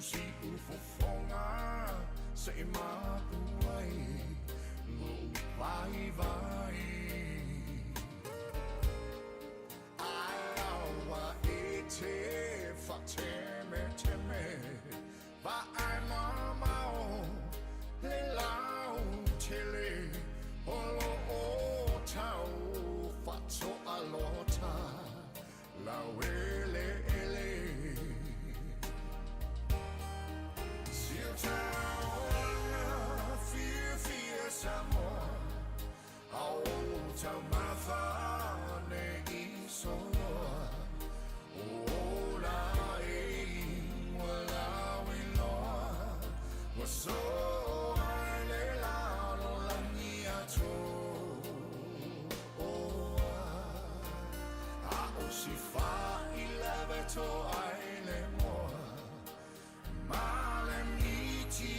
si ufofonga sa Mapu ai mo vai vai alawa ete fateme teme va ai mamao le lau tele olo o tau fatso alota la wele ele Samoa, Taavaomaalii Isoa, Ola wala wiloa, waso ale la lo langia to, a osifa ilaveto aile moa, malem iti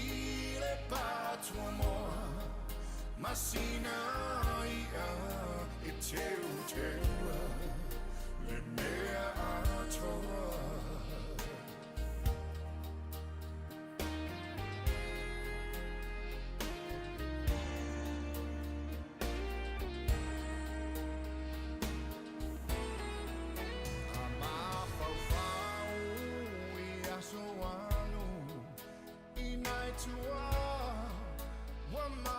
le patuamo. Masina ia iteu teua le mea atoa ama faufau ia soalu inaitua wama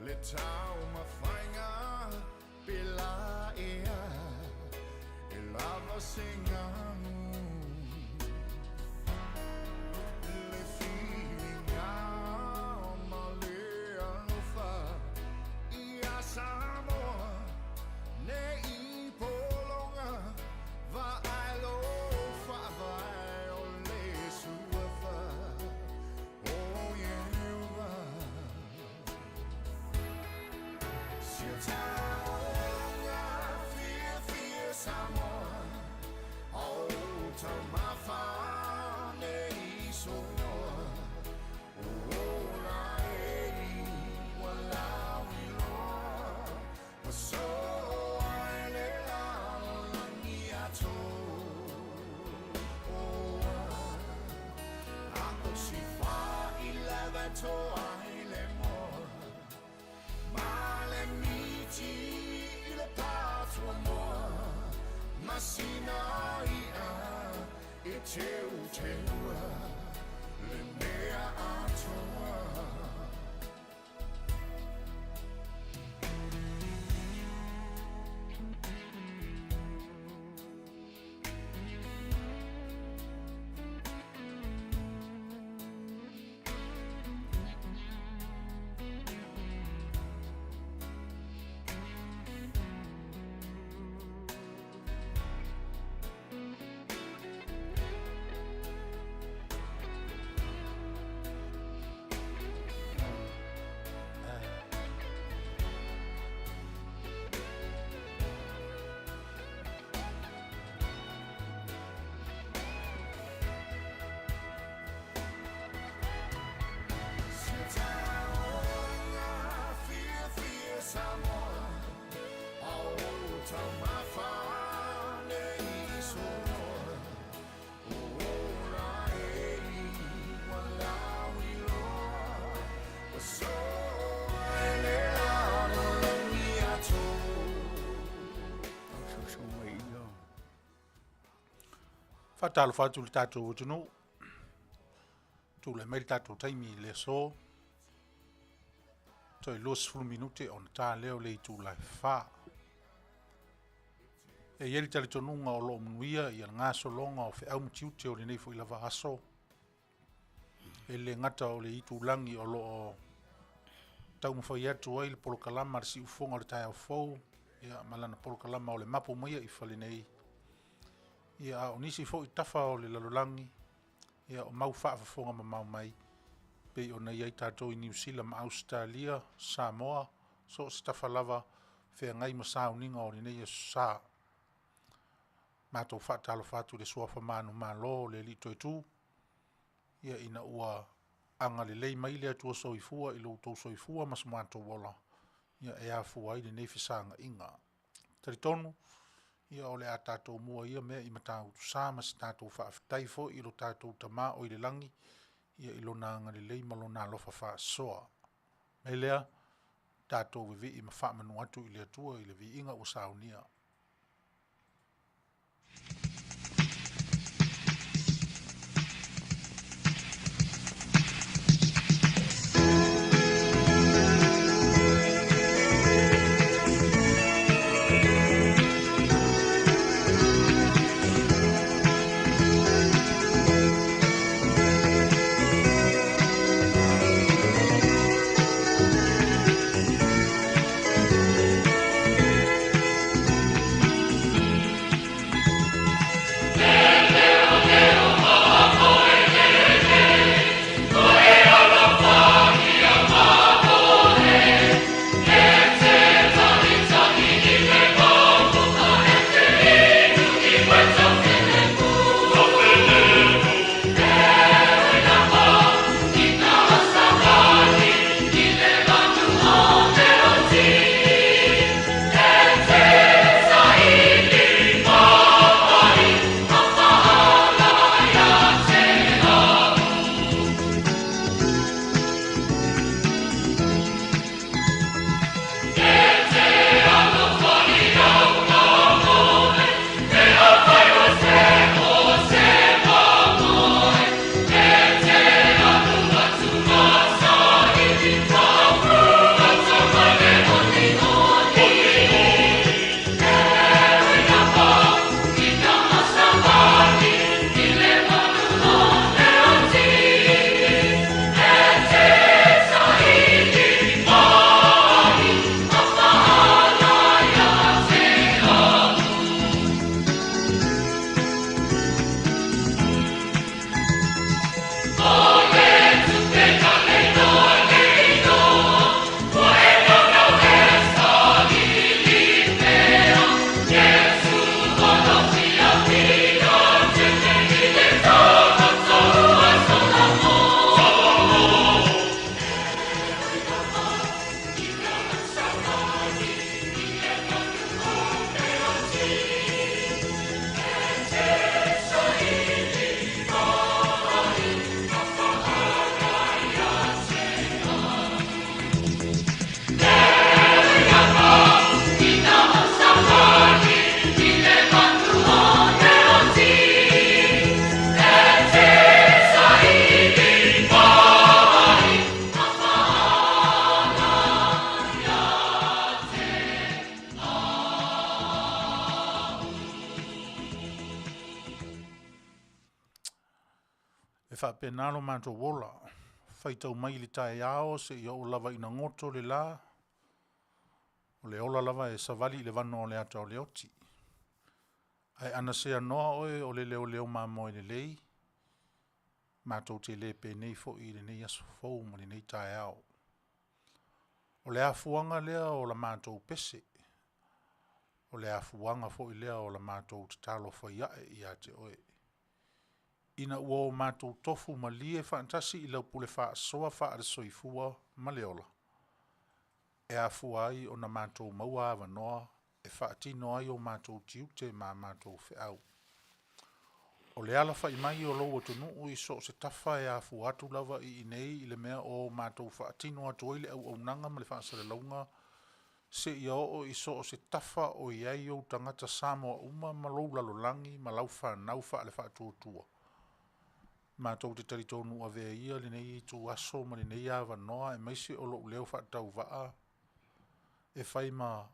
le tau mawhainga pela ea e lava singanu le whiringa ma le alofa ia Samoa ne I polonga va ailo whawai o le suafa oh yeah Samoa, oh, Taavaomaalii Soa, oh, wala wiloa, waso ale la langia to, oh, ako si fa ilaveto aile moa, malemiti ile patro moa. Masina ia iteu teua le mea atoa Fatalo fatu le tatou tunu tu le mai tatou taimi le so toi los fulu minute on ta leo le tu la fa e yeli tale tonunga o lo Manuia ia ngaso longa o fe au mtiute o le nei fo i lava aso e le ngata o le itu langi o lo tau mwhai atu ai le polo kalama si ufonga le tai au fau ia malana polo kalama o le Mapu Maia i fale nei ia o nisi fo i tafa o le lalolangi ia o mau whaafafonga ma mau mai pe o nei ai tātou i New Zealand ma Australia Samoa so se tafa lava whea ngai ma sauninga o le nei e sa mātou whaatalo whātu le suafa Manu malo le li toi tū ia ina ua anga le lei mai le atua soifua i lo tau soifua mas mātou wola ia e a fua i le nei fisanga inga taritonu ia o le a tātou mua ia mea i matau tu sā ma si tātou whaafitai fo i lo tātou tamā o i le langi ia i lo nā ngari lei ma lo nā lofa wha soa. Mei lea, tātou vivi i ma wha manu atu i le atua i le vi inga o saunia. E wha penalo manto wola, whaitau mai li tae ao se i o lava ina ngoto le la, o le ola lava e savali le vano o le ata o le oti. Ai ana se anoa oe o le leo mamoe le lei, matou te le pe nei fo i le nei aso fau ma le nei tae ao. O le afuanga lea o la matou pese, o le afuanga fo i lea o la matou te talo whaiae i ate oe. Ina ua o matou tofu ma lie fantasi i lau pule wha soa wha ar soifua ma leola. E afua ai o na matou maua awa noa, e wha atino ai o matou tiute ma matou whiau. O le ala wha mai o lou atunu i so se tafa e afu atu lava i nei i le mea o matou wha atino atu ile au au nanga ma le wha asare launga, se ia o i so se tafa o iai o tangata Samoa uma ma lou lalolangi ma lau wha nau wha le wha tuatua. Matou te taritonu a vea ia le nei tu aso ma le nei awa noa e maise o lo leo wha tau waa e whai ma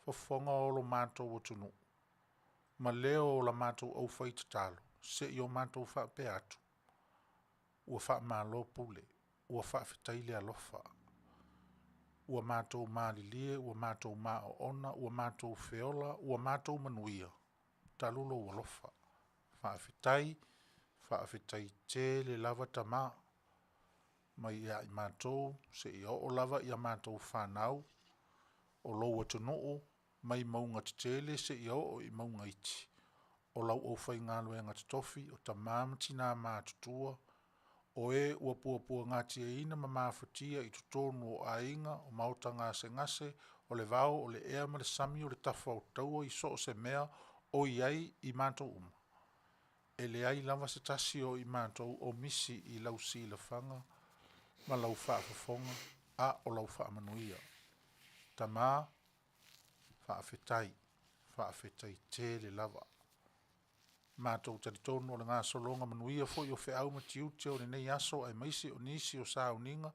fofonga o lo matou o tunu. Ma leo o la matou au whai tatalo, se i o matou wha pe atu. Ua wha ma lo pule, ua wha whitaile alofa. Ua matou maalilie, ua matou ma o ona, ua matou feola, ua matou manuia. Talulo ua lofa. Wha whitai te le lava tama. Mai ia i matou, se i o lava ia matou whanau, o loua tunuu, mai maunga tele se i o i maunga iti. O lau o whai ngālue ngā tofi, o ta māmati nā mātutua, o e ua pua ngāti e ina ma māwhatia i tutonu o ainga, o mauta ngase ngase, o le vau, o le ea ma le sami o le tafa o taua i so se mea, o iai I mātou uma. E le ai lava se tasi o I mātou o misi I lau si la fanga, ma lau whaafafonga, a o lau whaamanuia. Tamā, whaafetai te le lava. Mātou taritonu o le ngā solonga manuia fo I o whiau ma tiute o le nei aso ai maisi o nisi o sauninga,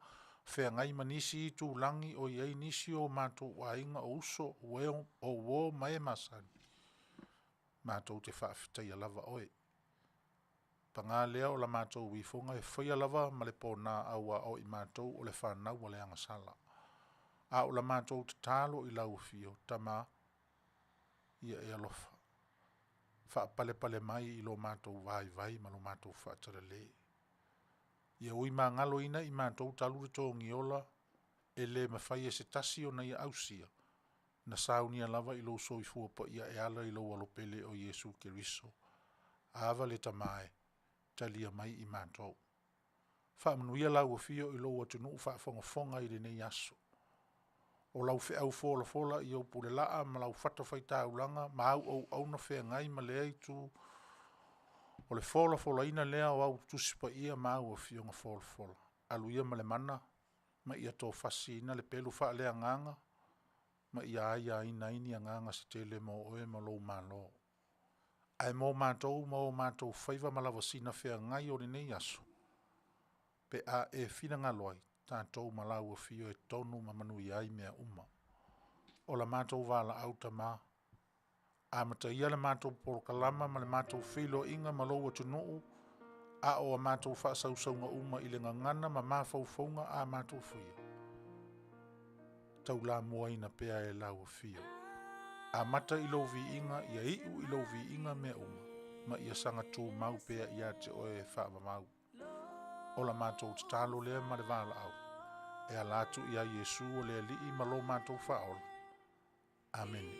whea ngai manisi I tū langi o iei nisi o mātou wainga o uso o uo mai masani. Mātou te whaafetai a lava oe. Panga lea o la mātou wifonga e whaia lava ma le pōna aua o I mātou o le whanau o le angasala. A o la mātou te talo I lau fio, tamā, ia e alofa. Wha pale mai I lo mātou vai ma lo mātou whaatarale. Ia ui mā ngalo ina I mātou talu re tō ngiola e le mawhai e se tasi o na ia ausia. Na saunia lava I lo soifua pa ia e ala I lo walopele o Yesu Keriso. Ava le tamae, talia mai I mātou. Wha manuia lau a fio I lo watunu whaafonga I le nei aso. O lau fe au fola I au pule laa ma lau fata whaita ulanga ma au na whea ngai ma lea I tu o le fola ina lea o au tusipa ia ma au a fionga fola. Alu ia ma le mana ma ia tō fasi ina le pelu wha lea nganga ma ia aia ina ini a nganga se tele mo oe ma lou malo. Ai mo mātou whaiva ma lava sina whea ngai o le nei aso. Pe a e whina ngaloi. Tātou malau a fio e tonu ma Manuia I mea uma. O la mātou wala auta mā. A mata ia le mātou porokalama ma le mātou whilo inga ma loua tunuu. A o a mātou whaasaunga uma I le ngangana ma mawhauwhaunga a mātou whia. Tau la mua ina pea e lau a fio. A mata I lo vi inga, ia iu I lo vi inga mea uma. Ma ia sanga tū mau pea ia te oe whaama mau. O la mātou te talo lea ma le wala au. E alatu ia Yesu o le li I malo mātou whaola. Amen.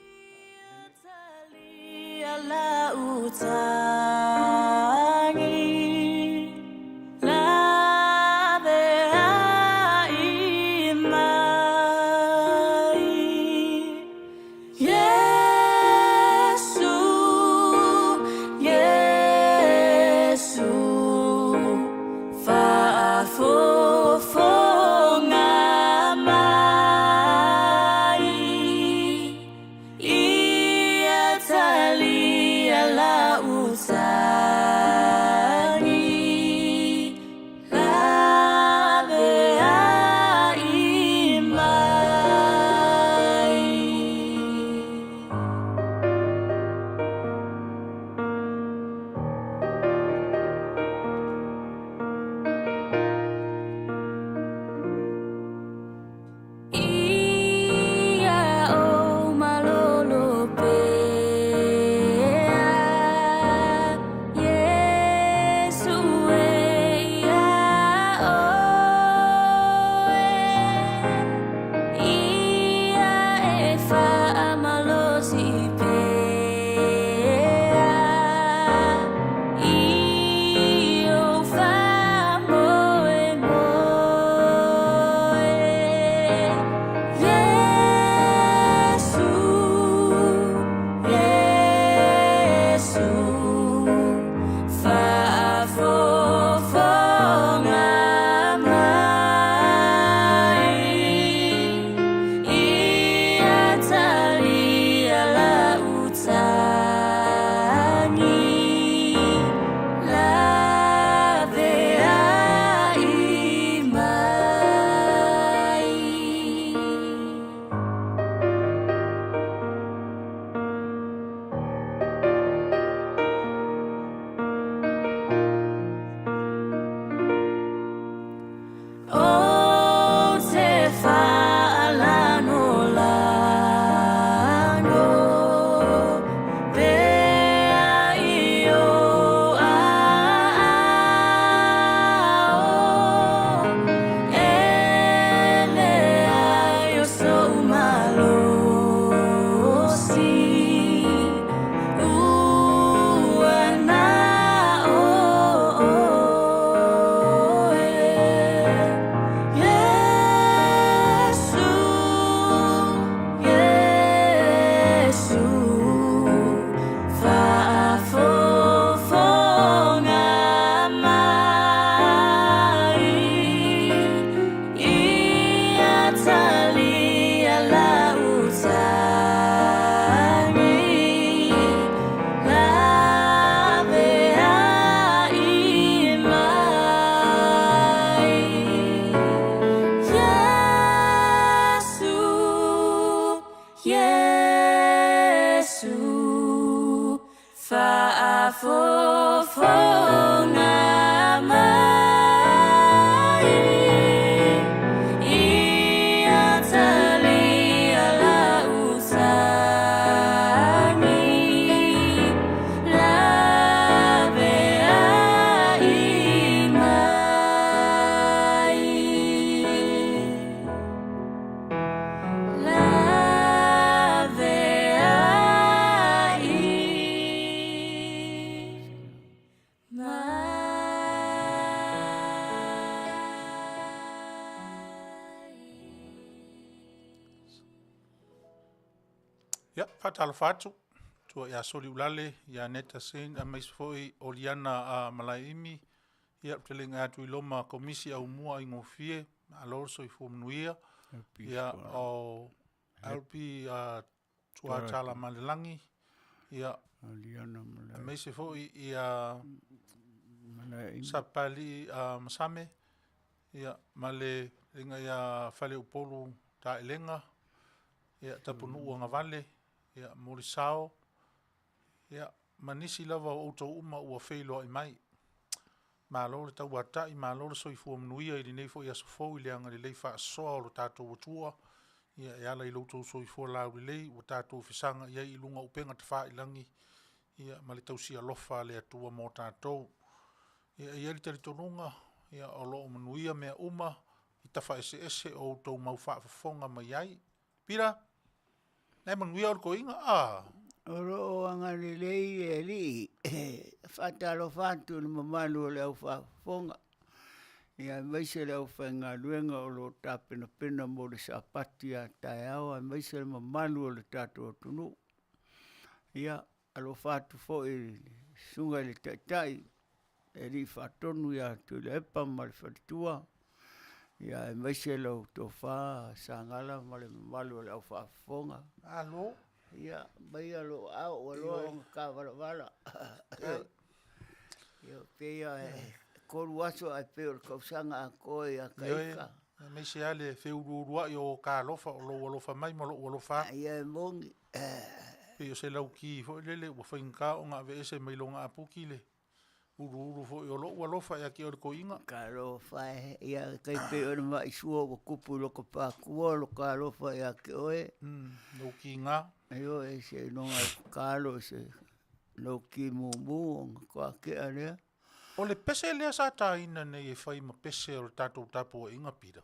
Ya, fatalo fatu. Tua ia soli ulale, ia neta sen, a mais foi oliana a malaimi, ia telinga atu iloma komisi au mua ingofie, alor so i Manuia, ia o alpi a tua tala malelangi, ia a mais foi ia sapali a masame, ia male inga ia fale upolu ta elenga, ia tapunu uanga vale, ia morisao, ia manisi lava o tau uma ua feilo i mai. Malo le tau atai, malo le soifua Manuia i nei fo ia sofou i leanga le lei wha soa o lo tātou atua, ia e ala i loutou soifua lau le lei, o tātou fisanga ia i lunga upenga te wha ilangi, ia ma le tausia lofa le atua mo tātou. Ia i li tonunga, ia o lo Manuia mea uma, i tafa ese o tau mau wha fonga mai ai. Pira, nei Manuia o ko inga, Oro anga lelei e li, whatalo whatu ni mamanu o leo whafonga. Ia maise leo whenga luenga o lo tāpena pena mo le sapati a tai awa, maise le mamanu o le tātou atunu. Ia alo whatu fo e sunga le taitai, e li whatonu ia tu le epa ma le whatitua. Ia maise leo Tofa, Sagala ma le mamanu o leo whafonga. Alo? Ia, mai alo au, alo o ka wala. Ia, pia koru aso ai peo kausanga a koe a kaika. Me se ale feururua i o ka alofa, o lo alofa mai, ma lo alofa. Ia e mongi. Pio se lau ki fo lele, ua whainka o ngā veese mai longa apuki le. Uru fo i o lo alofa ia ki o ko inga. Ka alofa e, ia kai peo na mai sua wa kupu loko pākua, lo ka alofa ia ki oe. No ki ngā. Ayo e se nonga kalo se no ki mumu kwa ke alea. O le pese lea sa ta ina nei e whai ma pese o le tātou tapu o inga pira.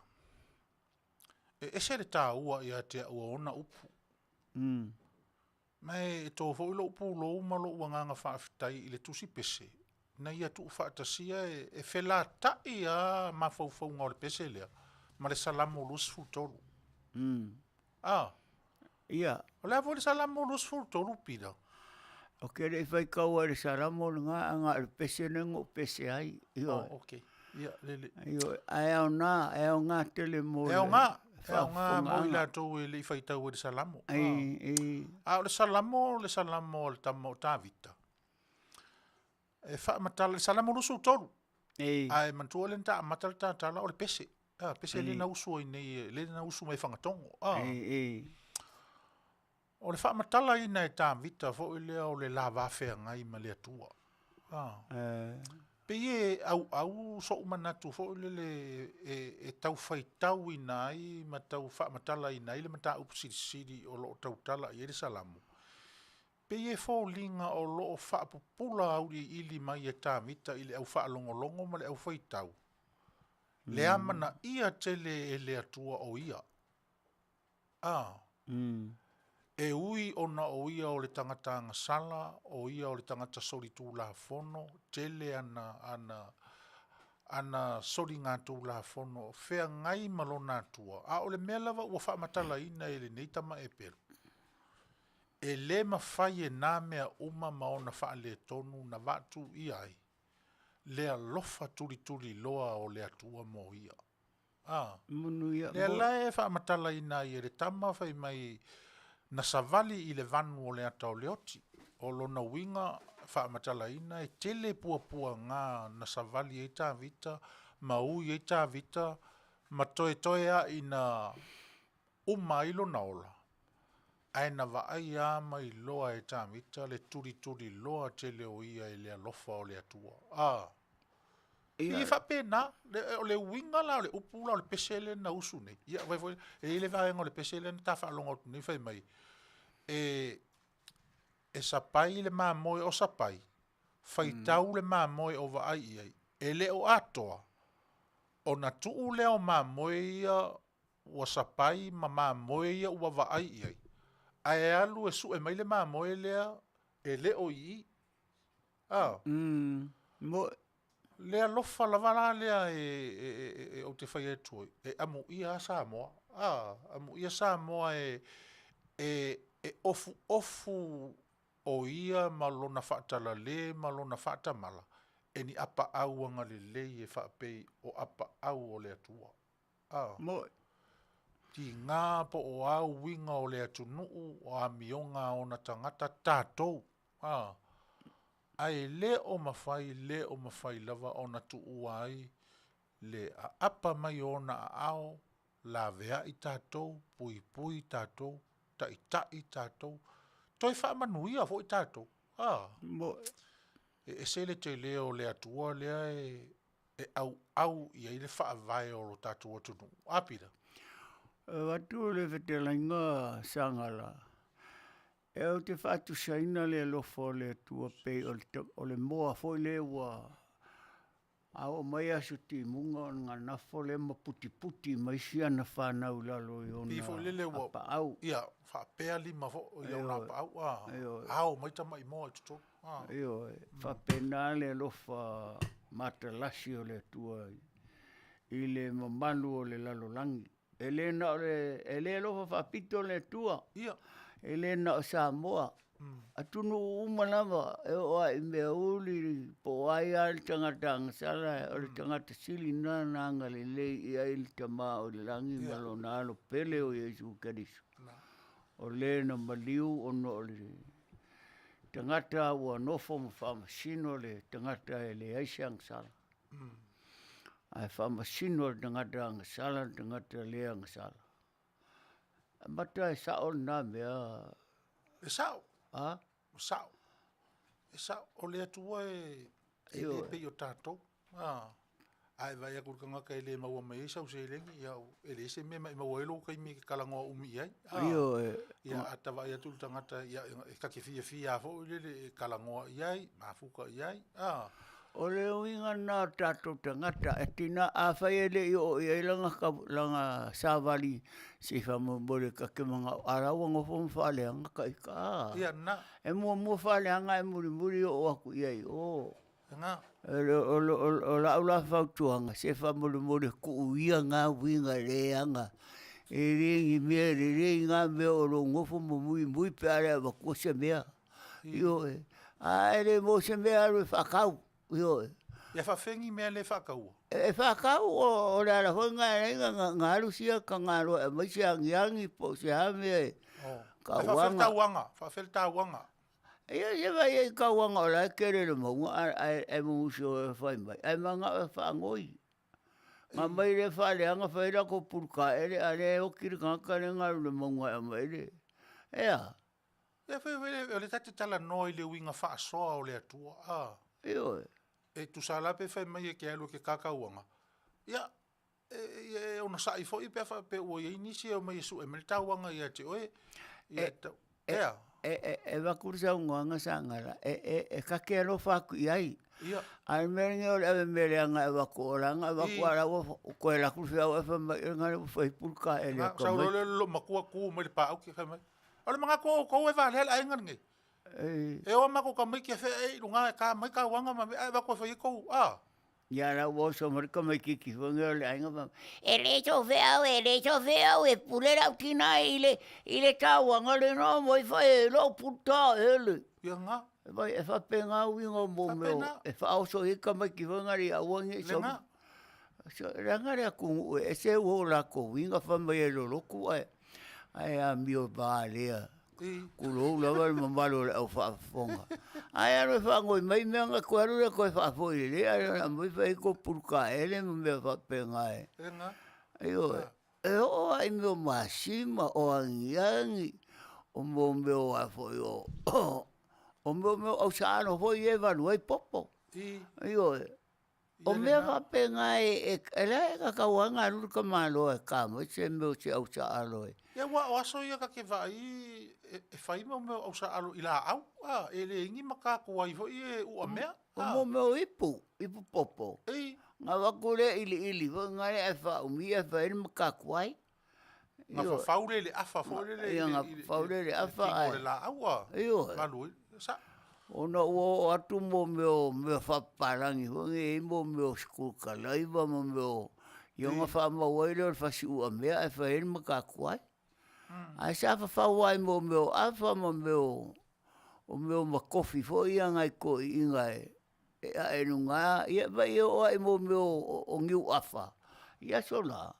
E se le tā ua ia te ua ona upu. Mai e tō fo ilo upu lo uma lo ua nganga whaafitai i le tusi pese. Na ia tu whaatasia e whela tai a mawhau ngā o le pese lea. Ma le salamo lusfu tolu. Ia. O lea fo le salamo lusfu tolu pira. O ke rei whai kaua le salamo ngā le pese nengo pese ai. Ok. Ia, lele. Ai au ngā tele mo. E au ngā mo i la tau e le whai tau e le salamo. O le salamo le tamo tāvita. E wha matala le salamo lusu tolu. Ai mantua le nta matala tātala o le pese. Pese le na usu i nei, le na usu mai whangatongo. O le whaamatala i nei tāvita fo i lea o le la wawhea ngai ma le atua. Pe e au so umanatu fo i le e tau whai tau i nai ma tau whaamatala i nai le ma tau upsiri o lo tau tala i e le salamu. Pe e fo linga o lo whaapupula au i ili mai e tāvita i le au whaalongolongo ma le au whai tau. Le amana ia tele e le atua o ia. E ui ona o ia o le tangata ngasala, o ia o le tangata sori tū la fono, tele ana sori ngā tū la fono, whea ngai malona tua. O le mea lava ua whaamatala ina e le neitama e peru. E le mawhai e nā mea uma maona wha le tonu na watu i ai. Lea lofa turi loa o le atua mo ia. Manuia. Lea lae whaamatala ina i e le tama whai mai na savali i le vanu o le atao leoti. O lona winga whaamatala ina e tele pua ngā na savali e tā vita, ma ui e tā vita, ma toe a ina uma ilo na ola. Ai na vaai a mai loa e tamita le turi loa te leo ia e le alofa o le atua. I fa pena, o le winga la, o le upula, o le pesele na usu nei. Ia, e le vaenga o le pesele na tafa alonga o nei fai mai. E sapai le mamoe o sapai. Fai tau le mamoe o vaai iai. E le o atoa. O na tuu leo mamoe ia ua sapai ma mamoe ia ua vaai iai. Ai alu e su e mai le mamoe lea e le o i. Le alofa la vala lea o te whai e tuoi. E amu ia Samoa. Amu ia Samoa e ofu o ia malona whaatala le, malona whaatamala. E ni apa au anga le lei e whaapei o apa au o le atua. Ti ngā po o au winga o le atunuu o a mionga o na tangata tātou. Ai le o mawhai lava o na tuu ai le a apa mai o na ao la vea i tātou, pui tātou, tai tātou. Toi wha Manuia fo i tātou. E se le te leo le atua lea e au i ai le wha vai o lo tātou atunu. Apira. Watu le Fetalaiga Sagala. E o te whatu saina le lofo le tua pei o le moa foi le ua a o Maia su ti munga o ngā nafo le puti mai sia na whanau lalo i ona apa au. Ia, whapea lima fo i ona apa au. Au, maita mai moa i tuto. Io, whapena le lofa matalasi o le tua i le Manu o le lalo langi. E le lofa whapito le tua. Ia. E le na o Samoa. Atunu umalama e oa i mea uli po ai al tangata angasala o le tangata sili na anga le lei i ai le tama o le langi malo na alo pele o Yesu Kerisu. O le na maliu o no le tangata ua nofo ma whamasino le tangata e le aise angasala. Ai whamasino le tangata angasala, tangata le angasala. Mata e sao na mea. E sao? Sao. E sao. O le atua e le pei o tātou. Ai vai a kurkanga kai le maua mai sau se lengi. E le se me mai maua elo kai me kalangoa umi ai. Ia atawa ia tulu tangata ia kake fia a fo le kalangoa iai, mafuka iai. O le uinga nā tātou tangata, e tina a whai ele i o i langa sāwali se whamambore ka ke mga arawanga whom whaleanga kai ka. Ia na. E mua whaleanga e muri o aku iai o. Nga. O laula whautuanga se whamambore ku uia ngā winga reanga. E ringi mea, ringi ngā mea o lo ngofo mui pe are wa kua se mea. Io e. A ere mo se mea aru e whakau. Ia whawhengi mea le whakaua. E whakau o le ara hoi ngā arusia ka ngā roa e mai se angiangi po se hame e kauanga. Whawheltauanga. Ia se vai e kauanga o lai kere le maunga e mungusi o e whai mai. E manga e whangoi. Ngā mai le whaleanga whaira ko purka ere a le o kiri kākare ngā le maunga e mai le. Ea. Ia whai o le tate tala noi le winga whaasoa o le atua. Io e. E tu sala pe fai mai ke alu ke kakauanga. Ia e ona sai fo i pe o i nisi o mai su e me tauanga ia te oe. E vakursa unga sangara. E kake alo faku iai. Ia. Ai meringe o le mereanga e vakuoranga, vakuara o koe la kursa o e fa mai ngare fai pulka e le. Sa lo makua ku mai pa au ke mai. Ole manga ko e va le ai ngai. E o mako ka mai ke fe e runga ka mai ka wanga ma e va ko fa ko ya la wo so mar ka mai ki wanga le ainga ba e le cho veo e pulera utina ile ta wanga le no moi fa e lo puta ele yanga vai e fa penga wingo mo meu e fa o so ka mai ki wanga ri a wanga so ranga re ku e se wo la ko winga fa mai lo ku ai a mio ba le kulo lava mamalo o fonga ai aro fango mai menga ko aro ko fa foi le ai mai fai ko purka ele me fa penga e o ai meu masima o angiangi o mo a foi o mo au sa no foi e vanu e popo io o me va penga e le ka wanga lu ka malo e ka mo se me se au sa alo e ia wa so ia ka ke vai e fai mo au sa alo ila au ele ingi maka ko ai foi e u a mea o mo ipu popo nga wa kule ili nga e fa umi e fa il maka kwai nga fa faule le afa faule le nga faule le afa ai la au malu sa ona o atu mo me fa parangi nge mo me school ka laiva mo me yo nga fa mo wele fa si u me e fa il maka kwai ai sa fa wai mo me afa mo me o me ma coffee fo ia ngai ko ingai e nunga ia vai o ai mo me o ngiu afa ia sola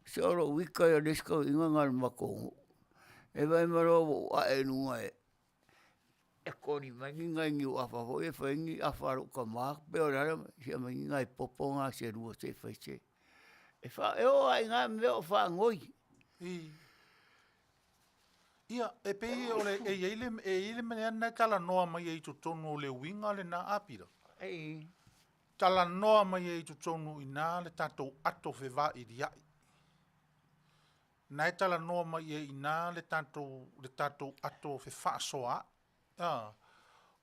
solo wika ya disco inga ngal mako e vai maro e nunga e koni mangi ngai ngiu afa fo e fangi afa ro ka ma pe ora sia mangi ngai poponga se ruo se faiche e fa e o ai ngai me o fa ngoi ia e pe ole ele mene na kala noa mai e tu tonu le winga le na apira tala noa mai e tu tonu ina le tato ato fe va idia na tala noa mai e ina le tato ato fe fa soa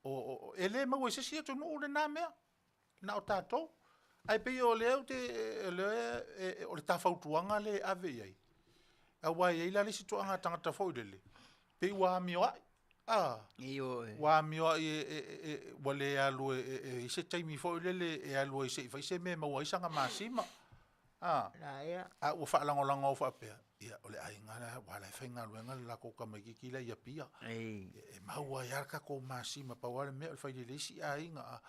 o ele ma we se sia tonu le na mea na o tato ai pe ole o te o le tafautuanga le ave ai a wai e la le situanga tangata fo le pe wa mioa wa mioa wale alu e se taimi fo le e alu e se fa se me ma wa isanga masima a o fa lango lango fa pe ia ole ai ngana wala fa ngalu ngala la ko kama ki la ia pia e ma wa ya ka ko masima pa wale me fa le si ai nga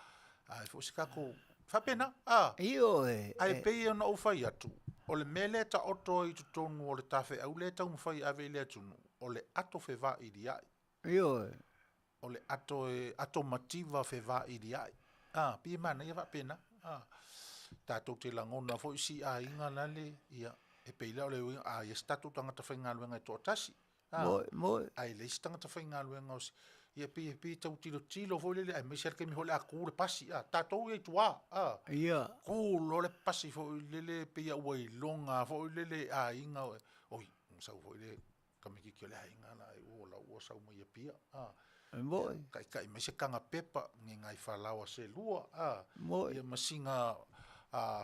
a fo se ka ko fa pena ai pe no fa ya tu o le mele ta oto i tu tonu o le tafe au le tau mwhai ave le atunu o le ato fe va i di ai o le ato mativa fe va i di ai pi mana ia va pena tatou te langona fo isi a inga lale ia e peila o le uinga ia statu tangata whainga luenga i tō tasi ai le isi tangata whainga luenga o si ia pi tau tilo fo lele ai mesia ke mi hole a kūre pasi tatou i tua kūlo le pasi fo lele pia ua i longa fo lele a inga oi sau fo lele kamiki ki o le a inga la e ua ua sau mai a pia kai mesia kanga pepa ngai whalawa se lua ia masinga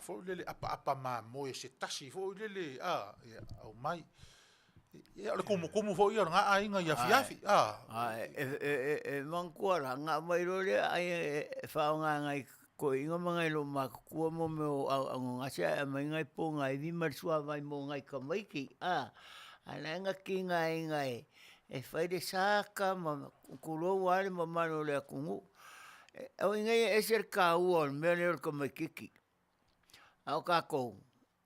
fo lele apa ma moe se tasi fo lele ia au mai ia le kumu fo ia nga ainga ia Afiafi e mangkuara nga mai role ai faunga ngai ko inga mangai lo makua mo me o ngasa mai ngai po ngai vi marsua vai mo ngai ka mai ki ana nga ki ngai e fai de saka ma kulo wale ma mano le kungu o ngai e ser ka u me le ko mai ki au ka ko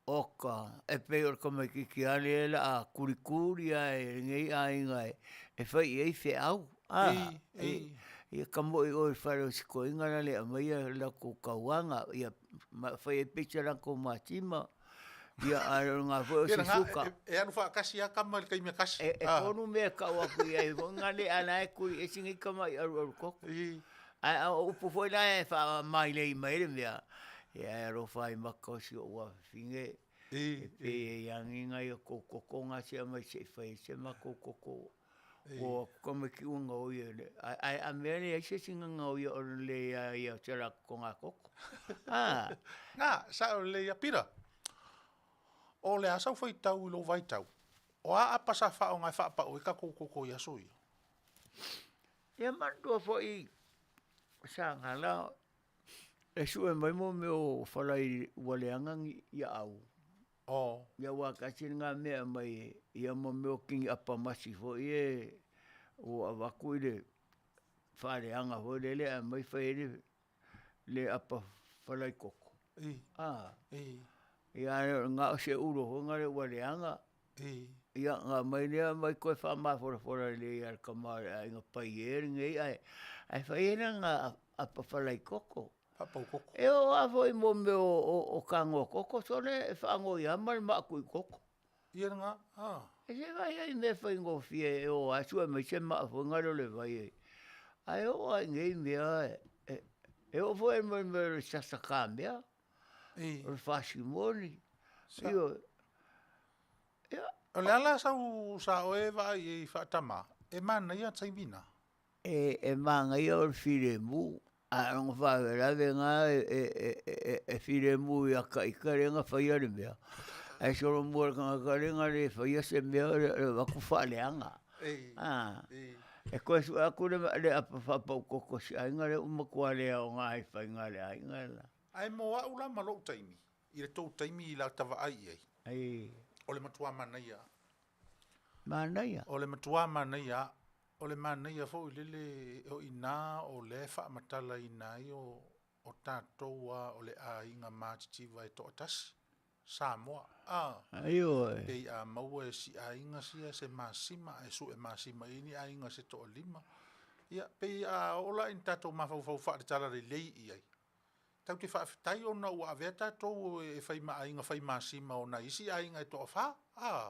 oka e peor como que ale la kurikuri ai ngai e fai e fe au e kamo o faro ko ingana le mai la ko kawanga ia fai e picture ko matima ia nga fo se suka e anu fa kasi a kama kai me kasi e konu me ka wa ku ia ngale ana ku e singi kama ar ko a o po foi la fa mai le mea ia ro fai makosi o wa finge e yang inga ko nga se mai se fai se ma ko o como que un o ye a mene e se singa o ye o le ia tera ko nga ko na sa le ia pira o le asa foi tau lo vai tau o a pasa fa o nga fa pa o ka ko ia soi e mando foi Sagala e su e mai mo me o falai waleanga ia au ia wa kasi nga mea mai ia mo me o kingi apa masi fo ie o avaku ile Fale anga fo lele mai fai le apa falai koko ia nga se uro ho nga le waleanga ia nga mai le mai ko fa ma fora le ia kama nga paier ngai ai fai nga apa falai koko e o a foi mo me o kango koko sone fa ngo ia mal ma ku koko ia nga E se vai ai me fai ngofie o asu me se ma fo ngaro le vai. Ai o ai ngai mea e o foi me sa cambia. E O fasimoni. Sa- Io ia o le ala sa o e vai e whaatama. E mana ia taimina. e manga ia o file mu. A non fa la venga e file mu ia kai karenga fai ale mea. Ai solo mu ka karenga le fai se mea va ku faleanga. E. Ah. E. E koe su aku le apa whapau koko si ainga le umakua lea o ngā i whainga le ainga la. Ai mo a ula malo taimi. I le tau taimi i la tawa ai ai. Ai, O le matua mana ia. mana ia. O le matua mana ia. O le mana ia fo i lele o ina o le wha matala ina i o tātou o le a inga mātitiva e to atasi. Samoa. Ai oi. Pei a maua e si a inga sia se masima e su e masima ini a inga se to lima. Ia pei a ola in tātou mawhau wha te tala re lei i ai. Tau te whaafitai o na ua avea tātou e whai maa inga whai masima o na isi a inga e to wha.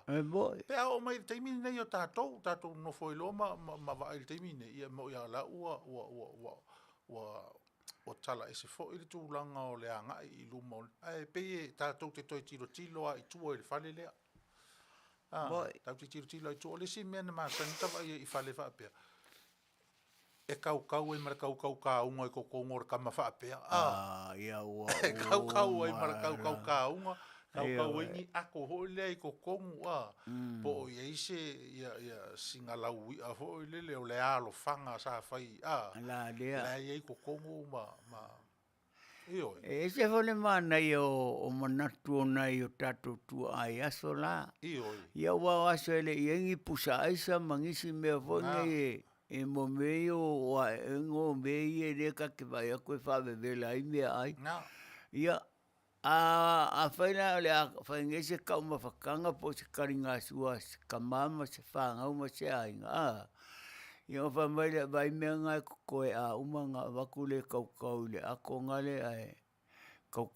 Ai boi. Pea o mai teimi nei o tātou no foi lo ma va il teimi nei ia mo ia la ua o tala e se fo i le tūlanga o le anga i luma. Ai pei tātou te toi tiro a i tua i le whale lea. Boi. Tau te tiro a i tua o le si mea na maa sanitawa i whale whaapea. E kau e mara kau ka unga i koko ngor kama whaapea. Ia ua. E kau e mara kau ka unga. Kau e ni ako ho le i koko ngu po o ia ise ia singa lau i a ho le o le alo fanga sa fai. La lea. La ia i koko ngu ma. Io. E se fone mana i o manatu o nai o tatou tua ai aso la. Io. Ia ua aso ele i engi pusa aisa mangisi mea fone e mo mei o wa engo mei e reka ke vai a koe whawewela i mea ai. Na. Ia a whaina le a whainga se kau mawhakanga po se karinga sua se kamama se whangau ma se ainga. Ia o whamaile vai mea ngai koe a umanga wakule kau le ako ngale ai. Kau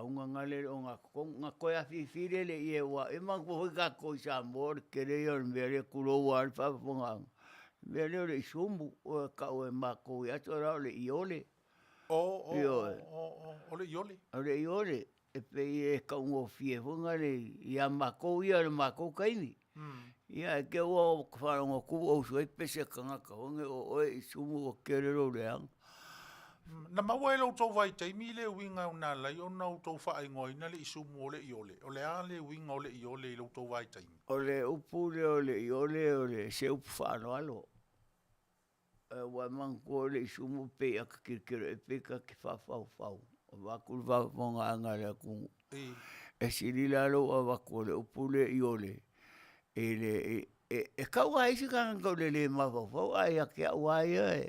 unga ngale o ngā koe a whiwhire le i e wa. E mang po hui ka koe sa mōre kere i o mea le kuroua al whawhonganga. Mea leo le isumu o kau e mako i ato rao le iole. O le iole. O le iole. E pei e kau ngō fie hunga le ia mako ia le mako kaini. Ia e ke ua wharongo ku o su e pese kangaka honge o oe isumu o kerero le ang. Na maua e lau tau vai teimi le winga o nā lai o nau tau wha ingoina le isumu o le iole. O le a le winga o le iole i lau tau vai teimi. O le upu le o le iole o le se upu whaano alo. Wa mangu o le isumu pe a kakirikiro e pe ka ki whawhau. O wakuru whawhonga anga le kungu. E sirila alo a waku o le upu le iole. E kau a isi kanga le mawhau. Ai a kia uaia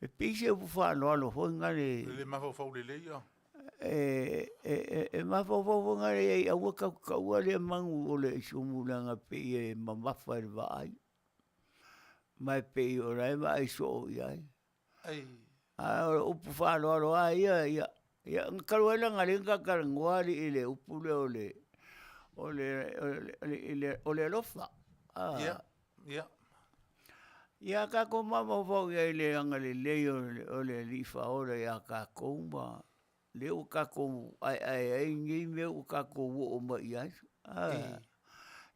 e pise upu whaano alo honga le... Le mawhau le leia. E mawhau ngare ei aua kaua le mangu o le isumu langa pe e mamafa e vai. Mai pe o rai mai so ia. Ai. O upu whāno aro ia. Ia karuela ngaringa karanguari i le upu le o le lofa. Ia. Ia ka ko mama whau ia i le anga le lei o le lifa ora ia ka kouma. Leo ka ko ai ngi me o ka ko o mai ai.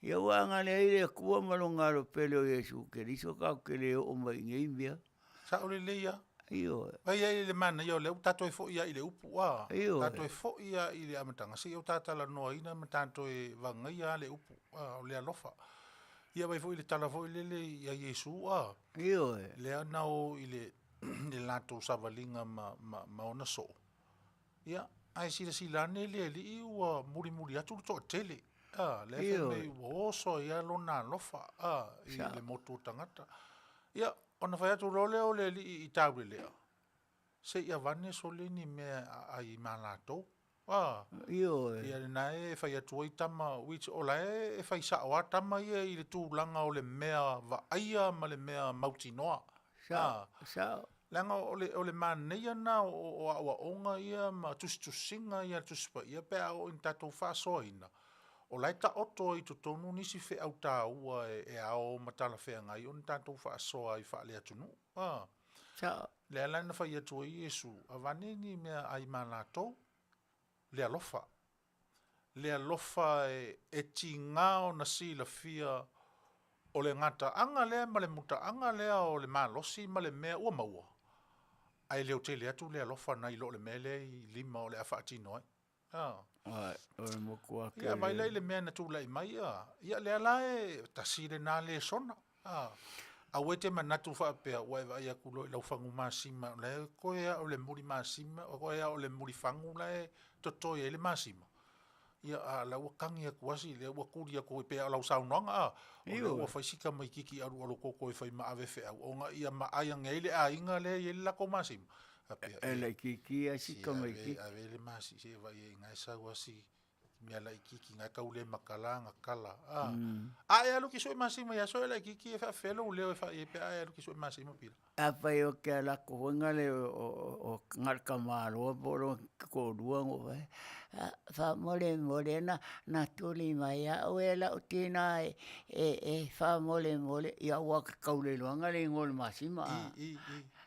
Ia wanga le ile kua malonga ro pele o Yesu Keriso ka ke le o mai ngi me. Sa o le leia. Io. Ai ai le mana yo le tato e fo ia i le upu wa. Io. Tato e fo ia i le amatanga. Si o tata la noa ina ma tato e vanga ia le upu. O le alofa. Ia vai fo i le tala fo i le ia Yesu wa. Io. Le ana o i le lato savalinga ma ona so. Ia ai si lane le li ua muri atu to tele. Le me o so ia lona lofa. I le motu tangata. Ia ona fai atu role o le li i taule lea. Se ia vane so le ni mea ai malato. Io. Ia na e fai atu i tama, which o la e fai sa o tama ia i le tūlanga o le mea va aia ma le mea mauti noa. Sa. Langa o le maneia na o onga ia ma tusinga ia tuspa ia pea o in tatou whasoina. O lai ta oto i to tonu nisi fe au ta ua e ao matala fea ngai on tātou wha asoa i wha lea tunu. Lea lana whai atua i Iesu, a vaneni mea ai mānatou, lea lofa. Lea lofa e ti ngao na si la fia o le ngata anga lea ma le muta anga lea o le malosi ma le mea ua maua. Ai leo te lea tu lea lofa na i lo le mele i lima o le awhaatino ai. Ia mai lai le mea na tu lai mai ia lea lae tasire na le sona. A wete manatu wha pea wai vai a kulo i lau whangu maasima le koe o le muri maasima o koe o le muri whangu le totoi e le maasima. Ia a lau kangi a kuasi le ua kuri a koe pea lau saunanga o le ua whaisika mai kiki aru koko e whai maawe whea o nga ia maaya ngeile a inga le i le lako maasima. Ele kiki a sika mai kiki. A vele maasi se vai e ngai sa wasi mea lai kiki ngai kaule makala nga kala. A e alu ki soe masima ia soe lai kiki e wha whelo u leo e wha e pea e alu ki soe masima pila. A whai o ke ala kohonga le o ngarka māroa poro ko ruango vai. Wha mole na tuli mai a o e la o tina e wha mole ia waka kaule luanga le ngol masima.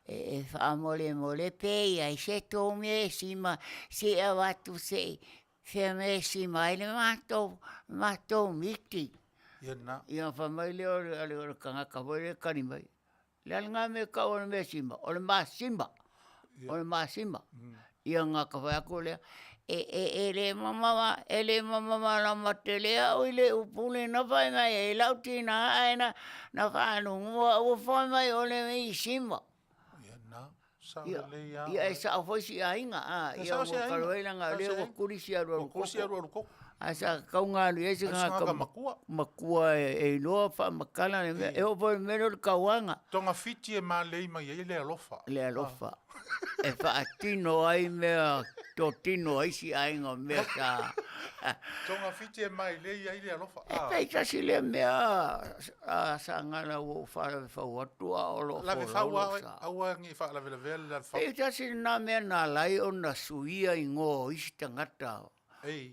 E wha mole pe ia i se tō me sima se a watu se Fea me si mai le mātou miti. Ia wha mai leo ale kanga kawai le kari mai. Le alanga me ka o le me sima, o le māsima. O le māsima. Ia ngā kawai ako lea. E le mamama la matelea o le upule na whai mai e lauti na aina na whanungu o whai mai o le me sima. Ia e sa ofoisi a inga ia o karoela nga leo o kurisi aru koko a sa kaunga alu esi nga makua e loa wha makala e o po mero le kauanga tonga fiti e maa lei mai e le alofa e wha atino ai mea to tino aisi a inga mea sa tonga fiti e mai lei ai le alofa e pei kasi le mea a sa ngana o whara whauatua o lo la whaua aua ngi wha la vela vela e kasi na mea na lai o na suia i ngō isi tangata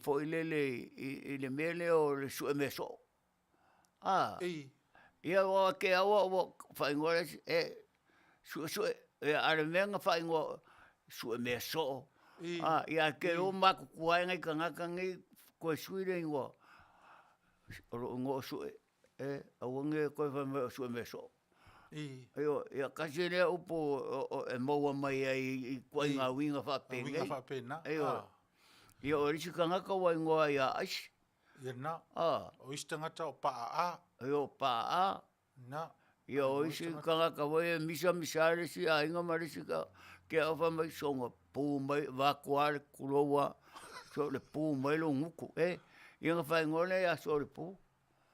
fo i le mele o le sue me so ia o ke awa o whaingore sue e are menga whaingo sue me so ia ke o maku kuai ngai kangakangi koe suire ingo o ngō sue a wange koe whaimea sue me so ia kasi lea upo e maua mai ai koe ngā winga whapena ia o risi kangaka wai ngoa ia aisi ia na o isi tangata o paa o paa ia o isi kangaka wai misa resi a inga marisi ka ke awha mai songa pū mai wakuare kurowa so le pū mai lo nguku ia nga whai ngole ia so le pū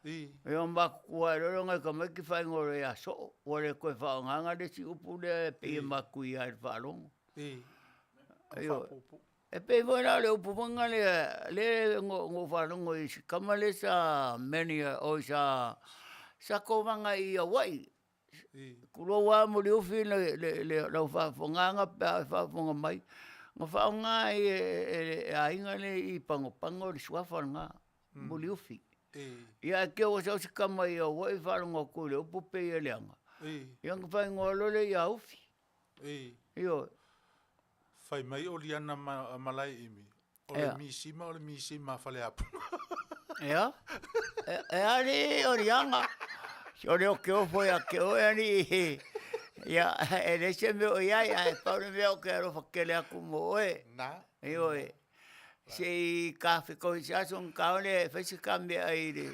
ia makuare lo ngai ka mai ki whai ngole ia so wale koe whaonganga resi upu le pia maku ia e whalongo e pe voina le upuvanga le ngo whanongo i si kamale sa menia o sa kovanga i a wai. Kurowa mo le ufi le lau whafonganga pe whafonga mai. Nga whaonga i a inga le i pango le suafanga mo le ufi. Ia ke o sa si kama i a wai whanonga ko le upu pe i leanga. Ia nga whaingoa le i a ufi. Ia Fai mai o liana malai imi. O le misima Fale apu. Ia? E ari o lianga. O le o ke o foi a ke o ani. Ia, e le se me o iai, e paure me o ke aro whakele aku mo oe. Na? Io e. Se i kafe ko i sason kaone, whaisi kame ai le.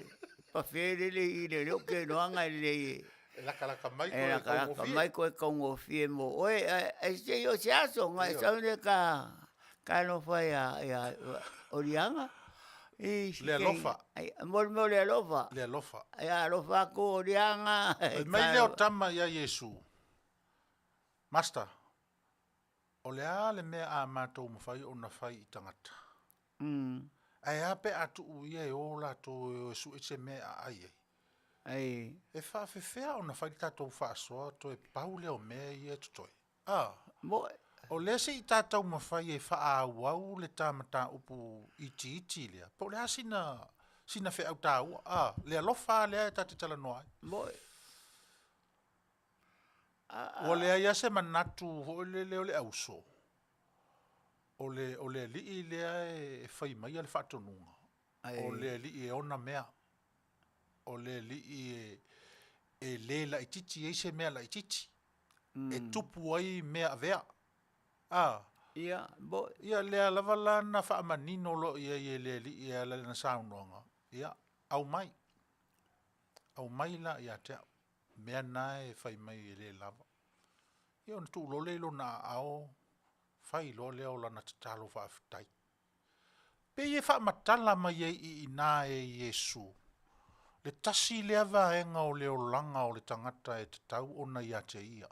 Pawhere le i le leo ke noanga le i. Laka mai koe kongo fie mo. Oe, e se yo se aso, ngai saune ka no whai a orianga. Le alofa. Mo le alofa. Le alofa. Ia alofa ko orianga. Mai leo tama ia Yesu. Master, o le a le mea a mātou mawhai o na whai i tangata. Ai ape atu uia e o la to e su e se mea ai e. Ai. E whawhewhea o na whai tātou whaasoa to e pau leo mea i e tutoi. Mo. O lese i tātou mawhai e wha au le tāmata upu iti lea. Po le asina sina fe au tāua. Le alofa lea e tate tala noa. Moi. O le ia se manatu o le auso. O le li lea e fai mai le whatonunga. O le li e ona mea. O le li e le la i titi e se mea la i titi. E tupu ai mea avea. Ia, bo. Ia lea lava lana wha manino lo ia le li ia le na saunonga. Ia, au mai. Au mai la ia te mea nae fai mai le lava. Ia on tu lo le lo na ao fai lo le o lana tatalo wha afitai. Pe ie wha matala mai i na e Yesu. Le tasi le ava enga o le o langa o le tangata e tatau ona ia te ia.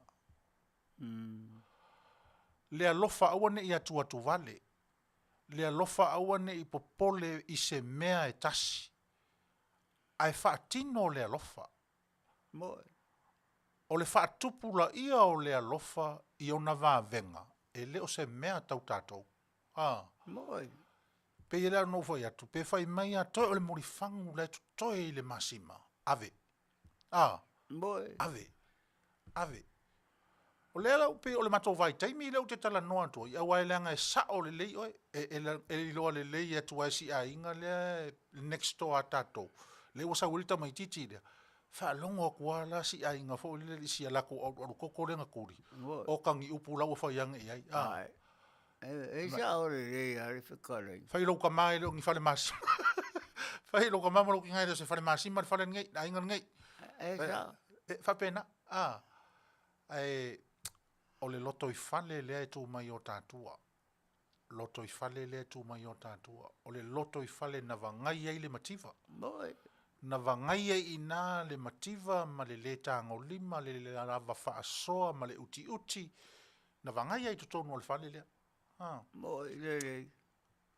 Le alofa awane i atu atu vale. Le alofa awane i popole i se mea e tasi. Ai whaatino le alofa. Moi. O le whaatupula ia o le alofa i ona vā venga. E le o se mea tau tātou. Moi. Pe i lea no fai atu. Pe fai mai a toi o le morifangu le tu toi i le masima. Ave. Moi. Ave. O le ala pe o le mato vai taimi leo te tala noa to. Ia wai leanga e sa o le lei oi. E loa le lei e tu ai si a inga le next door a tātou. Le wasa wilita mai titi lea. Fa longo kua la si a inga fo le si ala ko o koko renga kuri. O kangi upu lau fa yang e ai. E sa o le lei a le whakarei. Fai lo ka mai lo ngi fale mas. Fai lo ka mama lo ki ngai se fale mas ma fale ngai a inga ngai. E sa. Fa pena. O le loto I fale le tu mai o tātua. Loto I fale le tu mai o tātua. O le loto I fale na vangai ai le mativa. Moi. Na vangai ai ina le mativa ma le tango lima le lava whaasoa ma le uti uti. Na vangai ai tutonu o le fale lea. Moi, le.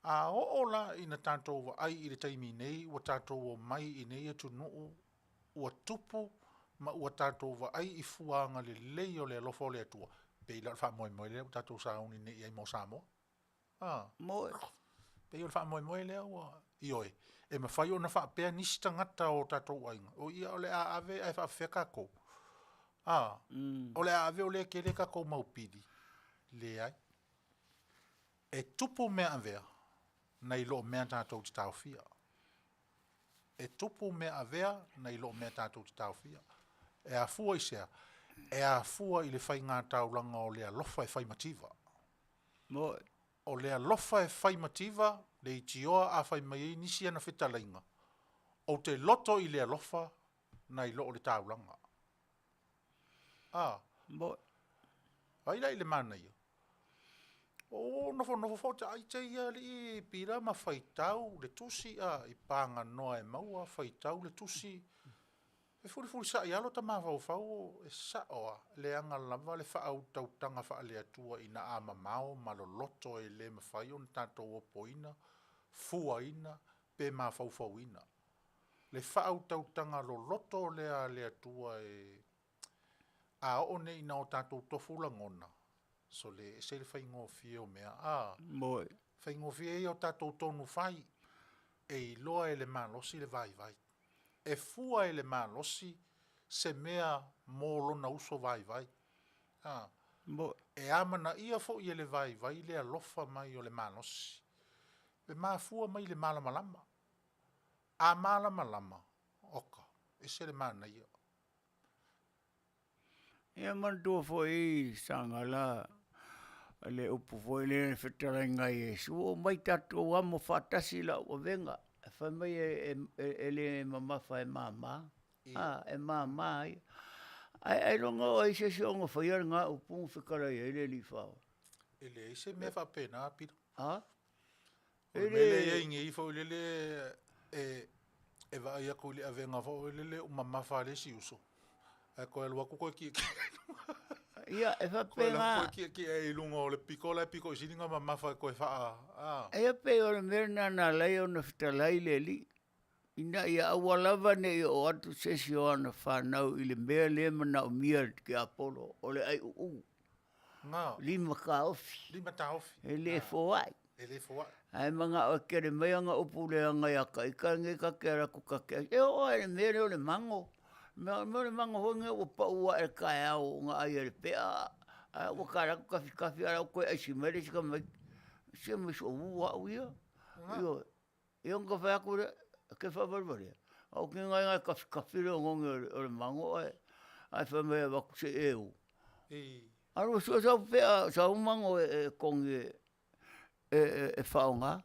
A oola ina tātou wa ai I le taimi nei, ua tātou o mai I nei atu nuu, ua tupu, ma ua tātou wa ai I fuanga le lei o le alofo le atua. Pe ila wha moe moe lea, tātou sauni nei ai mo Samoa. Moi. Pe ila wha moe moe lea, ioi. E ma whai o na wha pēr nisi tangata o tātou ainga. O ia o le a ave ai wha wheka ko. O le a ave o le kere ka ko maupidi. Le ai. E tupu mea avea, nei lo mea tātou te tauwhia. E tupu mea avea, nei lo mea tātou te tauwhia. E a fua I sea, e a fua I le whai ngā tauranga o le alofa e whai mativa. Moi. O le alofa e whai mativa, le I tioa a whai mai nisi ana Fetalaiga. O te loto I le alofa, nei lo o le tauranga. Moi. Ai lai le mana ia. O nofo fota ai te ia li pira ma faitau le tusi I panga noa e maua faitau le tusi e furi sa ia lo ta ma fau e sa oa le anga lava le whaau tautanga wha le atua ina ama mao ma lo loto e le mawhai on tato o poina fuaina pe ma fau ina le whaau tautanga lo loto le atua e a o ne ina o tato tofu langona. So le se le fai ngofie o mea. Moi. Fai ngofie o tātou tonu fai. E I loa e le malosi le vai. E fua e le malosi se mea mōlo na uso vai. Moi. E amana ia fo I le vai le alofa mai o le malosi. E maa fua mai le malamalama. A malamalama. Oka. E se le mana ia. Ia mantua foi Sagala. Le upu foi le Fetalaiga Yesu o mai tatou amo whaatasi la o venga. Whai mai e le mamafa e mama. E mama ai. Ai longa o ai se onga whai ar ngā upu whikarai e le li whao. Ele ise me fa pena pira. Ele e inge I fo le e va ia ko le avenga fo le mamafa le si uso. E ko elua ko ki ia e fa pena. Ki e lungo le piko sininga mamafa ko e fa E pe o le merna na lai o na Fetalai le li. Ina ia awalava ne o atu sesi o ana whanau I le mea le mana o mia ki Apollo o le ai Lima ka ofi. Lima ta ofi. E le fo ai. Ele foa. Ai manga o kere mai anga upule anga yaka. Ika nge ka kera ku ka kera. E o e mere o le mango. Me le mango honge o pa ua e kai au nga ai e pea. Ai o kara ku kafi ara koe ai si mere sika mai. Se me so ua uia. Io. Io nga whai aku re. Ke whabarbaria. Au ki ngai kafi re o ngonge o le mango ai. Ai wha mea waku se eu. Aro so sa pea sa umango e kongi e whaonga.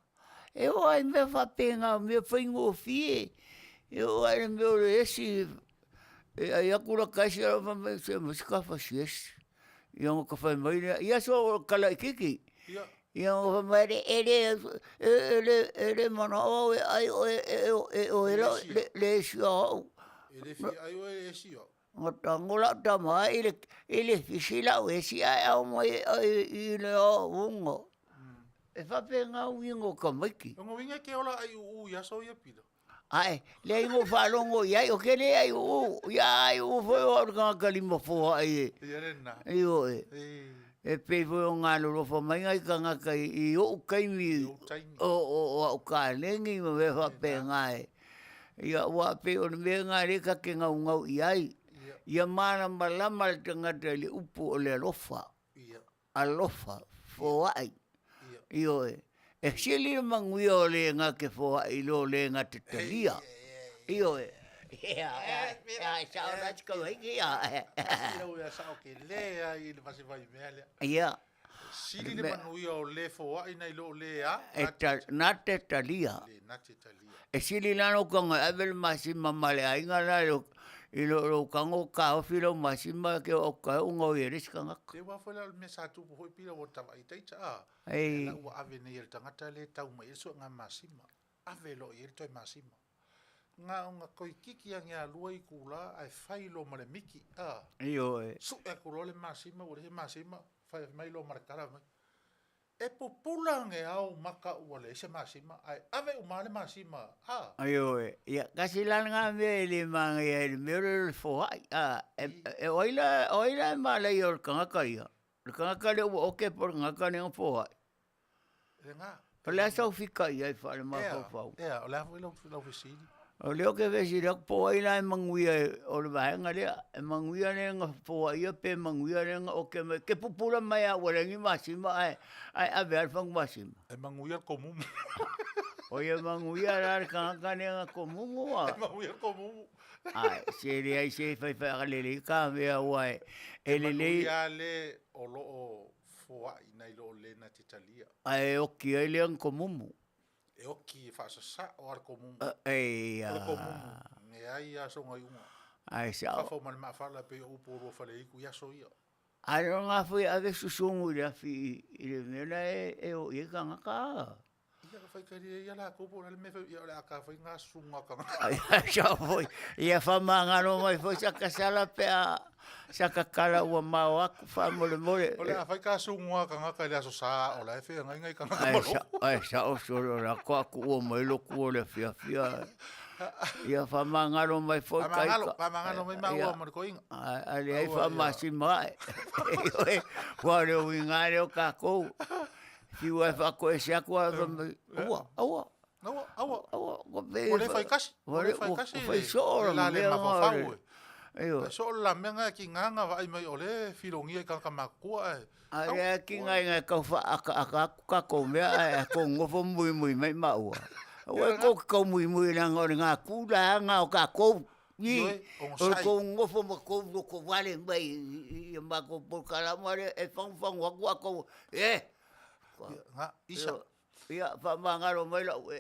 E o ai mea whapenga, mea whaingo fie. E o ai mea o le esi. E ai akura kaisi ara whamai se masikafa si esi. Ia ngo ka whai mai rea. Ia so kala ikiki. Ia ngo whamai re ere mana o e ai o e le esi au. Ele fi ai o e esi o. Ngata ngola tama ele fisila o esi ai au mai i le o ungo. E whapenga uingo ka maiki. Ngo winga ke ola ai ia so ia pida. Ai, le ingo whalongo iai, o kere ai ai foi o orga kalima fōa ai e. Ia rena. Io e. E pei foi o ngalo rofa mai ngai ka ngaka i o kaimi o ka lengi ma me whapenga e. Ia ua pei o me ngā reka ke ngau iai. Ia mana malama le tangata le upu o le alofa. Alofa, fōa ai. Io e. E sili manguia o le ngā ke fōa i lo le ngā te talia. Io e. Ia, sao rats ka waiki ia. Ia sao ke lea i le pasi vai mea lea. Ia. Sili le manguia o le fōa i nei lo le a. Nā te talia. Nā te talia. E sili lano kanga evel masi mamale ainga la i lo kango ka ofilo masima ke o ka ungo i riska ngaka. Te wa whala me sa tupu hoi pira o tawa i teita a. Ei. La ua ave nei el tangata le tau mai so ngā masima. Ave lo i toi masima. Ngā unga koi kiki a ngā lua i kula ai whai lo mare miki a. Iyo e. Su e kuro le masima ure he masima whai mai lo mare kara mai. E popula nge au maka ua le se masima ai ave umale masima a. Ayo e. Ia kasi lan ngā mea le manga ia le mea le fōai. E oila e mala i o kangaka ia. Le kangaka le ua oke por ngaka ne o fōai. Le ngā. Pale asa ufika ia i whale maa fōfau. Ea, o le hafu ilo fisiri. O leo ke vesi rak pōai la e manguia o le vahenga lea. E manguia ne ngā fōai ia pe manguia ne ngā oke mai. Ke pupura mai a warengi masima ai ave alfang masima. E manguia komumu. O ia manguia la kangaka ne ngā komumu a. E manguia komumu. Ai, se le ai se fai lele ka mea uai. E le le. Manguia le o loo fōai nei lo le na te talia. Ai oki ai le ang komumu. E oki whaasasa o ar komumu. Ei Ar komumu. Ne ai aso ngai unga. Ai sa. Kafau mani mawhala pe upo ro whale iku iaso ia. Ai ro ngā fui ave susungu le afi i le mena e o i kangaka. Ia ka whaikari ia la kupo na le me ia le aka whai ngā sunga kangaka. Ai sa fui. Ia whamangaro mai fui sa kasala pe a sa kakala ua mau aku whamole mole. O le a whai ka sunga kangaka le aso saa o la e whea ngai kangaka malo. Ai sa o soro la ko aku ua mai loku o le fia. Ia whamangaro mai fui kaika. Whamangaro mai maua mariko inga. Ali ai whamasi mai. Wale o ingare o kakou. Si ua whako e siako a whamai. Aua. O le whai kasi. O le whai kasi. O whai soora. La le mawhawhau e. Ayo. So la menga ki nganga vai mai o le firongia kangaka makua e. Ai ki ngai kau wha aka ko mea ko ngofo mui mai maua. Ua ko mui na ngore ngā kula ngā o ka kou. Ni o ko ngofo ma ko wale mai i ma ko por kalamare e fang wa ko Nga isa. Ia whamangaro mai lau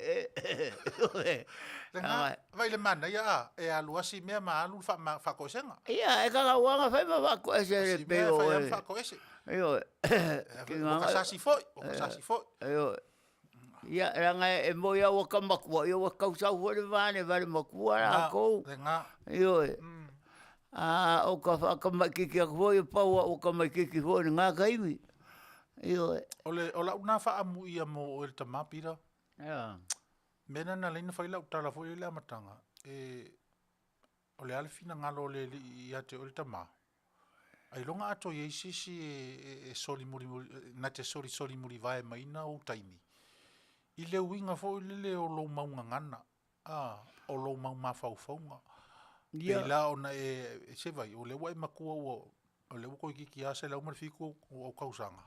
Vai le mana ia e aluasi mea maalu whakoesenga. Ia e kaka wanga whai ma whakoese le peo e. Whai whakoese. Iyo. O kasasi foi. O kasasi foi. Iyo. Ia ranga e moia waka makua. Ia waka usau hore vane vale makua la kou. Nga. Iyo e. O ka whakamakiki a kua i paua o ka makiki hore ngā kaimi. Iyo e. O la una whaamu ia mo o el tamapira. Ia. Mena na leina whaila utala fo le amatanga. O le alfina ngalo le ia te o el tama. Ai longa ato ye sisi e soli muri na te soli muri vai maina o taimi. I le uinga fo i le o lo maunga ngana. O lo mau mawhauwhaunga. Pela ona se vai, o le wai makua o le uko i kiki ase la umarfiku o kausanga.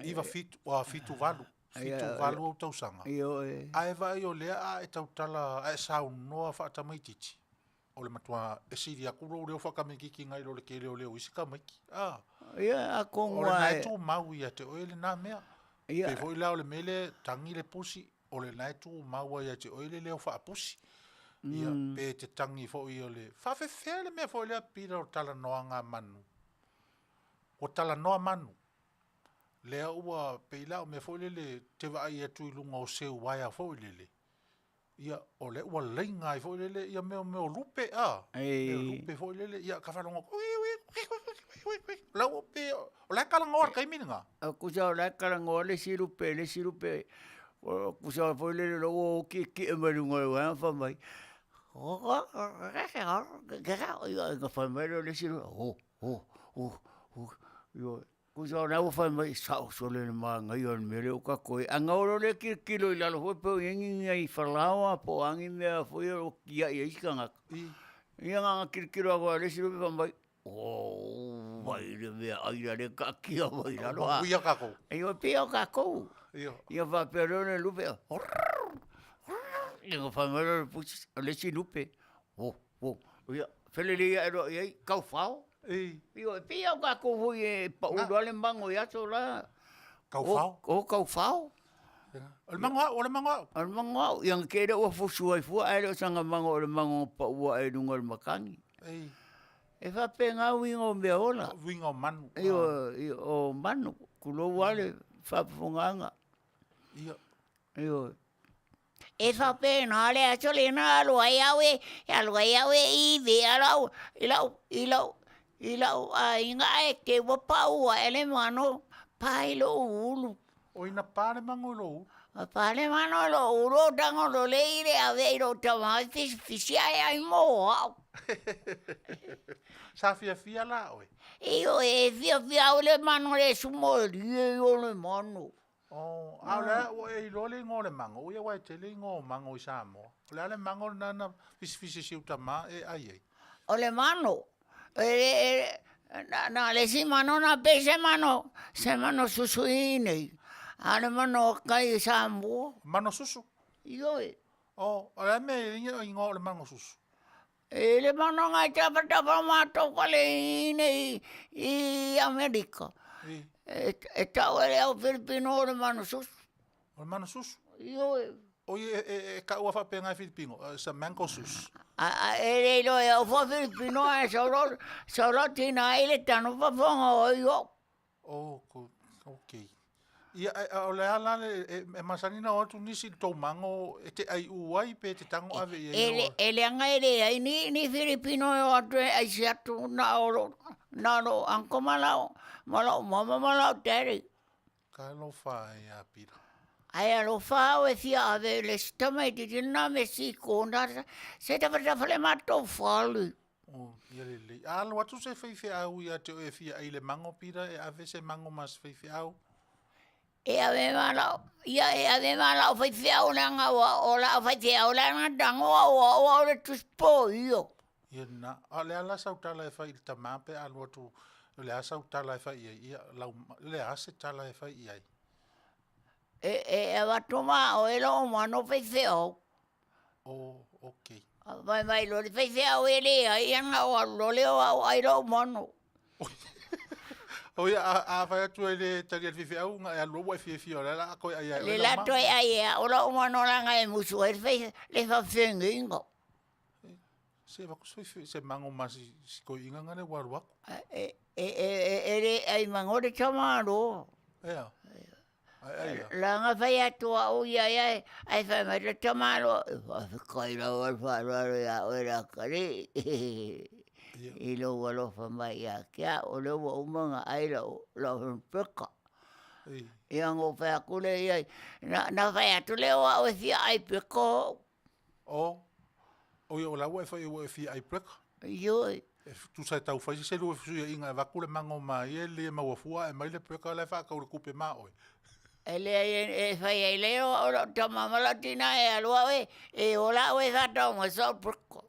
Iwa fitu valu. Fitu valu o tausanga. Ae vai o lea a e tautala a e sau noa whaata maititi. O le matua e siri a kuro o leo whakamekiki ngai lo le ke leo leo isi ka maiki. A kongwa. O le nai tō mau ia te oele nā mea. Pe fo i lao le mele tangi le pusi. O le nai tō mau ia te oele leo wha pusi. Ia pe te tangi fo i o le. Whawhewhea le mea fo i lea pira o tala noa ngā manu. O tala noa manu. Lea ua pe i lao mea fo i le te vai atu i lunga o seu waia fo i le. Ia o le ua leinga i fo i le. Ia meo lupe lupe fo i le. Ia ka whalonga. Lau pe o le kalangoa kai mininga. Kusa o le kalangoa le sirupe. Kusa fo i le logo ki e marunga o hana whamai. Ka whamai le sirupe. Kusa o nau whamai sao sole le maa ngai o mele o ka koe. Anga oro le kilo i lalo hoi peo ingi ngai whalawa po angi mea fo i o kia i iska ngaka. Ia nganga kilo a koe le sirupe whamai. Vai le mea aira le ka kia vai lalo a. Uia kako. Ia pia kako. Ia whapero le lupe. Ia whamai le pusi le sirupe. Ia whelelea ero iei kau whao. Ia pia kako hui e paura le mango ia so la. Kau whao? O kau whao. O le mango. O le mango. Ia kere ua fusua i fua aere o sanga mango o le mango pa ua e runga le makangi. E whapenga wingo mea ola. Wingo manu. O manu. Kulo wale whapunganga. E whapenga le atole na alua iawe i ve ilau a inga e ke wapau a ele mano pailo ulu. O ina pāle mango lo ulu. Pāle mano lo ulu tango lo leire a veiro tamai fisia ai moa. Sa fia la oe. Io e fia o le mano le sumori o le mano. Aule o e lole ngo le mango. O ia wai tele ngo mango i Samoa. O le ale mango nana fisi siutama e ai. O le mano. Na le si mano na pe se mano susu inei. Ale mano kai Samoa. Mano susu? Io e. O le me ingo le mango susu. E le mano ngai tapa mato kale inei i Amerika. E tau e au Filipino o le mano susu. O le mano susu? Io e. O e ka ua whapenga i Filipino, sa mango susu. E reilo e au wha Filipino e sauro tina e le tano whaponga o io. Ok. Ia o le ala e masanina o tu nisi tau mango e te ai uai pe te tango ave i e. E le anga e le ai ni Filipino e o atu e ai si atu na oro anko malau mama malau tere. Ka lo whae a pira. Ai alo whao e fia ave le stama e tina me si kona se te whale mato Fale. Ia lele. Alo atu se whaiwhi au ia te oe fia ai le mango pira e ave se mango mas whaiwhi au. E ave malau whaiwhi au nanga o la whaiwhi au la ngandango o le tuspo io. Ia na. A le ala sautala e whai il tamape alo atu le a sautala e whai ia. Le a se tala e whai ia. E watoma o elo o mano whaiwhi au. Ok. Vai lo le whaiwhi au e le ai anga o alo leo au ai lo mano. Oia a vai atu e le tari al whiwhi au e alo wa whiwhi o la koe ai ai. Le lato e ai e o la o mano langa e musu e le whawhenga ingo. Se waku se mango masi ko inga ngane waru aku. E ai mangore chamaro. Ea. Langa whai atua o iai ai whai mai le chamaro. Kaira o alwharo ia o era kare. I lo walo whamai a kia o leo wa umanga ai lau peka. Ia ngō whai akule iai. Na whai atu leo au e fia ai peka. O ia o lau e whai o e fia ai peka. Ioi. Tu sai tau whai se lua fusuia inga e wakule mango mai e le maua fua e mai le peka le whaka ure kupe maa oi. Ele fai leo o tama malatina e alua e ola we fata mo so prko.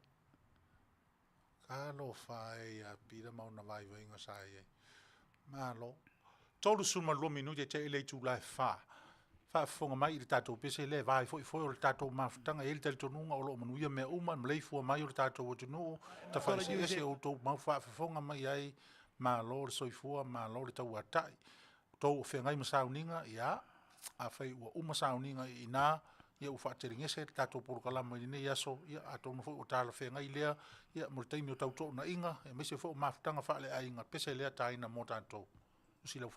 Kalo fai a pira mauna vai venga sai. Malo. Tolu suma lo minuti te ele tu la fa. Fa fonga mai i tatou pese le vai foi o tatou mafutanga ele tel tonunga o lo manuia me uma mlei fu mai o tatou o tunu ta fa se o to ma fa fonga mai ai ma lo soifua ma lo tau atai. Tau whengai masauninga, ia, a whai ua umasauninga i nā, ia u whaateringe tato porokalama i nei aso, ia a tonu whai o tāla whengai lea, ia moritaini o tauto na inga, e mese whai o mafutanga whaale a inga, pese lea taina mō tātou. Usila u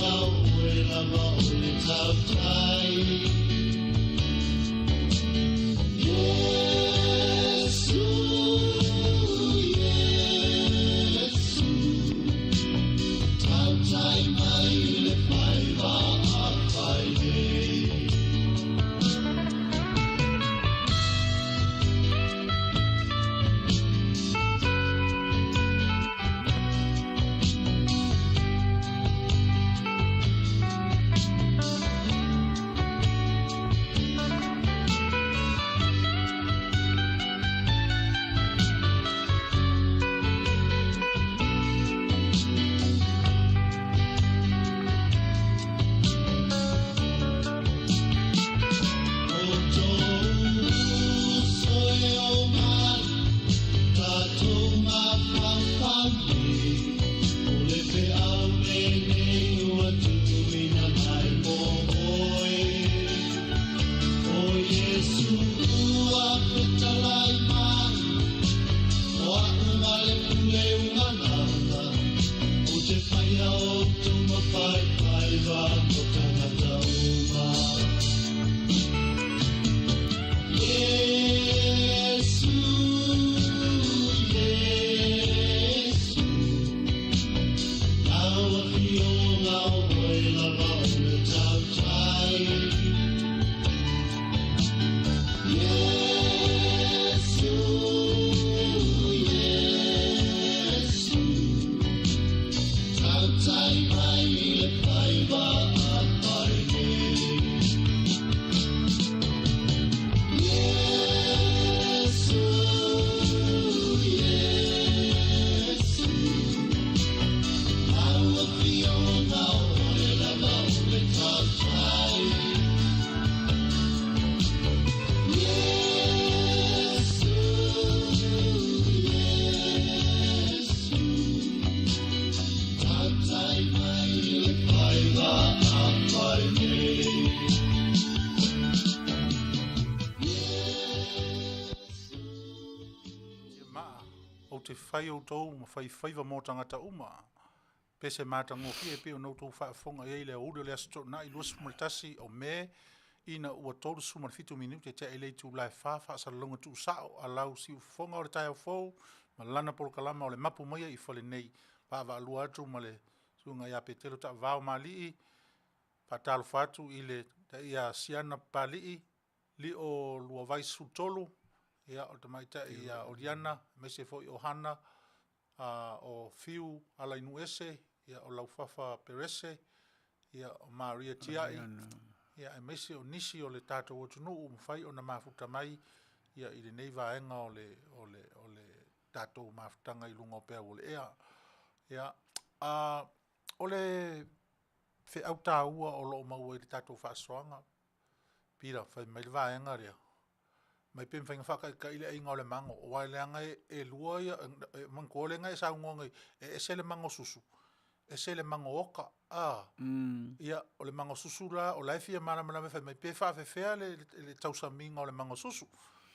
Wow. o te whai o tau, ma whai whaiva mō tangata uma. Pese mātango ki e pe o nautou whaafonga e le ure le asto na i luas muritasi o me ina ua tolu sumar fitu minuti te e le tu lai whawha sa longa tu sao a lau si ufonga o le tai au fau ma lana polo kalama o le mapu maia i Fale nei pawa alua atu ma le sunga ia Petelo Taavaomaalii pa talo fatu i le ta ia siana palii li o lua vai sutolu ia o te maita ia Oriana me se fo i Ohana o fiu ala inu ese ia o laufafa perese ia o Maria tiai ia e mese o nisi o le tātou atunu o mwhai o na mafuta mai ia i le nei vaenga o le tātou mafutanga i lunga o pēr o le ea ia o le whi au tā ua o lo maua i le tātou whaasoanga pira whai mai le vaenga rea mai pēm whainga whaka ka ile inga o le mango o wai leanga e lua ia manko le ngai sa ngonga e se le mango susu e se le mango oka ia o le mango susu la o lai fia mana mana me whai mai pē whawhewhea le tausaminga o le mango susu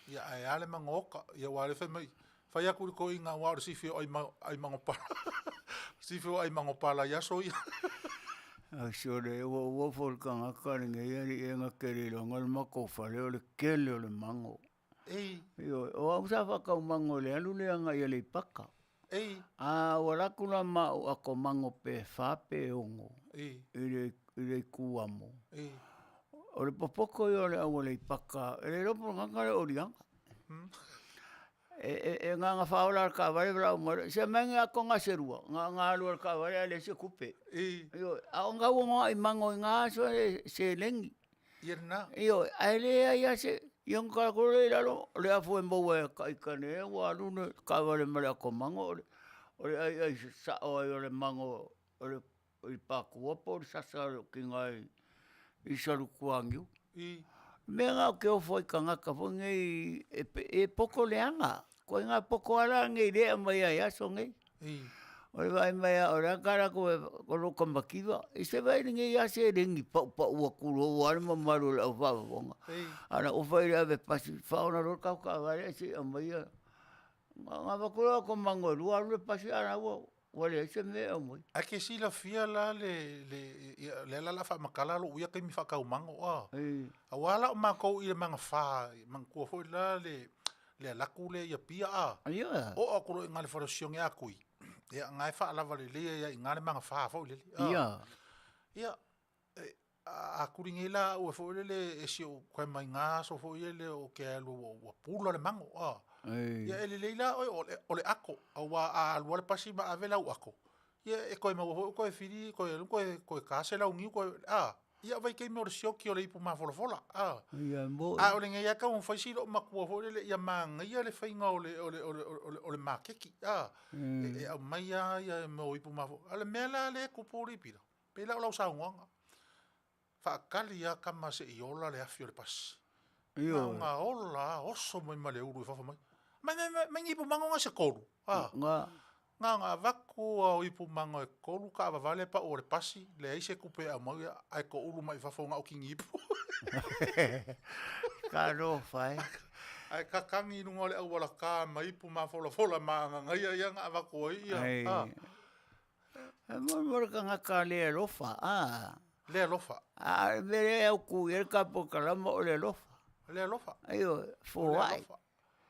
ia e ale mango oka ia wale whai mai whai aku ko inga wao si fio ai mango pala si fio ai mango pala ia so ia Sore, o folkanga karinga iari e ngā kerilonga le mako whale o le kele o le mango. O au sa whakau mango le alu le anga ia le paka. O rakuna mau ako mango pe whape ongo. I le kuamo. O le popoko i o le au le paka. E le ropo ngangare o rianga. E ngā whaola ka wale wala umare. Se mengi ako ngā serua. Ngā alua ka wale ale se kupe. A o ngā wonga i mango i ngā so se lengi. A le ia se iong ka kore i lalo. Le afu e mboa e ka ikane e wa alune ka wale mare ako mango. O le ai sa o ai o le mango. O le paku opo o le sasa ki ngai i saru kuangiu. Me ngā ke o foi ka ngaka fongi e poko leanga. Ko ngā poko ala ngai rea mai ai aso ngai. O le vai mai o le akara ko roka makiwa. I se vai ngai ase rengi pau ua kuro o ale mamaru le au whawonga. Ana o whai rea ve pasi whaona roka ka wale se a mai a. Ngā wakura ko mango rua le pasi ana ua. Wale se me o mai. A ke sila fia la le la fa makala lo uia ke mi fa kau mango a. A wala o mako i le manga fa mangko fo la le laku le ia pia a. O a ko ngale fa siong ya kui. Ia ngai fa la vale le ia ngale manga fa fo le. Ia a kuringela o fo le e si o kwa mai nga so fo le o ke lo o pula le mango a. Ia ele leila o le ako a lua le pasi ma avela u ako ia e koe mau koe firi koe kasela ungiu koe ia vai kei mo le sioki o le ipu mafolafola o le ngai aka un faisi lo makua fo le ia manga ia le fainga o le makeki e au mai ia mo ipu mafo ale mela le kupuri pira pela o lau saunga fa kali ia kama se iola le afio le pasi nga ola oso mai male uru fa mai mai ipu mango nga se kolu nga vaku o ipu mango e kolu ka vale pa o le pasi le ai se kupe a mai ai ko uru mai fa fonga o kingi ipu ka ro fai ai ka kangi no le au wala ka mai ipu ma fola ma nga ia nga vaku ia mo ka ka le lofa le lofa vere au ku el capo kalama o le lofa le lofa ayo fo ai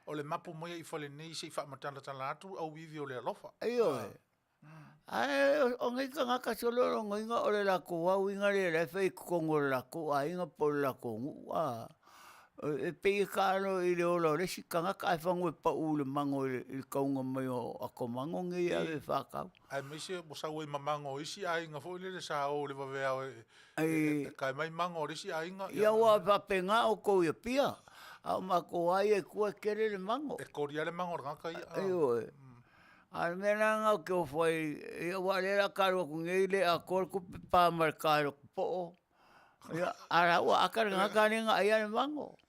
o le mapu moia i Fale nei se fa matala tala atu au vivi o le lofa ayo o ngai ka ngaka solo ngai nga o le la ko wa winga le fe ko ngol la ko ai nga po la ko e pe ka no i le ola le sika ngaka ai fango pa u le mango i ka unga mai o ako mango ngai ave fa ka ai me se mo sa we mamango isi ai nga fo le sa o le va ve kai mai mango le si ai nga ia wa pa penga o ko ia pia au mako ai e kua kere le mango. E koria le mango raka ia. Ayo. Al mena ngau ke o foi e wale la karo ku ngeile a kor ku pa markaro po. Ya ara wa akar ngaka ni nga ai le mango.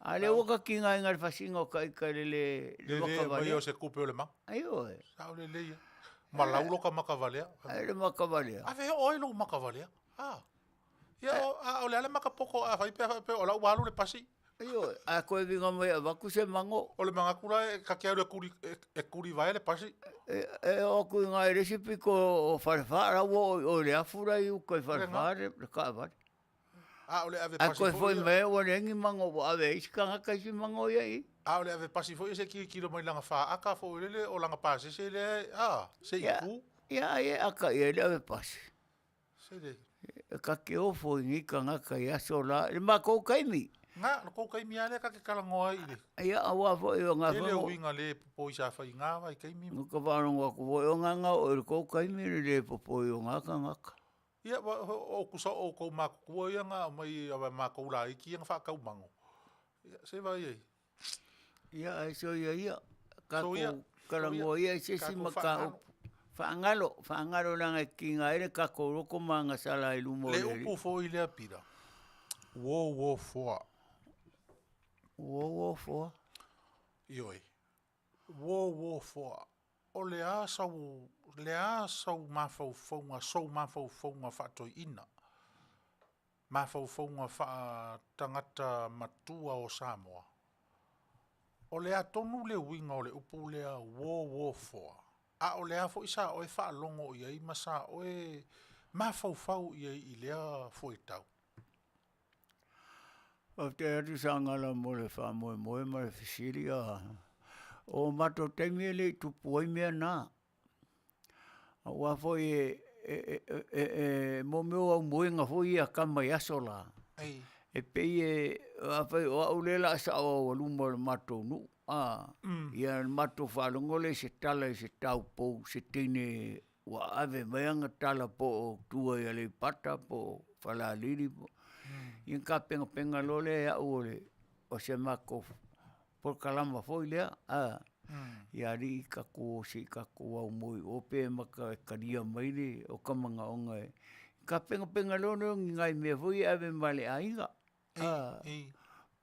Ale o ka kinga ngar fasingo ka le makavale. Yo se kupe le mango. Ayo. Sa le le. Malaulo ka makavale. Ai le makavale. Ave oi lo makavale. Ya o le ale makapoko a fai pe o la walu le pasi. Io, a koe vinga mai a waku se mango. O le mga kura ka kia kuri vai le pasi. O kui ngai resipi ko o wharewhara o le afura i uko i wharewhare, le ka wari. A ole ave A pasi koe fo. foi me o rengi mango o ave iska ngaka isi mango ia i. A ole ave pasi fo se ki mai langa fa aka fo le o langa pasi se le se iku. Ia aka ia le ave pasi. Se le. Ka ke o foi ngika ngaka ia so la, le mako kaimi. Nga, no kou kaimi ale ka ke kalangoa i le. Ia awa fo i o ngā Ele o whango. winga le popo i sa whai ngā vai kaimi. Nuka whanonga ko foi o nganga o le kou kaimi le popo i o ngaka ngaka. Ia, o kusa o kou mako kua ia ngā mai awa mako ula iki nga whakau mango. Se vai ei. Ia ai so ia. Ka So ia. ko karangoa ia se si maka o. Whaangaro nanga ki ngā ere ka ko roko manga sala i lumo le upu fo i lea pira. Wo foa. Wo foa. Ioi. Wo foa. O le a sau mafau fonga, sau mafau fonga whaatoi ina. Mafau fonga wha tangata matua o Samoa. O le a tonu le winga o le upu lea wo foa. A o le a fo isa o e wha longo i ai masa o e mafau i ai i lea fo i tau. O te atu Sagala mo le wha moe ma le fisiri a. O mato teimi le tupu ai mea nā. A wafo mo meo au moenga fo i a kama i aso la. Ei. E pei whai o au lela sa o lumo le mato nu. Ia mato whalongo le se tala i se tau pou se tine wa ave maianga tala po o tua i ale pata po whala liri po. Ia ka penga lole a ole o se mako por kalama foi lea. Ia ri ka ko si ka ko au moi o pe maka karia mai le o kamanga onga e. Ka penga lole o ngai me foi ave male ainga.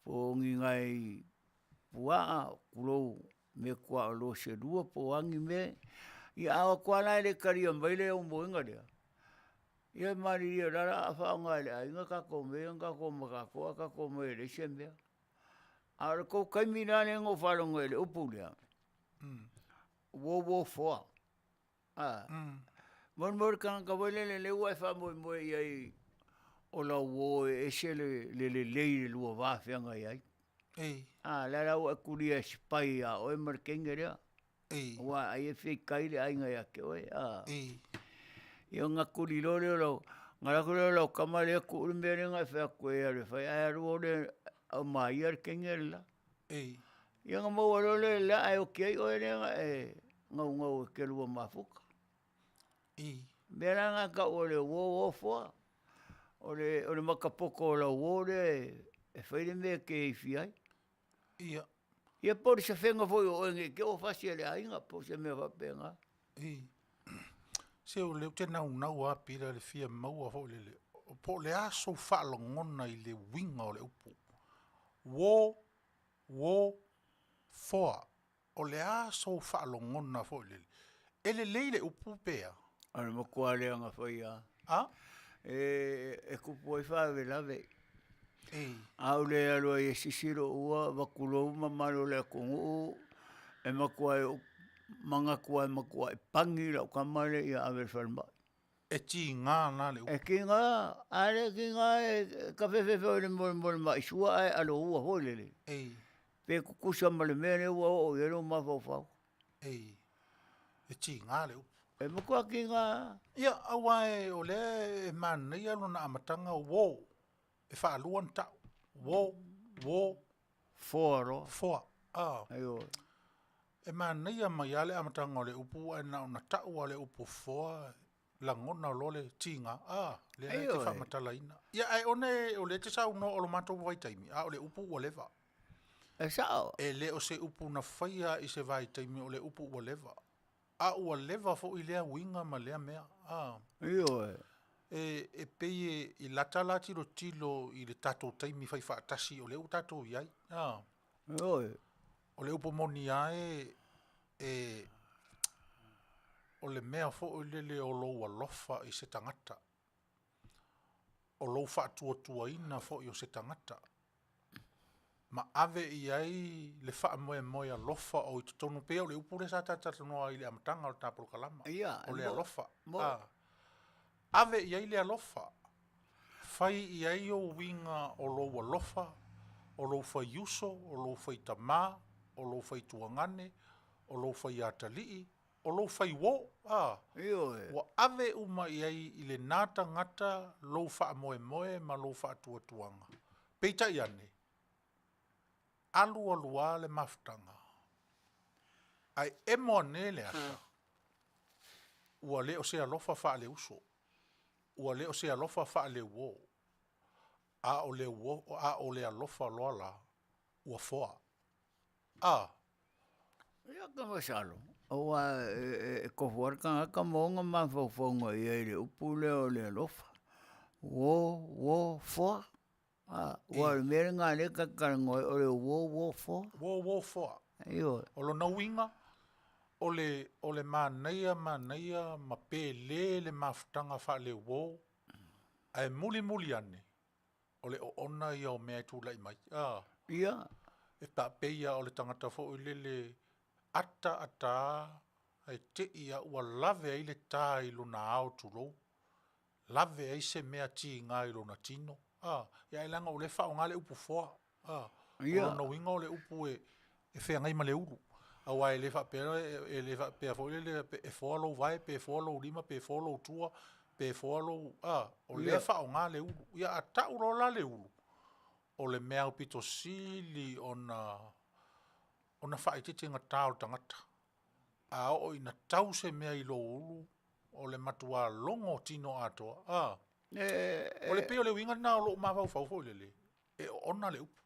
Po ngai pua kulo me kua lo se dua po angi me. Ia awa kua nai le karia mai le o moinga lea. Ia mari ia rara a whaonga le ainga ka ko mea, ka ko makakoa, ka ko mea le se mea. Ara ko kaimi nane ngo whalonga le upu lea. Wo foa. Mon ka wale le ua e wha iai o la wo e se le lei le lua wāwhianga iai. La rau a kuria spai a oe markenga rea. Wa ai e whi kaire ainga ia ke oe. Ia ngā kuri lore o lau, ngā rako lore lau kamalea kuri mea ngai whea koe are whai ai aru o le au Maia ar kenga la. Ia ngā maua lore la ai o kei oe renga e ngau e ke lua mafuka. Mea ngā ka o le wo foa. O le makapoko o lau o le e whaire mea ke i whiai. Ia pori sa whenga foi o nge ke o whasia le ainga po se mea whapenga. Se o leo te nau a pira le fia maua fo le. Po le aso whaalongona i le winga o le upu. Wo foa. O le aso whaalongona fo le. Ele leile upu pea. Ana makua lea ngā whaia. E kupu ai whawe lawe. Au le aloa i sisiro ua, wakulo mamalo le kongu. E makua e makua e pangi lau kamare i awe whalma. E ti ngā nā le upu. E ki ngā, are ki ngā e ka whewhewe o le mole mai sua ai alo ua holele. Pe kukusa male mene ua o ero mawhau. E ti ngā le upu. E makua ki ngā. Ia, awa e o le e manei alo na amatanga wo. E whaaluan tau. Wo. Foaro. Foa. Ayo. E manei a mai ale amatanga o le upu e na tau o le upu foa. Langona o lole tinga. Le ai te whamatala ina. Ia, ai one o le te sau no o lo mato vai taimi. O le upu o leva. E sao? E le o se upu na whaia i se vai taimi o le upu o leva. Ua leva fo i lea winga ma lea mea. Iyo e. E pei i lata lati ro tilo i le tatou taimi whai whaatasi o leu tatou iai. Iyo e. O leu pomoni ae o le mea fo o lele o lou alofa i se tangata. O lou whaatua ina fo i o se tangata. Ma ave I ai le wha moe alofa o I tonu pea o le upure sa tata noa I le amatanga o le tāpuru kalama. Ia. O le alofa. Mo. Ave I ai le alofa. Fai I ai o winga o lo alofa, o lo fai yuso, o lo fai tamā, o lo fai tuangane, o lo fai atalii, o lo fai wo. Io e. Wa ave uma I ai I le nata ngata lo wha moe ma lo wha tuanga. Peita I ane. Alu alua le maftanga. Ai emo ne le ata. Ua le o se alofa wha le uso. Ua le o se alofa wha le wo. A o le alofa loa la. Ua foa. Ia ka masalo. Oa e kofuarka ka monga ma fofonga I ai le upule o le alofa. Wo foa. Ua le mere ngā le kakarangoi o le wo foa. Wo foa. Io. O lo nauinga. O le Manuia ma pele le maftanga wha le wo. Ai muli ane. O le o ona I o mea tūlai mai. Ia. E ta peia o le tangata fo le ata ai te ia ua lave ai le tā I luna ao tūlou. Lave ai se mea ti ngā I luna tino. Ia ilanga o le whao ngā le upu foa. Ia. O lo winga o le upu e whea ngai ma le uru. Awa e le wha pēa fo le e whoalo vai, pe whoalo lima, pe whoalo tua, pe whoalo o le whao ngā le uru. Ia a tau rola le uru. O le mea upito sili ona whaitete ngā tāo tangata. A o ina tau se mea I lo uru o le matua longo tino atoa. O le peo le winga na o lo mawau fau le. E o ona le upu.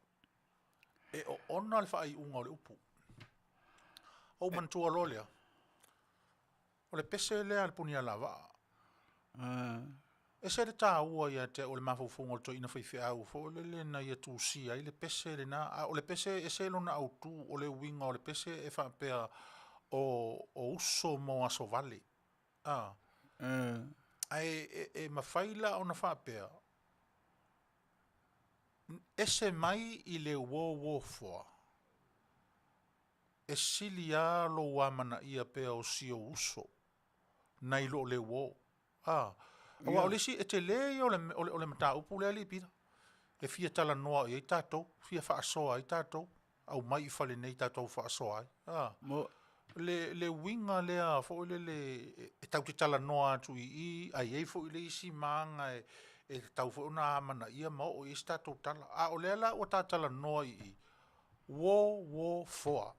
E o ona le whai unga o le upu. O mantua lo lea. O le pese lea le punia lava. E se le tā ua ia te o le mawhauwhunga o to ina whaiwhi au fo le na ia tū si ai le pese le na o le pese e se lo na au tū o le winga o le pese e whapea o uso mo aso vale. Ai e mawhaila o na whapea. Ese mai I le wo foa. E sili a lo wamana ia pea o si o uso. Nai lo le wo. Awa o lisi e te le o le mata upu le ali pira. E fia tala noa I tātou. Fia wha asoa I tātou. Au mai I whale nei tātou wha asoa ai. Le winga lea fo le e tau te tala noa atu I ai ei fo le isi maanga e tau fo una amana ia ma o I tātou tala. O lea la o tā tala noa I. Wo foa.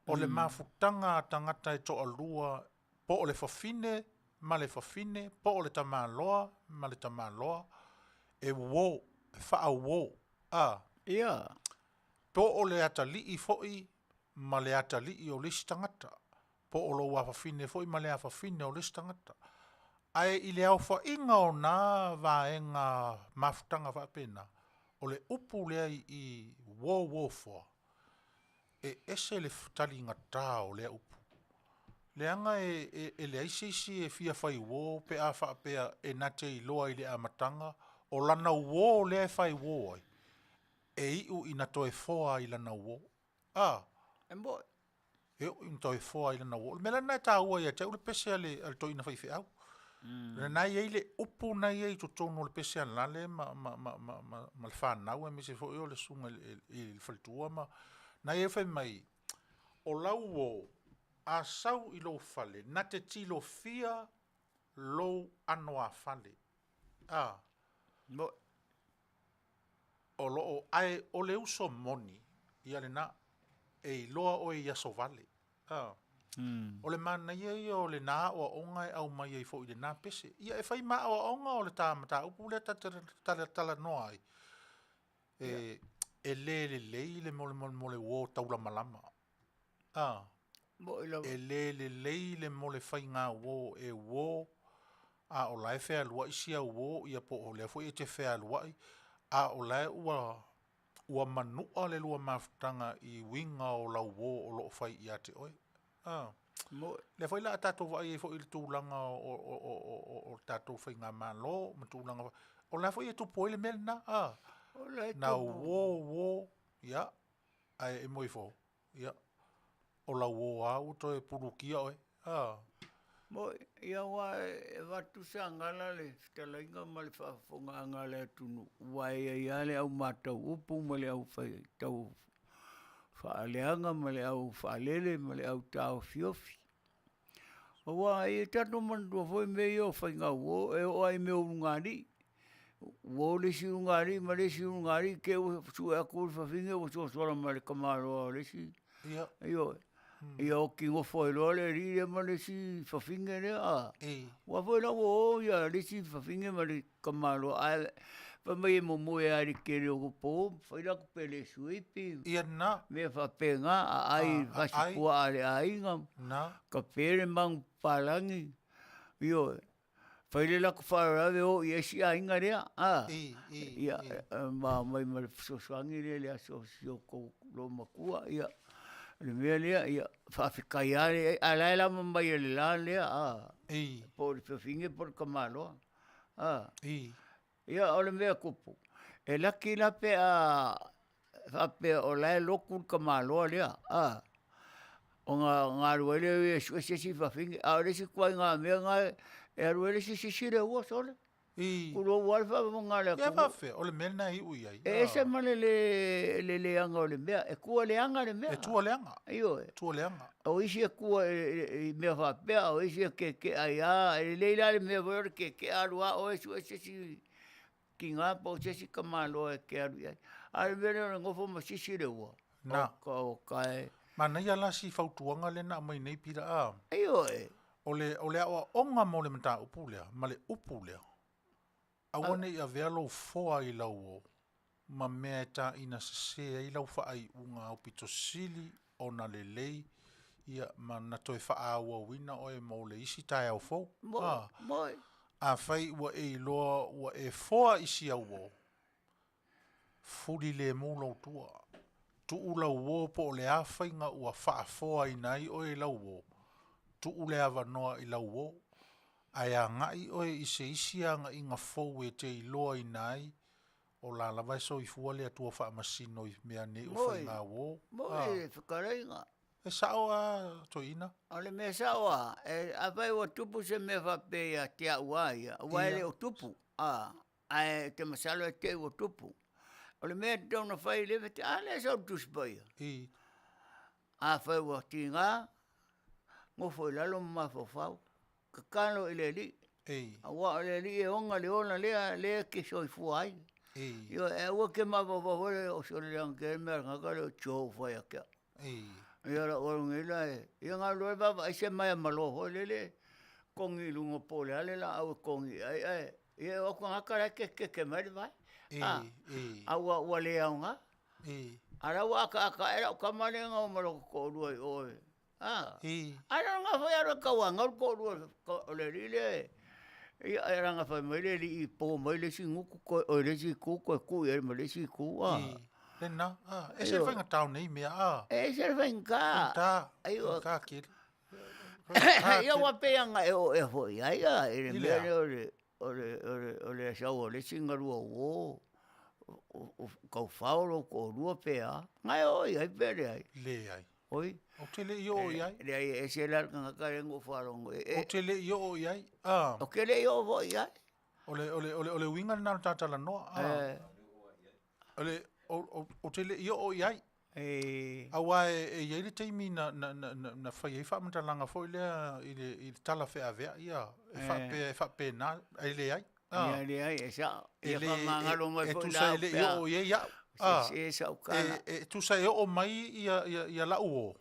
O le mafutanga tangata e toa lua po o le fafine ma le fafine, po o le tamaloa ma le tamaloa, e wo, e wha wo. Ia. Po o le atalii foi ma le atalii o lisi tangata. Po o lo wafafine foi ma le afafine o lisi tangata. Ai I le au wha inga o nā vaenga mafutanga whapena. O le upu lea I wo foa. E ese le tali ngata o lea upu. Leanga e le aisisi e fia whai wo pe a whapea e nate I loa I le amatanga. O lana wo lea whai wo ai. E iu ina toe foa I lana wo. Embo. E ina toe foa I lana wo. Mela nai tā ua ia te ule pese ale toi ina whai au. Nai ei le upu nai ei to tono le pese an lale ma le whanau e mese fo eo le sunga I le whalitua ma. Nai e whai mai. O lau o a sau I lo fale. Na te tilo fia lo anoa fale. Mo. O lo ai o le uso moni I ale na e loa o I aso vale. O le mana ia o le na o onga au mai I fo I le na pese. Ia e whai maa o onga o le tāmata upu le tala noa ai. E le mole wo taula malama. E le mole whai ngā wo e wo. O lai whea lua isi au wo ia po o lea fo I te whea lua I. O lai ua manua le lua mafutanga I winga o lau wo o loo whai I ate oi. Le fai la tātou vai e fo I le tūlanga o tātou whai ngā mālo, ma tūlanga. O la fo I e tupo I le mele na. Na wo ia ai e moi fo ia o la wo au to e purukia oi Mo ia wa e watu Sagala le Fetalaiga ma le Fofogaina le tunu wa ia le au matau upu ma le au fai tau Faleanga ma le au Fale ma le au Afiafi. Wa e tatu mantua foi me o fai ngau e o ai me ungari. Wo le si ungari ma le si ungari ke o su a ku fa finga o so so ma le kamalo le si. ia Ia o ki ngofo e loa le ri ma le si whawhinga rea a. e Wa fwoi na wo ia le si whawhinga ma le kamalo a. Pa mai e mo moe a ri kere o kupo, whai na kupele suipi. ia na Me whapenga a ai vasipua a le a inga. na Ka pere mang palangi. Io, whai le lako whaarawe o i esi a inga rea a. Ia, mai ma le sosangi rea le aso sio ko lo makua ia. Le mea lea, ia, whawhikai are, a laila mamai e le la lea, po le whiwhinge por kamaloa, ia, o le mea kupu. E laki la pe a, whape o lai loku kamaloa lea, o ngā ruele e suesesi whiwhinge, a le si kuai ngā mea ngā, e ruele si sire ua sole. Kuro walfa mo ngale ia fafe o le mena i ui ai e se male le anga o le mea e kua le anga le mea e tua leanga io tua leanga o isi e kua e mea whapea o isi e ke ai a e leila le mea vore ke arua o e su e se si ki ngā po se si kamalo e ke aru ai a le mea le ngofo ma sisi le ua na o kai mana ia la si fautuanga le na mai nei pira a io o le awa onga mo le mata upu lea ma le upu lea awane ia vealo foa i lau o, ma mea ta ina sasea i lau whaai unga o pito sili o na lelei, ia ma na toi wha awa wina o e mo le isi tai au fau. Moi. A whai ua e loa, ua e foa isi au o, furi le mūlau tua. Tu ula uo po le a whainga ua wha foa i nai o e lau o, tu ule awa noa i lau o, ai a ngai oe i se isianga i ngā fau e te i loa i nai o la lawai so i fuale atua wha masino i mea ne u whai ngā wō. Moi, whakareinga. E sao a to ina? Ole me sao a, a vai o tupu se me whape a te a uaia, uaile o tupu, ai te masalo e te o tupu. Ole me te tau na whai lewe te ale sau tuspaia. A whai o tinga, ngofo i lalo ma fofau. Kakalo i le li. A wa le li e onga le ona lea ke soi fuai. Io e ua ke mawawawore o sore le anke mea ngakare o tio fai a kia. Ia la orungi la e. Ia ngā loe baba, ai se mai a maloho lele. Kongi lungo pole ale la au kongi. Ia wako ngakare ke mai vai. Aua ua le aunga. Ara waka era o kamane ngā o maloko ko ruai oe. Ara ngā whai ara kawanga ko o le rile. Ia ara ngā whai mai le li i pō mai le si nguku ko o le si ku ko ku e mai le si ku. Lena, e se whainga tau nei mea. E se whainga. Ka kiri. Ia wapeanga e o e hoi ai e le mea o le asau o le singarua o kau whaoro ko rua pea. Ngai oi ai pere ai. Le ai. Oi. O te le i o iai. Le ai e se lar kanga karengo wharongo. O te le i o iai. O ke le i o hoi ai. O le winga na tatala noa. O te le i o iai. Awa e iai le teimi na whai e whamatalanga fo i lea i le tala whea vea ia. E whape na. E le ai. Ia le ai e sa. E le i o iai ia. Se sau kana. Tu sa e o mai ia lau o.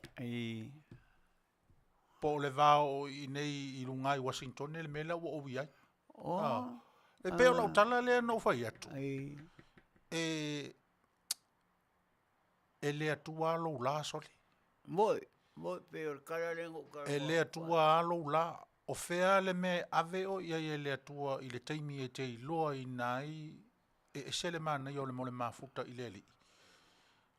Po le vao i nei i lungai Washington le mela o iai. E peo lau tala lea no whai atu. E le atua alo la soli. Moi peo kararengo kararengo. E le atua alo la. O fea le me ave o ia le atua i le taimi e te i loa i nai. E sele mana i o le mole mafuta i le li.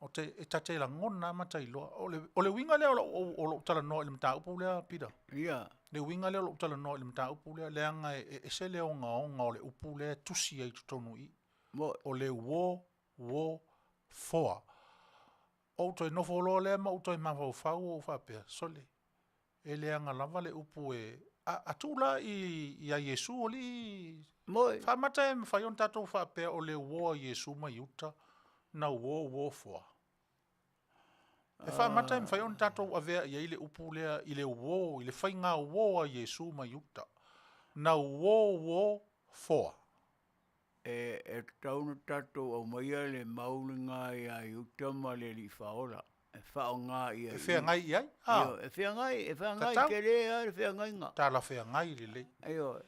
O te tate la ngona mata i loa. O le winga lea o lo tala noa i le mta upu lea pida. Ia. Le winga lea o lo tala noa i le mta upu lea leanga e sele o ngaonga o le upu lea tusi ai tutonu i. O le wo foa. O toi nofo lo le ma o toi mafau o whapea, sole. E le anga lava le upu e, a tūla i a Yesu o li, Moi. whamata e mwhai on tatou whapea o le uoa Yesu mai uta, na uo foa. E whamata e mwhai on tatou avea i le upu lea, i le uo, i le whainga uoa Yesu mai uta, na uo foa. E tauna tatou au maia le maulinga i a iutama le li whaola. E whaonga i a E whea ngai i ai? E whea ngai Tatau? ke rea, e whea ngai ngā. Tā la whea ngai le le. Aio,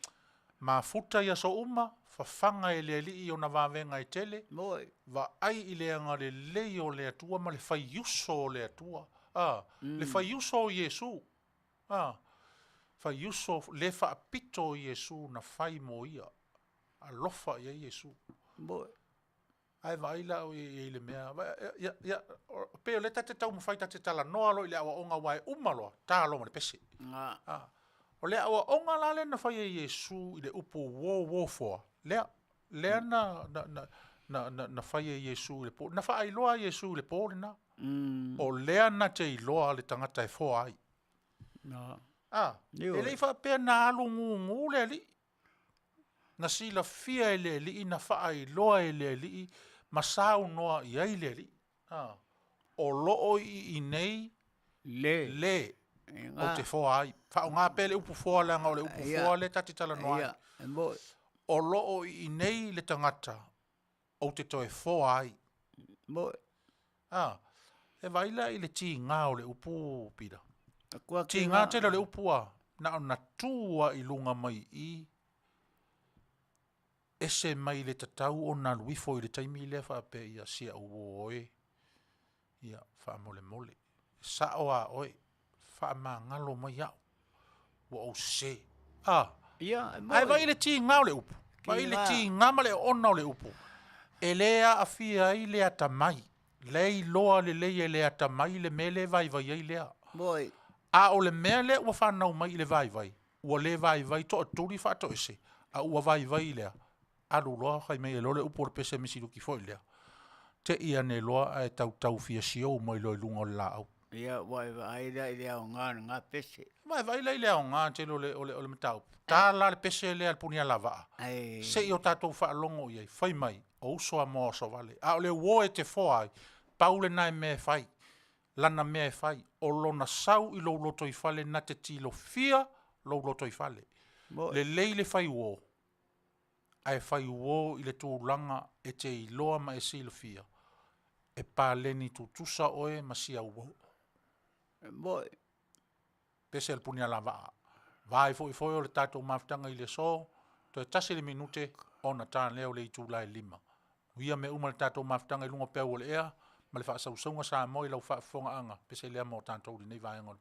Ma futa ia so uma, whawhanga e le li i o na wāwenga i tele, moi. wa ai i le anga le lei o le atua, ma le whai yuso o le atua. Le whai yuso o Yesu. Whai yuso, le whaapito o Yesu na whai mo ia. A lofa ia Yesu. Moi. Ai vai la o i le mea. Peo le tate tau mwhai tate tala noa lo i le awa onga wai umaloa, tā lo ma le pese. Ngā. O le awa onga la le na whai e Yesu i le upo wo foa. Lea na whai e Yesu i le po. Na whai loa Yesu i le po le na. O lea na te i loa le tangata e foa ai. Ngā. E le i wha pēr na alu ngu le li. Na sila fia e le li, na whai loa e le li, masau noa i ai le li. O loo i nei le. O te foa ai. Whao ngā pele upu foa langa o le upu foa le tati tala noa ai. O loo i nei le tangata o te toe foa ai. E vaila i le ti ngā o le upu pira. Ti ngā te le upu a na tua i lunga mai i ese mai le tatau o na luifo i le taimi le whape ia sia uo oe. Ia wha mole. Sa o a oe. Wha ma ngalo mai au. Wa o se. Ai vai le ti ngā o le upu. Vai le ti ngā ma le ona o le upu. E lea a fia i le atamai. Lei loa le lei e le atamai le mele vai ai lea. A o le mea le ua whanau mai le vai. Ua le vai to aturi wha to ese. A ua vai lea. Alu loa kai mei e lo le upu le pese misi luki foi lea. Te ia ne loa e tau fia sio mo i lo i lunga o la au. Ia, wai vai la i lea o ngā pese. Vai la i lea o ngā te lo le matau. Tā la le pese lea le punia lava. Se i o tātou wha longo i ai. Whai mai, o uso a moa so vale. A o le uo e te foa ai. Paule nai mea whai. Lana mea whai. O lona sau i lo loto i whale na te tilo fia lo loto i whale. Le lei le whai uo. Ai whai uo i le tūlanga e te iloa ma e silo fia. E pā leni tutusa oe ma sia uo. Pese al punia la vaa. Vai foi o le tātou maftanga i le so. To e tasi le minute o na tā leo le i tūla e 5. Uia me uma le tātou maftanga i lunga peu o le ea. Ma le wha sausaunga sa mo i lau wha fonga anga. Pese lea mo tātou li nei vai angon.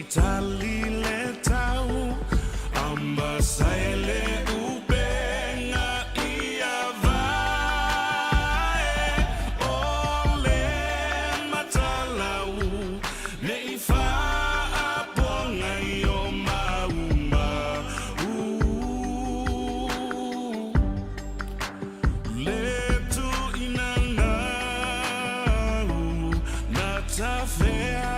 Tali le tau amba saele ubenga ia vai ole matalau nei fa aponga io mauma le tu inanga na tafea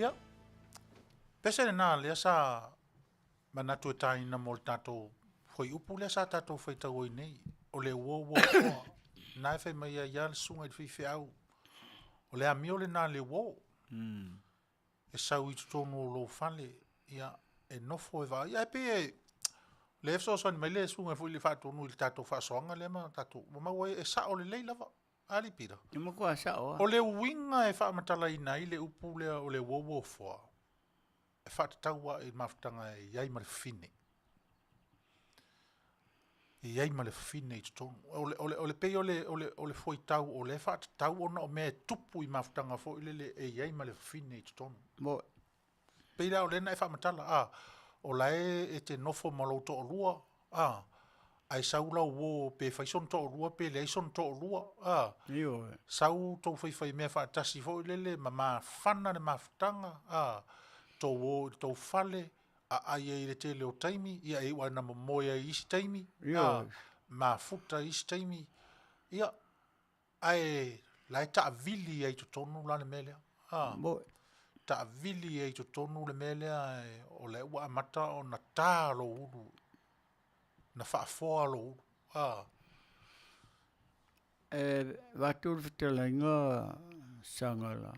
Ia. Pese le nā lea sa manatu e tāina mo le tātou whai upu lea sa tātou whai tau nei. O le ua oa. Nā e whai mai a ia le sunga i whiwhi au. O le amio le nā le ua. E sau i tutonu o lo Fale. Ia e nofo e wā. Ia e pe e le efso so mai le sunga fu le fatonu il tātou whasoanga le ma tātou. Mau e sa o le leila wa. Ali pira. Ia mo kua sa o. O le winga e whaamatala i nai le upu lea o le wowo fua. E whaatataua e mawhtanga e iai ma le whine. E iai ma le whine i tutonu. O le pei o le foi tau o le whaatatau ona o mea tupu i mawhtanga fo i le e iai ma le whine i tutonu. Mo. Pei la o le na e whaamatala. O la e te nofo malouto o lua. ai sau lau wo pe fai son to rua pe le son to rua Io. sau to fai me fa tasi fo lele ma fana ne mafutanga to wo to fale ai le tele o taimi ia e wana moya isi taimi ma futa isi taimi ia ai lai ta vili ai to tonu la mele ta vili ai to tonu le mele o le wa mata o na talo ulu na fa fo lo Vatur Fetalaiga Sagala.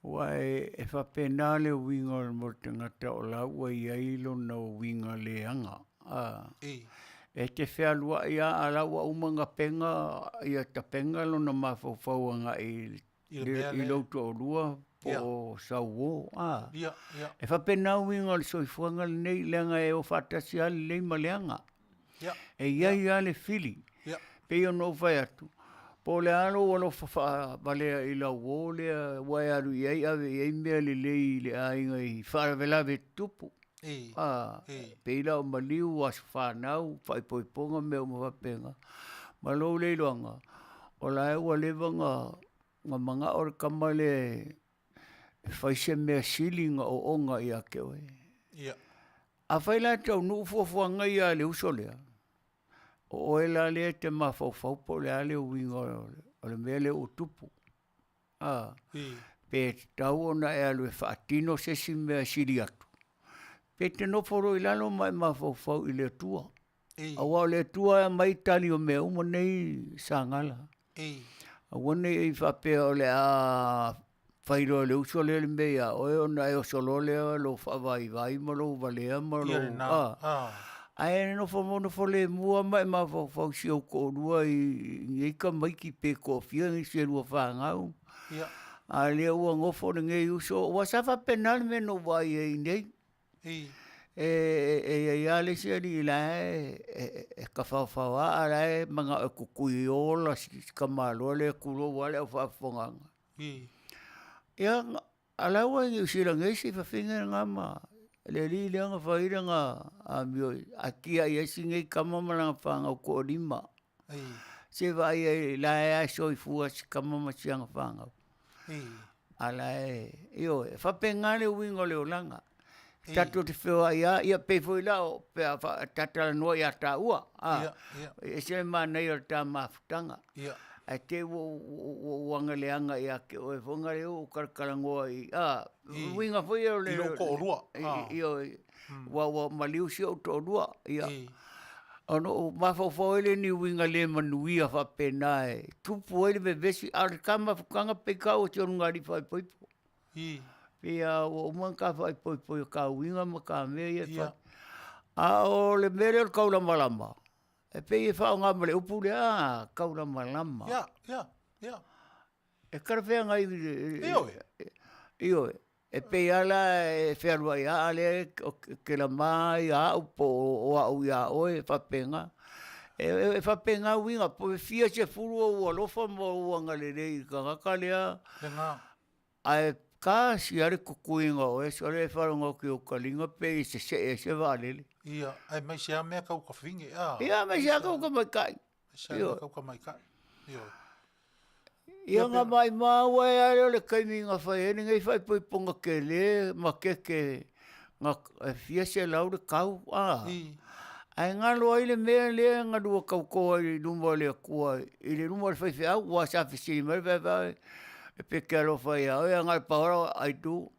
Wai e whapena le winga mo te ngata o la ua i ilo na winga le anga. E te whealua ia a la ua umanga penga ia ta penga lo na mawhauwhauanga i lautu o lua po sauo. E whapena winga le soifuanga le nei leanga e o whatasi ale le ma leanga. E iai ale fili. Pe o no whai atu. Po le alo walo balea i la wole wai aru iai ave iai mea le lei le ainga i wharavelawe tupu. Pe ila o maliu asu whanau, whaipoiponga mea o mawapenga. Malo le iloanga. O la e ua lewanga ngā manga ore kamale whaise mea silinga o onga i ake oe. A whaila tau nuufuafuanga i a le usolea. O e la lea te mawhauwhau po le ale o winga o le mele o tupu. Pe tau ona e alu e whaatino se si mea siri atu. Pe te noforo i lalo mai mawhauwhau i le tua. Awa le tua e mai tali o mea uma nei Sagala. Awane e whapea o le a whairo le uso le mea o e ona e o solo lea lo whawai vai ma lo valea ma lo. Ai no fomono fole mua mai ma fo si o ko rua i ka mai ki pe ko fia ni se rua fa ngau. A le o ngofo nge uso wa sa fa penal me no vai e nei. E ale se ri la e ka fa ala e manga e kukui ola si ka malo le kulo wale o fa fonga. Ya ala wa ni si la nge si fa finga ngama. Le li leanga whaira ngā amio a kia i esi ngei kamamalanga whanga o ko rima. Se vai e la e a soi fua si kamama sianga whanga. A la e, io e whapengane wingo leo langa. Tato te whewa ia pefo i lao, pea tatala noa i a tā ua. E se mana i a tā mafutanga. Ai te wanga leanga i ake o e whonga leo o karakarangoa i winga whai o leo. I lo ko rua. Wa maliu si o to rua. Ano mawhawhau ele ni winga le Manuia whapena e. Tupu ele me vesi ar kama whukanga peka o te orungari whai poipo. Pea o manka whai poipo i ka winga ma ka mea i e whai. A o le mere o kaula malama. E pei e whao ngā male upu le kaura malama. E karawhea ngai ioe. E pei ala e whearua i ale ke la mai a upo o au i a oe whapenga. E whapenga winga po e fia se furu o alofa mo uanga le rei ka ngaka lea. Ai ka si are kukuinga o e so le wharonga ki o kalinga pei se waalele. Ai mai sea mea kau ka whinge. Mai sea kau ka mai kai. Sea kau ka mai kai. Ia ngā mai māua e are o le kaimi ngā whai ene ngai whai poiponga ke le ma keke ngā fia se lau le kau. Ai ngā loa i le mea lea ngā rua kau koa i rumwa le kua i le rumwa le whai au wa sa whisi mai whai e peke alo whai au e ngā paora aitu.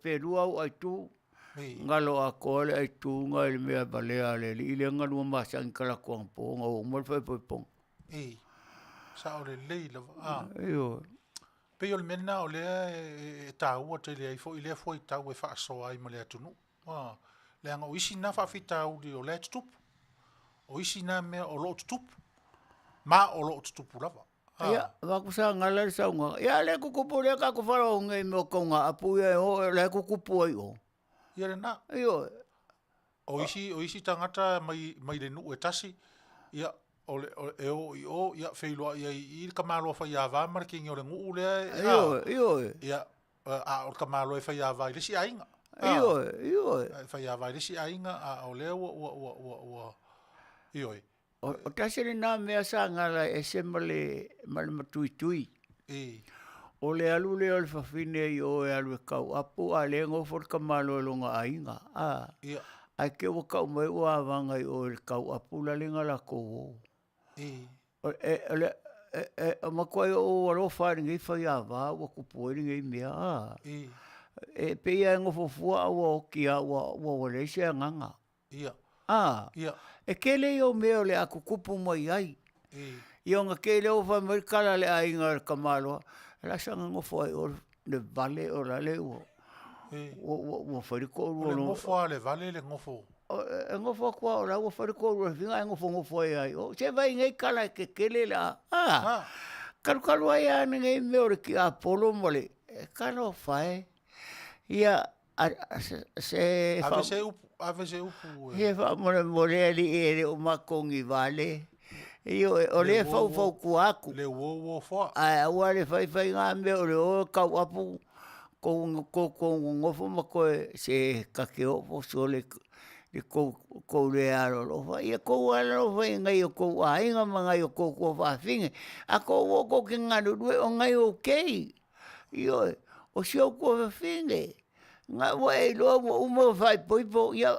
Pe rua au aitu. Ngā loa koa le aitu ngā i le mea balea le i le ngā rua masangi kala kuang po ngā o mwal whai poiponga. Sa o le lei lava. Pe o le mena o lea e tāua te lea i fo i lea fo i tau e whaasoa ai ma lea tunu. Lea ngā o isi nā whawhi tau di o lea tutupu. O isi nā mea o loo tutupu. Ma o loo tutupu lava. Ia, wako sa ngala sa unga. Ia lea kukupu lea kako whara o ngai me o kaunga apu ia o lea kukupu ai o. Ia re nā. O isi tangata mai le nuu e tasi. Ia ia whailoa ia i ka māloa whai awa mara ki ngore nguu lea. Ia, o ka māloa e whai awa i lesi ainga. Io. Fai a vai resi ainga a o leo ua ioi. O tasere nā mea Sagala e se male matui. O le alu le o le whawhine i o e alu e kau apu a le ngofo ka malo e longa ainga. Ai ke o kau mai o awanga i o le kau apu la lenga la kou. O makoe o aro wharinga i whai awa o kupoeri ngai mea. E pei a ngofo fua o ki a o reise a nganga. E kele i o mea le aku kupu mai ai. I o nga kele o wha marikala le ainga ka malo. La sanga ngofo ai o le vale o la le o. O whariko o le ngofo a le vale le ngofo. E ngofo kua o la o whariko o whinga e ngofo ai. Se vai ngai kala ke kele la. Karukaru ai ane ngai meo re ki a polo mole. E kano whae. Ia se... Ave se upu. He wha more ali e o makongi vale. O le fau ku aku. Le wo fo. Ai ua le fai ngā mea o le o kau apu. Ko ngofo makoe se kake opo so le kou le aro lofa. Ia kou alo lofa i ngai o kou ainga ma ngai o kou kua whawhinge. A kou o kou ki nganu rue o ngai o kei. Io o sio kua whawhinge. Ngā wai loa mo uma whai poipo. Ia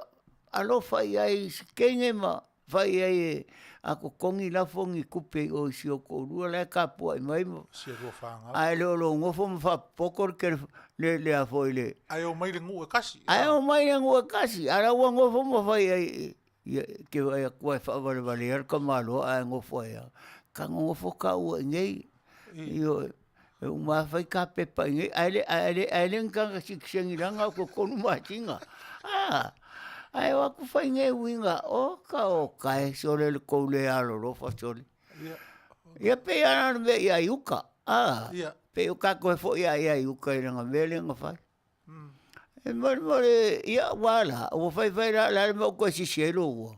alofa i ai kenge ma. Whai ai ako kongi lafongi kupe o sio kou rua le kapua i mai mo. Sia rua whanga. Ai lo ngofo mo wha pokor ke le a foi le. Ai o mai le ngu e kasi. Ai o mai le ngu e kasi. Ara ua ngofo mo whai ai. Ke vai a kua e whaavare vale ar ka malo ai ngofo ai. Ka ngofo ka ua ngei. Io e uma whai ka pepa ngei. Ai le nkanga sikisengiranga ko konu machinga. Ai o aku whai ngei winga. O ka e sore le kou le alo rofa sore. Ia pe ana me ia yuka. Pe o kako e fo ia yuka i ranga mele nga whai. E mare ia wala. O whai la me o koe si selo ua.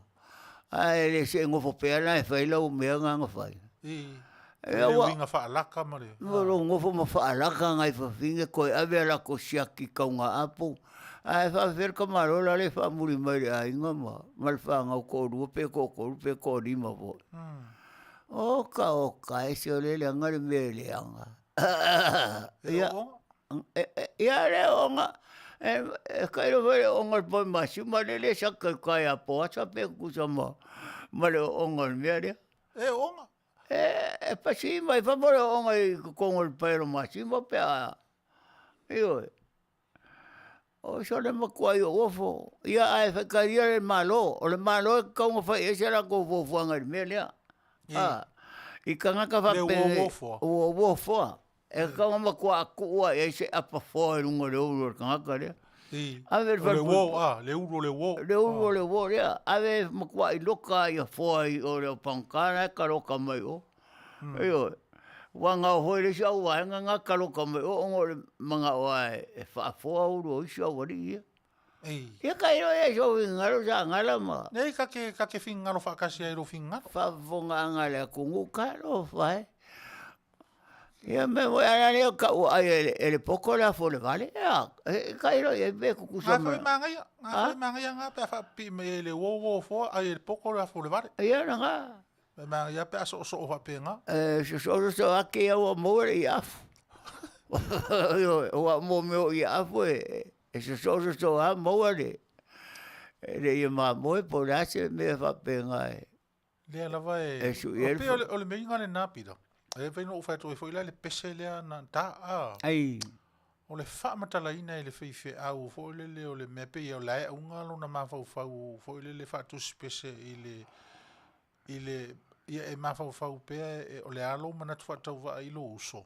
Ai le se ngofo pe ana e whai lau mea nga whai. Le winga whaalaka mare. Maro ngofo ma whaalaka ngai whawhinge koe ave ala ko siaki kaunga apu. Ai whawher ka marola le whamuri mai le ainga ma. Mal whanga ko rua pe ko rima vo. Oka e se o le anga le mea le anga. Ia le onga. E kairo vare onga le poi masi. Ma le saka kai a poasa pe kusa ma. Ma le onga le mea le. E onga. E pasi mai whamore onga i kongo le pairo masi. Ma pe a. Io o so le makuai o ofo. Ia ai whakaria le malo. O le malo e kaunga whai e se la ko fofuanga le mea lea. I ka ngaka whapere o wofoa. E kaunga makua akua e se apa foa e runga le uro ka ngaka lea. Le wo, le uro le wo. Le uro le wo lea. Ave makua i loka i a foa i o le pankana e ka loka mai o. Eo. Wanga o hoi le si au waenga ngā kaloka mai o ongo le mga oa e whaafoa uro o isi au wari ia. Ia ka iro e so wingaro sa ngala ma. Nei ka ke whingaro whaakasi ai ro whingaro. Whafonga angale a kungu ka ro whae. Ia me mo ana leo ka ua ai e le poko le a fo le vale. Ia ka iro e be kukusa ma. Ngā whai mangaia ngā pe a whaapi me le wo fo ai le poko le a fo le vale. Ia na ngā. Ma ia pe aso o whapenga. So ake au a moe i afu. O a mo meo i afu e so a moe le. Le i ma moe po rase me whapenga e. Lea lava e. O le mei ngane nā pira. E veino o whaeto e fo ila le pese lea na ta a. O le whaamatalaina e le whiwhi au fo le o le mepe i o lae unga lo na mawhau fo le whaatus pese i le ia e mawhau pea o le alo mana tu whatau wa i lo uso.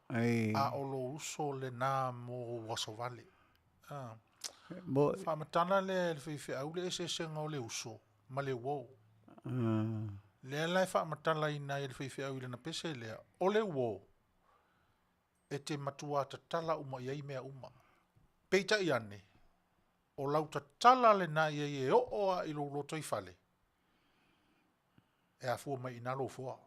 A o lo uso le nā mo waso vale. Whamatana le whiwhi au le ese senga o le uso. Ma le wou. Le lai whamatala i nai le whiwhi au i le na pese lea. O le wou. E te matua ta tala uma i mea uma. Peita i ane. O lau ta tala le nai e o a i lo roto i Fale. E a fua mai inalo fua.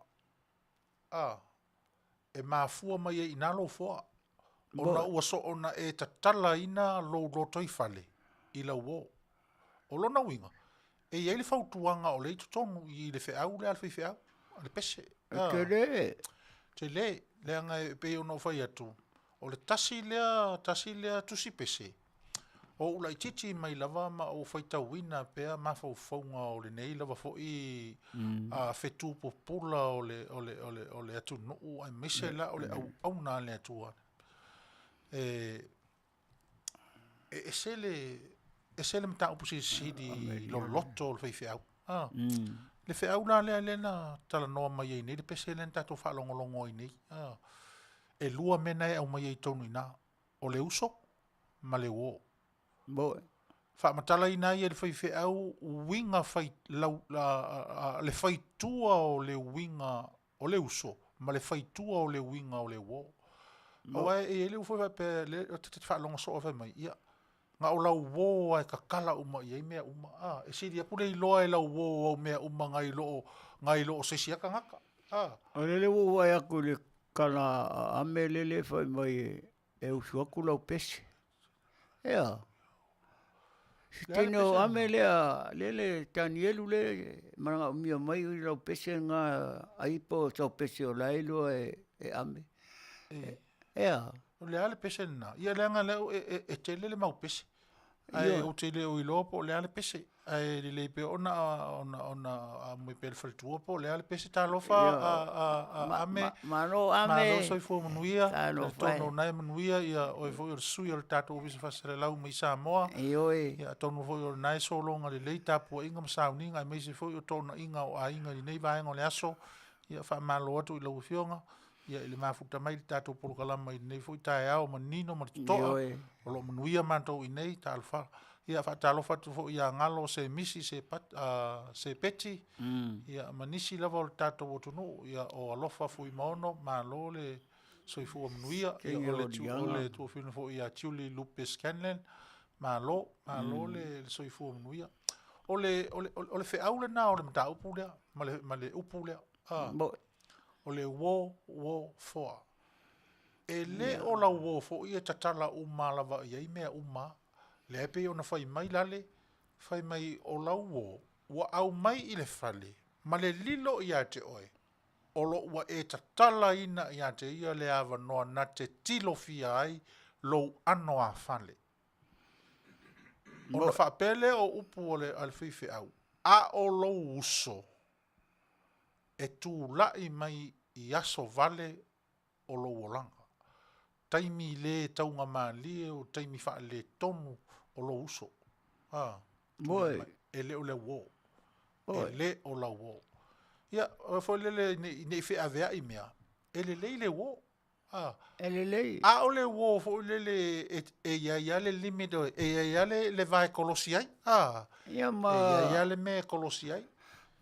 E ma fua mai inalo fua. ona ua so ona e tatala ina lo roto i fale i la uo o lona winga e ia le fautuanga o le tonu i le feau le alfa i feau le pese Tele le anga e pe ono fai atu o le tasi lea tusi pese o ula i titi mai lava ma o fai tauina pea ma faufaunga o le nei lava fo i a fetu popula o le atu nuu ai mise la o le au na le atua e sele mta upusi sidi lo lotto o fai fiau le feau la le na tala noa mai ei nei le pese le tato fa longo i nei e lua mena e au mai ei tonu ina o le uso ma le uo fa matala ina i le fai feau winga fai le fai tua o le winga o le uso ma le fai tua o le winga o le uo o e le ufo pe le te fa longo so fa mai ia nga o lau wo ai ka kala uma i mea uma e siri apule i loa e lau wo o mea uma ngai lo se sia ka ngaka o le wo ai aku le kala ame lele fai mai e usu aku lau pese ea tino ame lele tanielu le maranga umia mai i lau pese nga aipo tau pese o lailo e ame ea o le ale pese na ia le anga leo e tele le mau pese ai o tele o ilopo le ale pese ai le pe ona mo pe fal tuo po le ale pese ta lofa ame mano so fo Manuia tono na Manuia ia o fo o sui o tato o visa fasere lau mi Samoa ia tono fo o nai so longa le tapo inga masauninga mai se fo o tono inga o ainga ni nei vai ngole aso ia fa malo atu i lo fionga ia le mafuta mai tato por kalama i nei foi tai ao manino ma to o lo Manuia manto i nei talfa ia fa talo fa fo ia ngalo se misi se pat se peti ia manisi lava o tato o tunu ia o alofa foi mono ma lo le so i fu Manuia ia o le tu fino fo ia tuli lupe scanlen ma lo le so i fu Manuia o le fe aule na o le mta upule ma le upule o le wo foa e le o la wo fo ia tatala uma lava ia i mea uma le pe ona fai mai lale fai mai o la wo wa au mai i le fale ma le lilo ia te oe o lo wa e tatala ina ia te ia le ava noa na te tilo fia ai lo ano a fale ona fa pele o upu o le alfife au a o lo uso e tu lai mai i aso vale o lo wolanga. Taimi le taunga maalie o taimi wha le tonu o lo uso. E le o le wo. E le o la wo. Ia, fo le ne fe avea i mea. E le wo. E le. A o le wo fo le e ia le limito e ia le vai kolosiai. Ia ma. E ia le me kolosiai.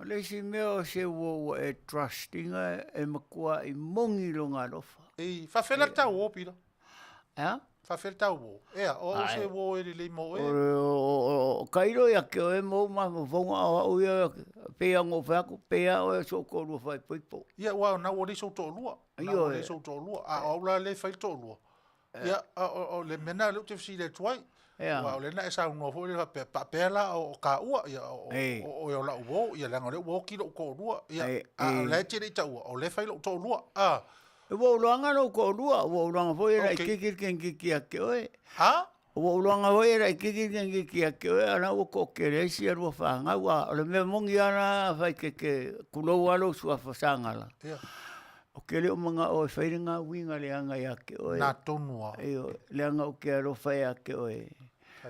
Le si mea se wo e trustinga e makua i mongi longa rofa. E fa fela tau o pira. Fa fela tau o. Ea, o se wo e le mo e. O kairo ia ke o e mo ma fonga o ia pea ngo faku pea o so ko lu fai poipo. Ia wa na o le so to lua. Na o le so to lua. A o la le fai to lua. Ia o le mena le te fsi le tuai. Wa le na sa no fo le papela o ka ua ia o la wo ia la ngole wo ki lo ko lua ia a le tiri ta o le fai lo to lua wo luanga no ko lua wo luanga fo ia ki ki ke oe wo luanga fo ia ki ke oe ana wo ko ke le si ro fa nga wa le me mongi ana fai ke kulo walo su fa Sagala o ke le manga o fai nga winga le anga ia ke oe na tonua le anga o ke ro fai ke oe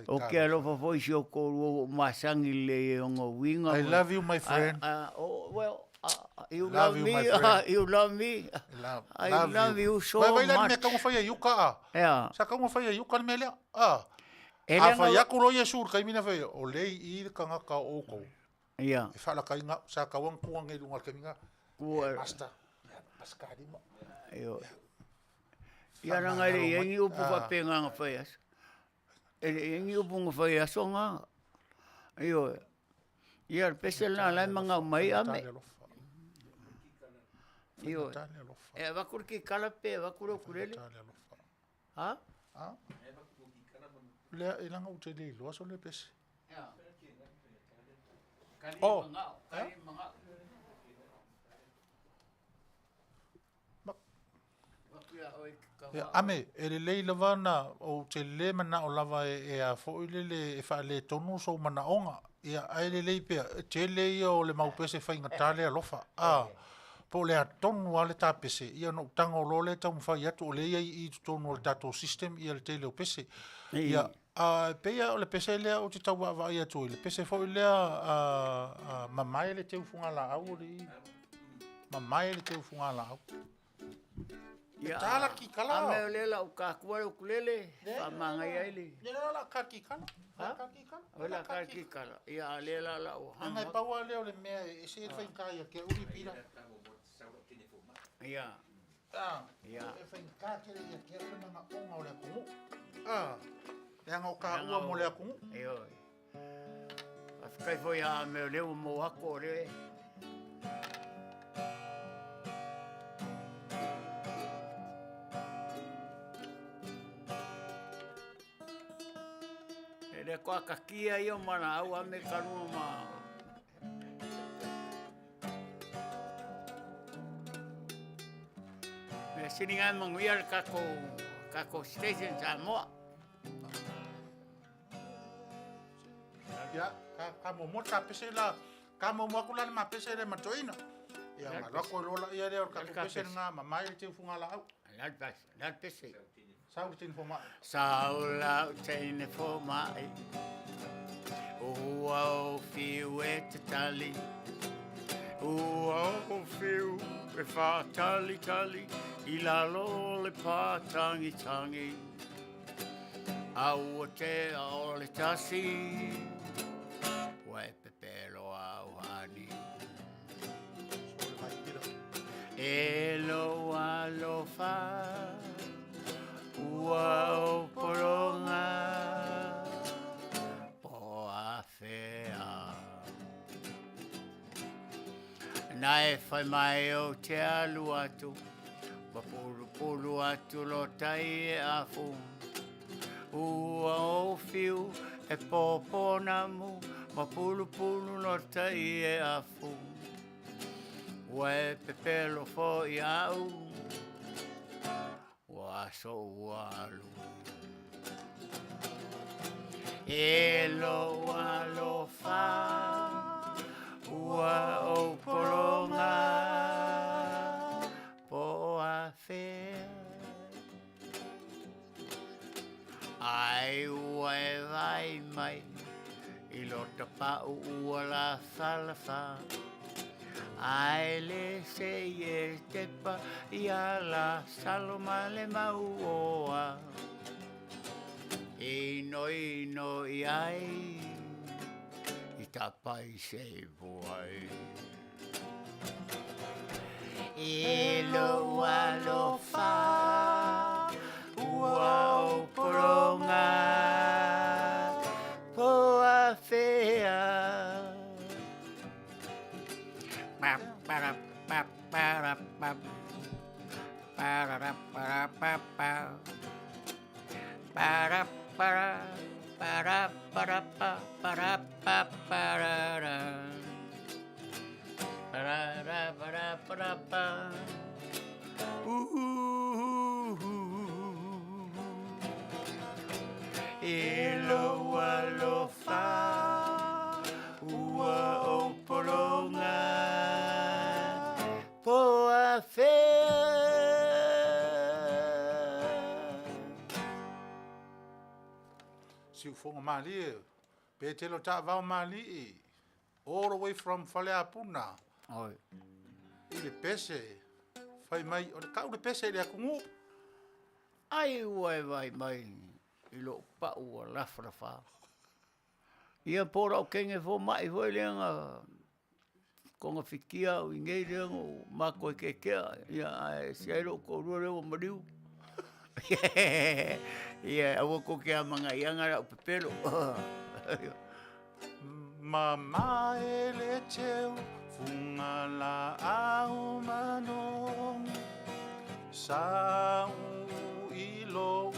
o ke alo fa foi si o ko masangi le ngo winga I love you my friend well you love me you love me I love you so much vai me ka fai yuka sa ka fai yuka me le fa ya ko lo yesu ka mina fai o le I ka nga ka o ko ia e fa la ka nga sa ka wan ku ngai lunga ka minga basta paskari mo io ia na ngai yengi upu fa penga nga fai as e ngi upunga fai asonga io ia pesel na la manga mai ame io e va kurki kalape va kuro kurele Ha? Ah. Lea ilanga u te le loa so le pese. Ya. Kali Oh. mangao, kali mangao. Ya ame ele le lava na o te le mana o lava e a fo le e fa le tonu so mana onga ia ai le pe te le o le mau pese fa inga tale alofa a po le tonu ale ta pese ia no tango lo le tau fa ia to le i tonu o tato system ia le te le pese ia a pe ia o le pese le o te tau va ia to le pese fo le a mamai le te funga la au le mamai le te funga la au Ya. Tala ki kala. Ame lela o ka kua ukulele, fa manga ia ile. Lela ka ki kala. Ha? Ka ki kala. Ola ka ki kala. Ya lela la o Anga hanga. paua leo le mea e se fai kaya ke uri pira. Ya. Ya. E fai kaya ke le ke uri manga onga o le kungu. E anga o ka ua mo le kungu. Yo. Afkai foi a me leo mo ako re. Ele ko akakia i o mana au ame kanua ma. Me sininga Manuia kako station Samoa. Ya, ka mo mo ta pese la. Ka mo mo kula ma pese le matoina. Ya ma lo ko lo ia le ka pese nga ma mai te funga la au. Lat pese. Sau te informa. Saula teine fo mai. Ua o fiu e te tali. Ua o fiu e wha tali tali. I lalo le pā tangi tangi. Au o te o le tasi. Wai Petelo au hani. Elo alofa. Ua o poronga po Afea. Nai fai mai o te alu atu, wapulu pulu atu lo tai e afu. Ua o fiu e poponamu, mapulu pulu lo tai e afu. Ua e pepelo fo i au. Asoalu Elo alofa Ua o poronga Po Afea Ai ua e vai mai I lota pau ua la falafa Ai le se e tepa ia la saloma le maua Ino i ai I tapai se voai Elo alofa Ua o poronga Po Afea Elo alofa Ua o poronga Po Afea Si Fofogaina Petelo Taavaomaalii all the way from Fale apuna. Oi. I le pese fai mai o le kau le pese le kungu. Ai ua e vai mai I lo pa ua lafrafa. Ia pora o kenge fo mai foi leanga konga fikia o ingei leanga o mako e kekea. Ia e siairo ko rure o mariu. Ia awa ko ke a manga ianga o Petelo. Mama ele teu funga la au Manu sa u ilo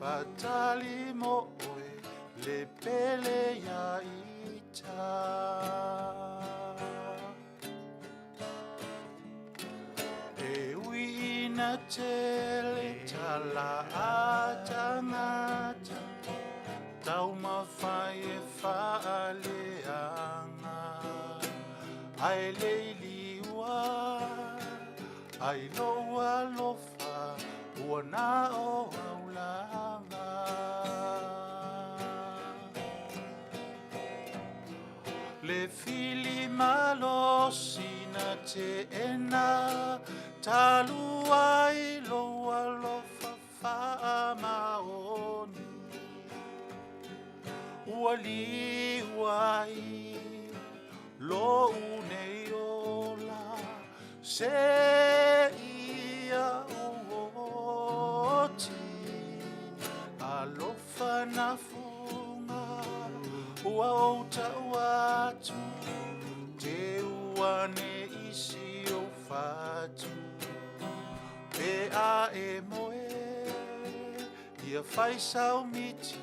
Fatali moe le pele ya ita. E wina tele tala atangata tau mawhai e whaale anga. Ai leiliwa, ai loa lofa, ua na o aulanga. Le fili malosi na te ena, talu ai loa lofa wha maoni. Ua liwai, lo unei ola, se ia uoti, alofa na funga, ua outa watu, te uane isi o fatu, pe a e moe, ia faisau miti,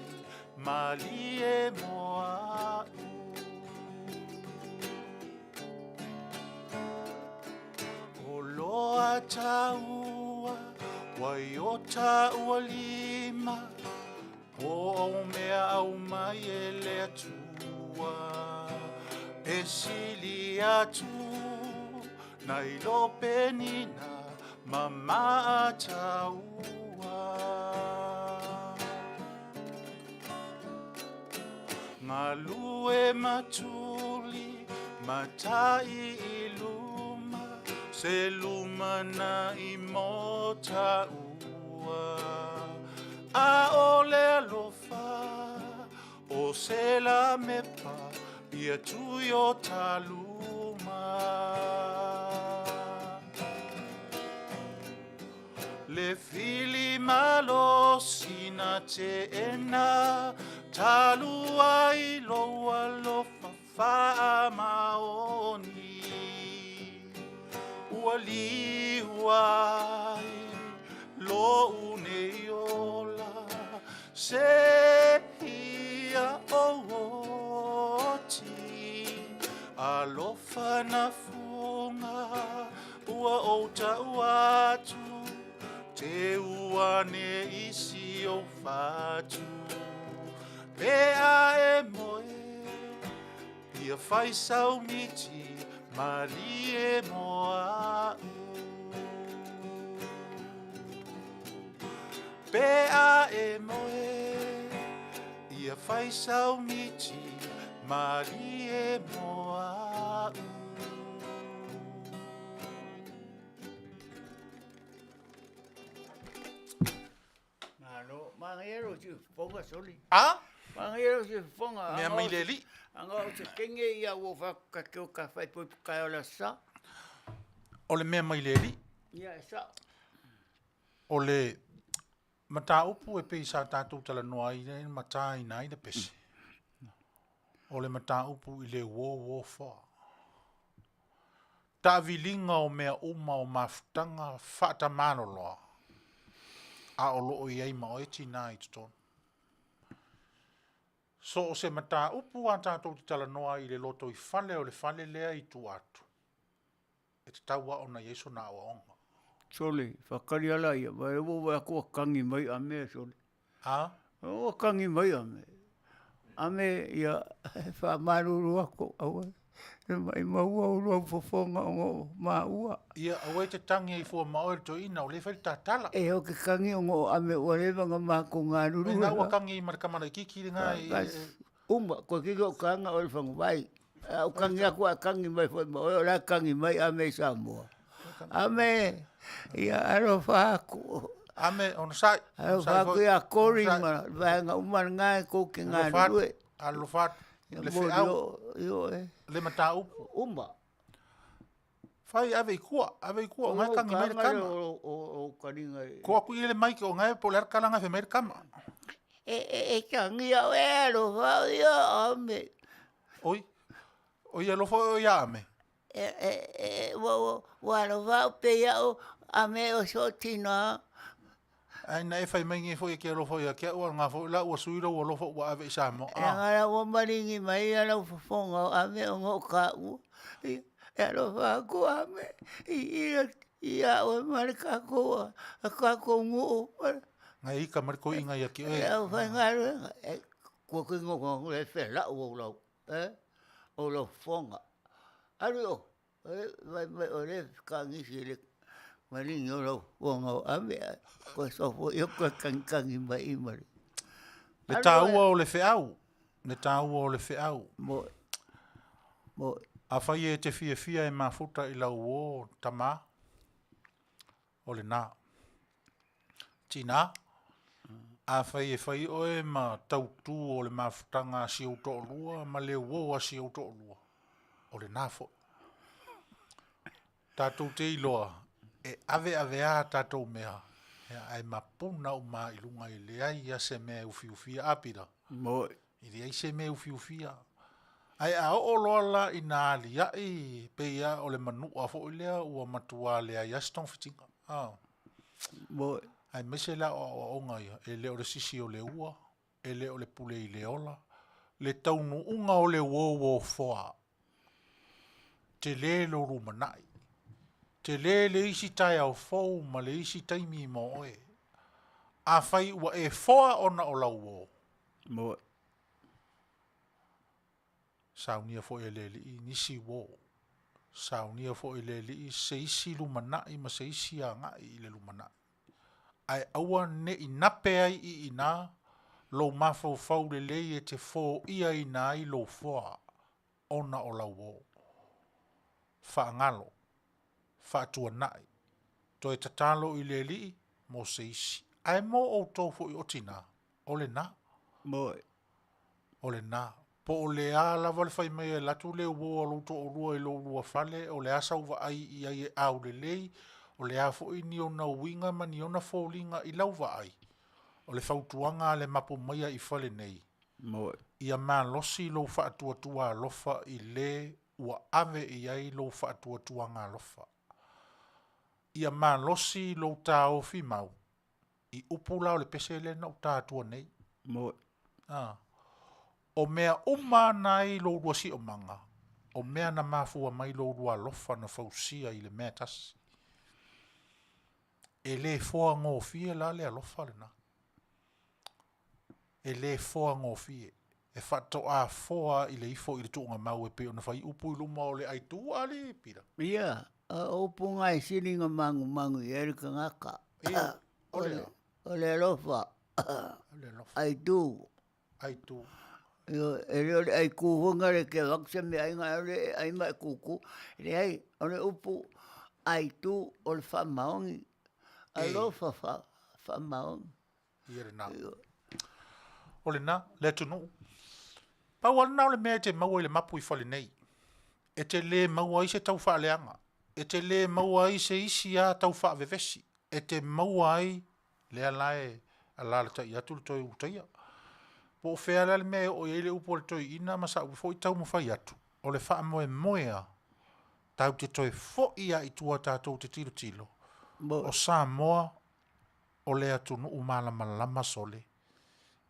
mali e moa u. Loa taua, wai o taua lima, o mea au mai e le atua. E sili atu, nai lo penina, mama taua. Ngā lue matuli, matai iluma, se lumana I mota ua. A ole alofa, o se la mepa, ia tui o taluma. Le fili malosi na te ena, talu ai loa lofa wha maoni. Ua liwai, lo unei ola, se ia oti, alofa na funga, ua outa watu, te uane isi o fatu. Pea e moe, ia faisau miti, mali e moa u. Pea e moe, ia faisau miti, mali e moa u. Nalo, mangero si fonga soli. Ah? Mangero si fonga. Mea mai leli? Anga o te kenge ia o whakakeo ka whai pui kai o la sa. O le mea mai leli? Ia e sa. O le mata upu e pei sa tātou tala noa I le mata I nai le pese. O le mata upu I le wo wha. Ta vilinga o mea uma o mafutanga whata mano loa. A o loo I ei ma o eti nā I tutonu. So o se mata upu a tātou te tala noa I le loto I fale o le fale lea I tu atu. E te taua o na Yesu na awa onga. Soli, whakari ala ia. Vai e wawa kua kangi mai a mea soli. Ha? O kangi mai a mea. A mea ia whamaruru ako awa. E mai maua urua fofonga o maua. Ia awe te tangi I fua maoe to ina o le whai tātala. E o ke kangi o ngō ame warewanga mako ngā ruru. Me ngā ua kangi I marakamana I kiki ngā I... Umba, ko kiko o kanga o le whangu vai. O kangi aku a kangi mai fwai maoe o la kangi mai a mea Samoa. A mea, ia aro whaku. Ame, ono sai. Aro whaku ia kori ma, vahanga umar ngāi kōke ngā rue. Alo fat, le whiau, le mata upu. Umba. Whai ave I kua, o ngai kangi mai le kama. O karinga. Ko aku I le maiki o ngai po le arkalanga whi mai le kama. E kangi au e aro whau ia ame. Oi, oi alo fo o ia ame. Waro whau pe iau ame o so tina. Ai na e fai mai nge fo ke lo fo ya ke o nga fo la o suiro o lo fo wa ave Samoa. E ngara o maringi mai ala fofonga ame o ngo ka u. E alo fa ko ame. Ia o marika ko a ka ko ngu. Nga I ka mar ko inga ya ki E au fa ngara ko ko ngo ko le fe la o lo. O lo fonga. Ario. Vai o le ka ngi si le maringi o lo fonga ame. Ko so fo yo ko kangi mai mari. Le tāua o le whiau. Le tāua o le whiau. Mo. A whai e te fia e mafuta I lau o tamā. O le nā. Tina. A whai o e ma tautu o le mafutanga si o to lua. Ma le uo a si o to lua. O le nā fo. Tātou te iloa. E ave a tātou mea. Ai mapuna o ma ilunga I le ai a se mea ufiufia apira. Mo. I le ai se mea ufiufia. Ai a o loa la I nā alia I peia o le manua fo ilea ua matua le ai aston fitinga. Mo. Ai mese la o onga ia. E le o le sisi o le ua. E le o le pule I le ola. Le taunu unga o le uo foa. Te le lo rumanai. Te le isi tai au fau ma le isi taimi mo oe. A whai ua e foa ona o lau o. Mo. Saunia fo e le li nisi wo. Saunia fo e le li se isi lumanai ma se isi a ngai I le lumanai. Ai aua ne I nape ai I ina lo mafau fau le le e te fo ia ina I lo foa ona o lau o. Whaangalo. Whaatua nai. To e tatalo I le li mo se isi. Ai mo o tofu I otina. O le na. Mo. O le na. Po o le a lava le whai mea latu le ua lo to o rua I lo rua Fale. O le asa uwa ai I ai e au le lei. O le a fo I ni ona winga ma ni ona fōlinga I lauwa ai. O le whautuanga le Mapu Maia I Fale nei. Mo. Ia mā losi lo whaatua lofa I le ua ave I ai lo whaatua ngā lofa. Ia mā losi lo tā ofi mau. I upula o le pese le na o tātua nei. Mo. O mea uma nai lo rua si o manga. O mea na mafua mai lo rua lofa na fausia I le mea tasi. E le foa ngō fie la le alofa le na. E le foa ngō fie. E whato a foa I le ifo I le tuunga mau e pe o na whai upu I luma o le aitu ale pira. Ia. Opu ngai siringa mangu I erika ngaka. O le alofa. Ai tu. Aitu. E reo le ai kuhunga le ke wakse me ai ngai ole ai mai kuku. Le ai, o le upu ai tu o le whamaongi. Alofa whamaongi. Ia re nā. O le nā, le tunu. Pau ana o le mea te maua I le mapu I Fale nei. E te le maua I se tau wha leanga. E te le maua I se isi a tau wha vevesi. E te maua ai le alae alala ta I atu le toi utaia. Po fea le mea o ele upo le toi ina masa ufo I tau mawhai atu. O le wha moea tau te toi fo ia I tua tātou te tilo. O Samoa o le atu nuu malama sole.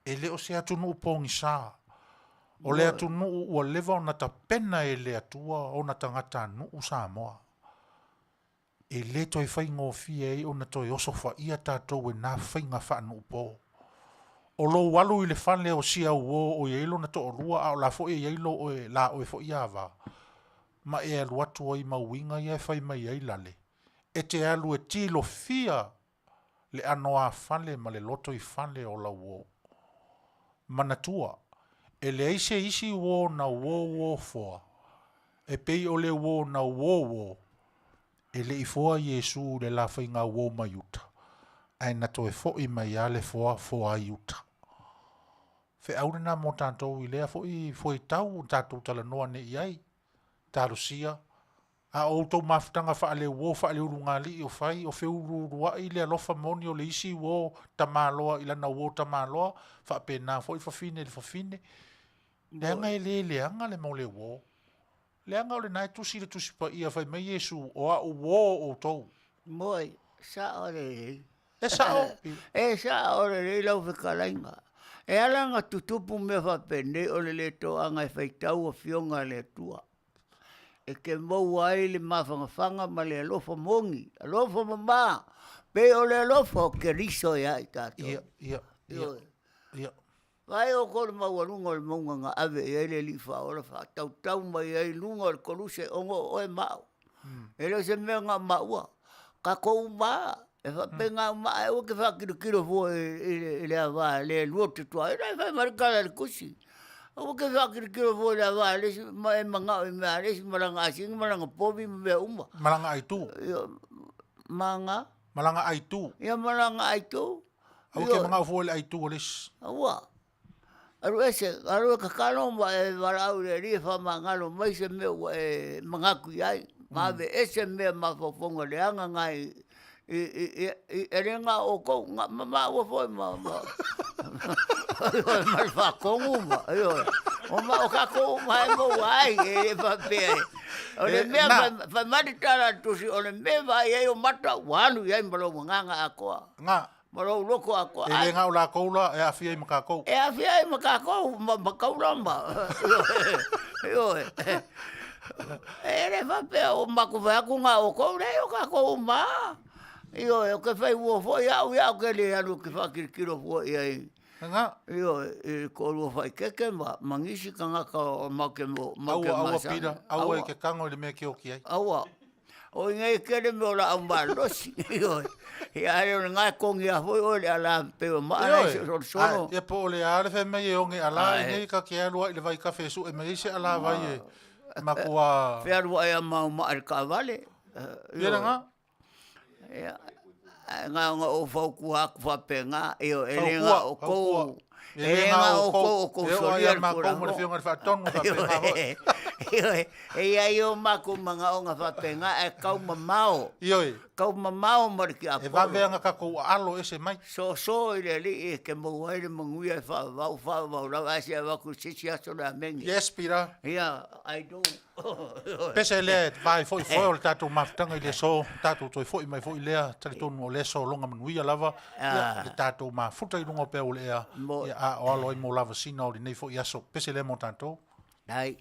E le o se atu nuu pongi saa. O le atu nuu ua lewa o nata pena e le atua o nata ngata nuu Samoa. E le toi whai ngō fie e o na toi osofa ia tātou e nā whainga wha nuu po. O lo walu I le whale o sia uo o yeilo na to o rua a o la fo e yeilo o e la o e fo ia wa. Ma e alu atu o I mauinga ia e whai mai ai lale. E te alu e tilo fia le anoa whale ma le loto I whale o la uo. Manatua, e le eise isi uo na uo foa. E pei o le uo na uo. E le ifoa Yesu le la whainga uo maiuta. Ai na to e fo I mai ale foa iuta. Fe aure na mo tātou I lea fo I tau tātou tala noa ne I ai. Tārusia. A o tau mafutanga wha le uo wha le urunga li o whai o wheu rurua I le alofa moni o le isi uo tamaloa I lana uo tamaloa. Wha pena fo I whawhine le whawhine. Leanga e leanga le mau le uo. Leanga o le nai tusi pa ia whai mai Yesu o a uo o tau. Moi, sa o le E sao? E sa ore le lau Fetalaiga. E alanga tutupu me whapene o le to anga e whaitau a fionga le tua. E ke mau ai le mawhangawhanga ma le alofa mongi, alofa mama. Pe o le alofa o ke riso ia i tātou. Ia. Vai o kore mau alunga o le maunga ngā ave e ele li whaola tau mai ai lunga o le koruse ongo oe mau. E leo se mea ngā maua. Ka kou maa. E whapenga maa e o ke whakirikiro fo e le awa le lua te tua. E rai whai marikala le kusi. O ke whakirikiro fo le awa le si e manga o i mea le si maranga asingi maranga povi mea uma. Malanga ai tu. Manga. Malanga ai tu. Ia malanga ai tu. Au ke mga fo le ai tu o lis. Awa. Aru e kakalo ma e warau le ri wha mangalo mai se mea e mangaku iai. Mawe ese mea mafofonga le anga ngai e renga o kou, ma ua foi ma whakongu ma, o ma o kako ma e mo ai e whapea e. O le mea whamaritara tusi, o le mea vai e o mata wanu iai mbalo nganga a koa. Nga. Maro loko a koa. E lenga o la koula e awhia i makakou. E awhia i makakou, makaura ma. E re whapea o maku whaku ngā o kou, rei o kako ma. Io, e ke whai ua fo, iau ke le anu ke whakirikiro fo iai. Nga. Io, e korua whai keke ma, mangisi ka ngaka o make masana. Aua pira, aua e ke kango le mea ke oki ai. Aua. O ngai kere me o la ambarosi. Io, e are o ngai kongi a fo, o le ala peo maa, e se sono. E po le ale fe me e onge ala, e nei ka ke alua i le vai kafe su, e me ise ala vai e makua. Fe alua e a mau maa le ka vale. Ira nga? Ngā o whauku haku whapenga, e renga o kou. E renga o kou o kou soria le kura. Eo ia mako mo le whionga le whaatonu whapenga hoi. E ai o mako mga o ngā whapenga e kau mamao. Ioi. Kau mamao mariki a polo. E wawea ka kou alo ese mai. So i le li e ke mawai le Manuia e whawau rau asi a waku sisi aso le amengi. Yes, pira. Ia, I do. Pese lea vai foi o le tātou mafutanga i le so, tātou toi foi mai foi lea, tari tonu o le so longa Manuia lava, le tātou mafuta i lunga pe o lea, a o alo i mo lava sina o li nei foi aso, pese lea mo tātou. Dai.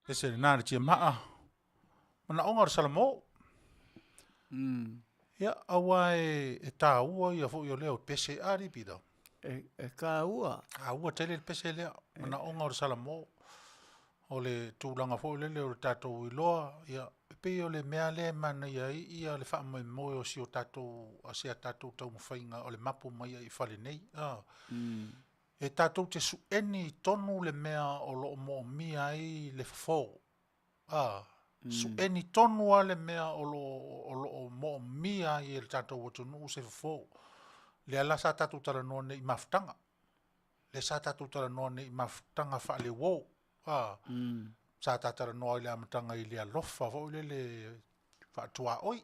E se le nāre tia maa. Mana onga o salamo. Ia, awa e tā ua ia fo i o leo pese ari pida. E ka ua. A ua tele le pese lea. Mana onga o salamo. O le tūlanga fo i lele o le tātou i loa. Ia, pe o le mea le mana ia le wha mai moe o si o tātou, a sea tātou tau mawhainga o le mapu mai i Fale nei. E tātou te sueni tonu le mea o lo mo mia i le fo. Sueni tonu a le mea o lo mo mia i le tātou o tonu se fo. Le ala sa tātou tala noa nei maftanga. Le sa tātou tala noa nei maftanga wha le wou. Sa tātara noa i le amatanga i le alofa fo i le whaatua oi.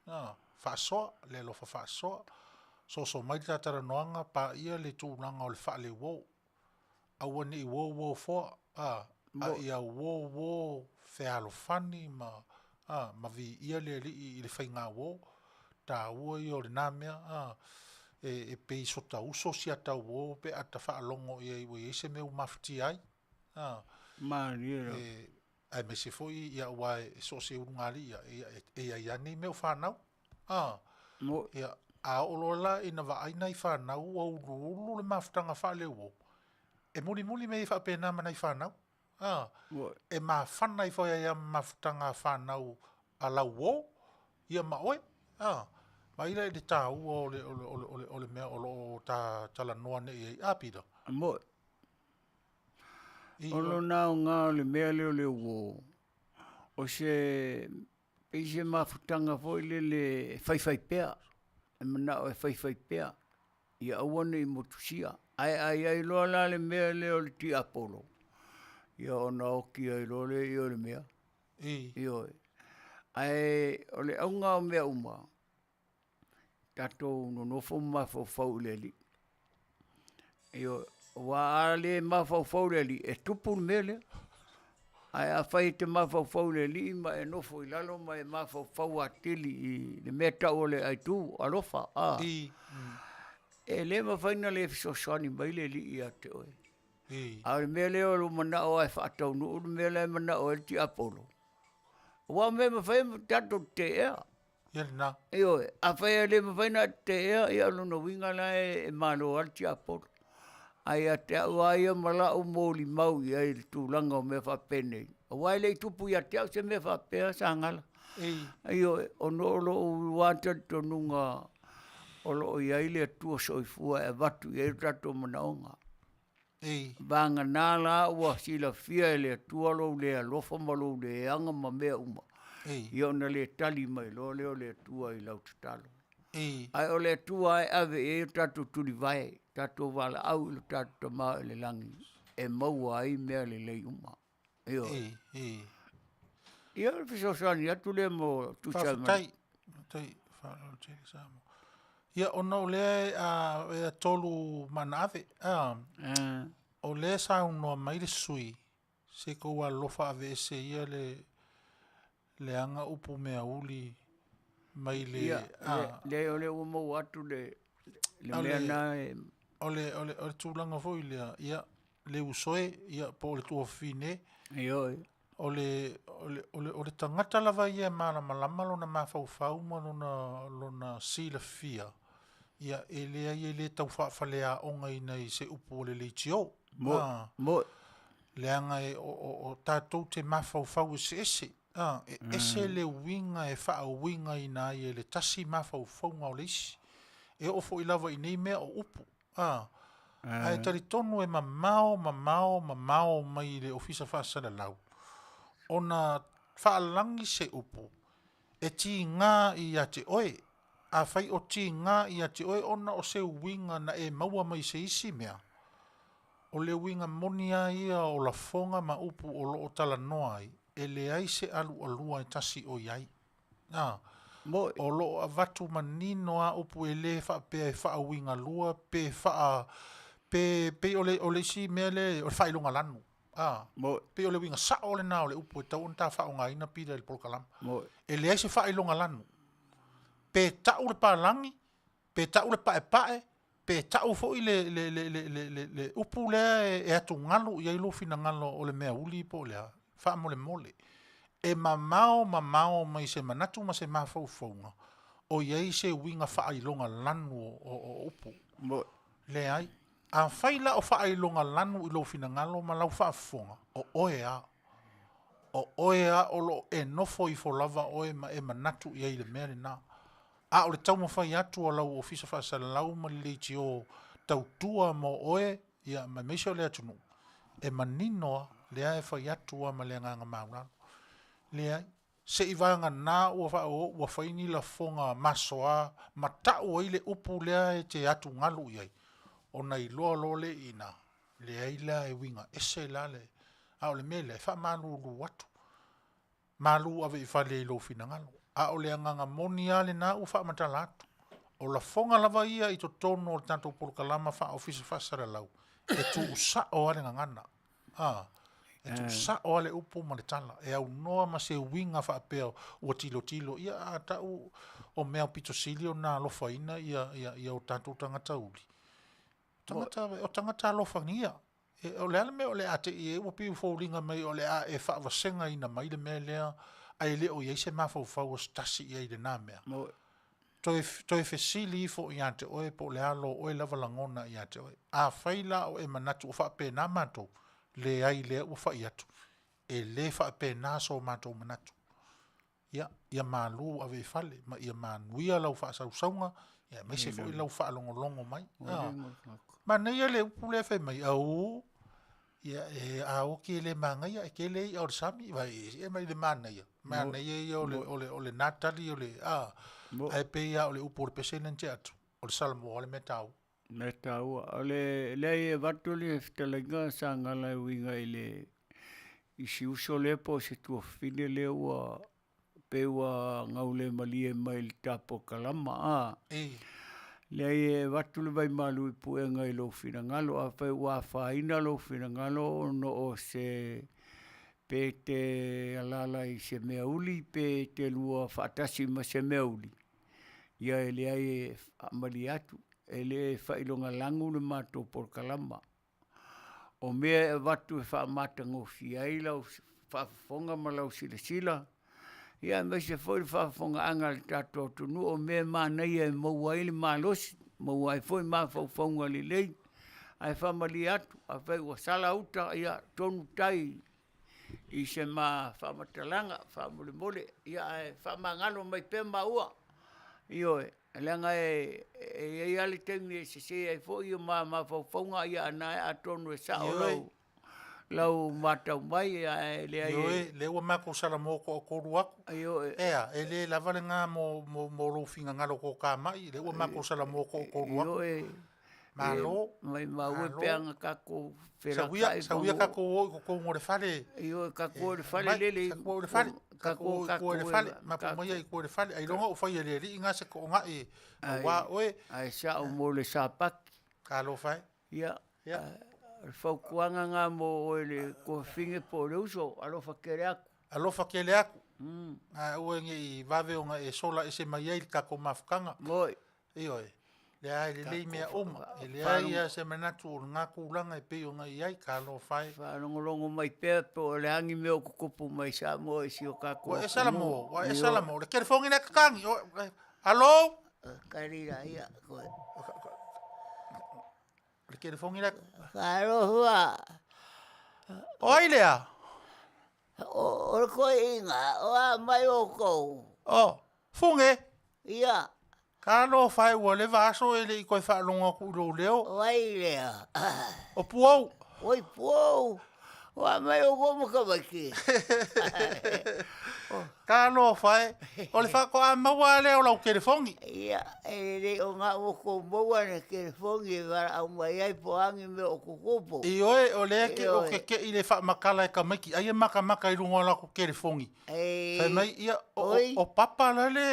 Whaasoa, le alofa whaasoa. So mai tātara noanga pa ia le tūnanga o le wha le wou. Aua ni i wou foa. A ia wou whealo whani ma vi ia le li i le whainga wou. Tā ua i o le nāmea. E pe i sota uso si ata wou pe ata whaalongo ia i wei se meu mafti ai. Manuia. Ai me se foi ia wai so se ungali ia ia ni meu whanau. Ia a olola ina va aina i whanau o ulu le maftanga whale wo. E muli me i whapena mana i whanau. E ma whana i whai ia maftanga whanau a lau wo. Ia ma oe. Ma ila i le tā ua o le mea o lo tā tala noa ne i apida. Mo. Olo nao ngā le mea leo le wo. O se peise mafutanga fo i le whaiwhai pea. E mana o e whaiwhai pea. Ia awane i motusia. Ai loa la le mea leo le ti apolo. Ia ona oki ai loa le i o le mea. Io. Ai o le aunga o mea uma. Tatou no nofo mafo fau le li. Io. Wa ale mafau li e tupu mele ai a fai te mafau li ma e nofo i lalo ma e mafau atili i le meta ole ai tu alofa e le mafaina le fisosani mai le li i ate oe a le mele o lo mana o ai whaatau nu le mele mana o ti apolo wa me mafai tato te ea Yelna. Io a fai le mafaina te ea i alo no winga la e malo al ti apolo ai a te au aia mala o mōli mau i ai tūlanga o me whapene. O wai lei tupu i a te au se me whapea Sagala. Ai o no o wanta tonunga o lo i ai le tua soifua e watu i ai tato manaonga. Vanga nāla ua sila fia le tua lo le alofa malo le anga ma mea uma. I ona le tali mai lo leo le tua i lau tatalo. Ai o le tua ai ave e tato tuli vai. Tato wala au ilo tato maa le langi. E maua ai mea le lei uma. Io. Ia le fisosani atu le mo tucha Tai. Ia ona o le a tolu manave. O le sa uno mai le sui. Se ko wa lofa ave se ia le anga upu mea uli mai le. Le ole umo atu le mea na Ole tūlanga fo i lea, ia, le usoe, ia, po le tua fine. Ole tangata lava ia mana malama lona mawhau ma lona sila fia. Ia, e le tau whaalea onga i nei se upu o le leitio. Leanga o tātou te mawhau se ese. Ese le winga e wha winga i nai e le tasi mawhau ngā o leisi. E ofo i lava i nei mea o upu. Ai tari tonu e mamao mai le ofisa whaasana lau. Ona whaalangi se upu. E ti ngā i ate oe. A whai o ti ngā i ate oe ona o se winga na e maua mai se isi mea. O le winga monia ia o la fonga ma upu o lo o tala noai. E le ai se alu alua e tasi o iai. O lo a vatu manino a upu e le wha pe e wha winga lua pe wha pe o le si mea le o le wha ilunga lanu. Pe o le winga sa o le na o le upu e tau on ta wha o ngā ina pida le polkalam. E le ai se wha ilunga lanu. Pe tau le palangi, pe tau le pae, pe tau fo i le upu le e atu ngalo i ailo fina ngalo o le mea uli po le fa mole. E mamao mai se manatu ma se mafaufaunga. O iei se winga whaailonga lanu o upu. Le ai, a whaila o whaailonga lanu I lo fina ngalo ma lau whaafonga. O oea. O oea o lo e nofo I lava oe ma e manatu iei le mere na. A o le tau mawhai atu o lau ofisa whaasala lau ma leiti o tautua mo oe ia ma meisio le atunu. E maninoa lea e whai atua ma lea nganga maurano. Lea se I vanga nā ua whaini la fonga masoa ma tau ai le upu lea e te atu ngalu iai. O nei loa lole ina lea ila e winga ese la le a o le mele e wha malu lu atu. Malu ave I whale I lo fina ngalu. A o lea nganga moni ale nā u wha matala atu. O la fonga lava ia I to tono o tanto pulukalama wha ofisa whasara lau. E tu usa o ale ngangana. E tu sa o ale upu ma le tala. E au noa ma se winga wha apeo ua tilo. Ia a tau o mea pito silio na lofa ina ia o tanto tangata uli. O tangata lofa ngia. E o le ale mea o le ate I e ua piu fōringa mai o le a e wha wasenga ina mai le mea lea. Ai le o iei se mawhau o stasi iei le nā mea. Toi fesili fo I ante oe po le alo oe lava langona I ante oe. A whaila o e manatu o wha pe nā matou. Le ai le ua whai atu. E le wha pe nā so matou manatu. Ia malu ave Fale. Ma ia Manuia lau wha sausaunga. Ia mai se fo I lau wha longo mai. Ma nei le upu le whai mai. Au. Ia e a o ke le mangai e ke le I or sami. E mai le Manuia. Manuia o le natali o le ai pe ia o le upu o le pesenen te atu. O le Samoa o le metau. Metau. O le e vatuli e Fetalaiga Sagala e winga I si uso le po se tua fine le ua pe ua ngaule malie mai le tapo kalama. Le e vatuli vai malu I puenga I lo fina ngalo a pe ua whaina lo fina ngalo no o se pe te alala I se mea uli pe te lua whaatasi ma se mea uli. Ia e le ai amali atu. E le whailonga langu le mātou por kalama. O mea e watu e whaamatango si ai lau whaafonga ma lau sila. Ia me se foi whaafonga anga le tātou tunu o mea Manuia e maua ili mālosi. Maua e foi mawhaufonga li lei. Ai whamali atu. A whai ua sala uta ia tonu tai. I se whaamatalanga, whaamole. Ia e whaamangalo mai pe maua. Ioe. Langa e ale tengi e se e fo I ma whaufonga ia ana a tonu e sao lau matau mai e le ai. Ioe, le ua mako sala moko o koru aku. Ioe. Ea, e le lavale ngā mo rofinga ngalo ko ka mai, le ua mako sala moko o koru aku. Ioe. Malo. Mai maue peanga kako whera. Sauia kako o I ko ngore Fale. Ioe, kako o le Fale lele. Kako o le Fale. Kako o le Fale. Mapu Maia I ko le Fale. Ai longa o whai le ri inga se ko nga e. Wa oe. Ai sa o mo le sapaki. Ka lo fai. Ia. Whaukuanga ngā mo o le ko finge po le uso. Alofa kere aku. Alofa kele aku. Ue nge I vave o nga e sola e se mai ai kako mafukanga. Moi. Ioe. Le ai le lei mea oma. E le ai a se manatu o ngā kūranga e pe o nga I ai ka lo fai. Whanongolongo mai pēr po le angi meo kukupu mai sa mo e si o kako. Wa e salamo. Le kere fongi na kakangi. Alo? Karira ia. Le kere fongi na... Karohua. Oi lea? O le koe inga. O a mai o kou. Funge? Ia. Ka lo fai ua le vaso e le I koe whaalonga ku lo leo. Wai lea. O puau. Oi puau. O a mai o gomo ka maki. Ka lo fai. O le whako a maua leo lau kere fongi. Ia. E le o ngā oko maua ne kere fongi gara au mai ai po angi me o kukupo. I oe o le ke o ke I le whaamakala e ka maiki. Ai e maka I runga lako kere fongi. Fai mai ia o papa lale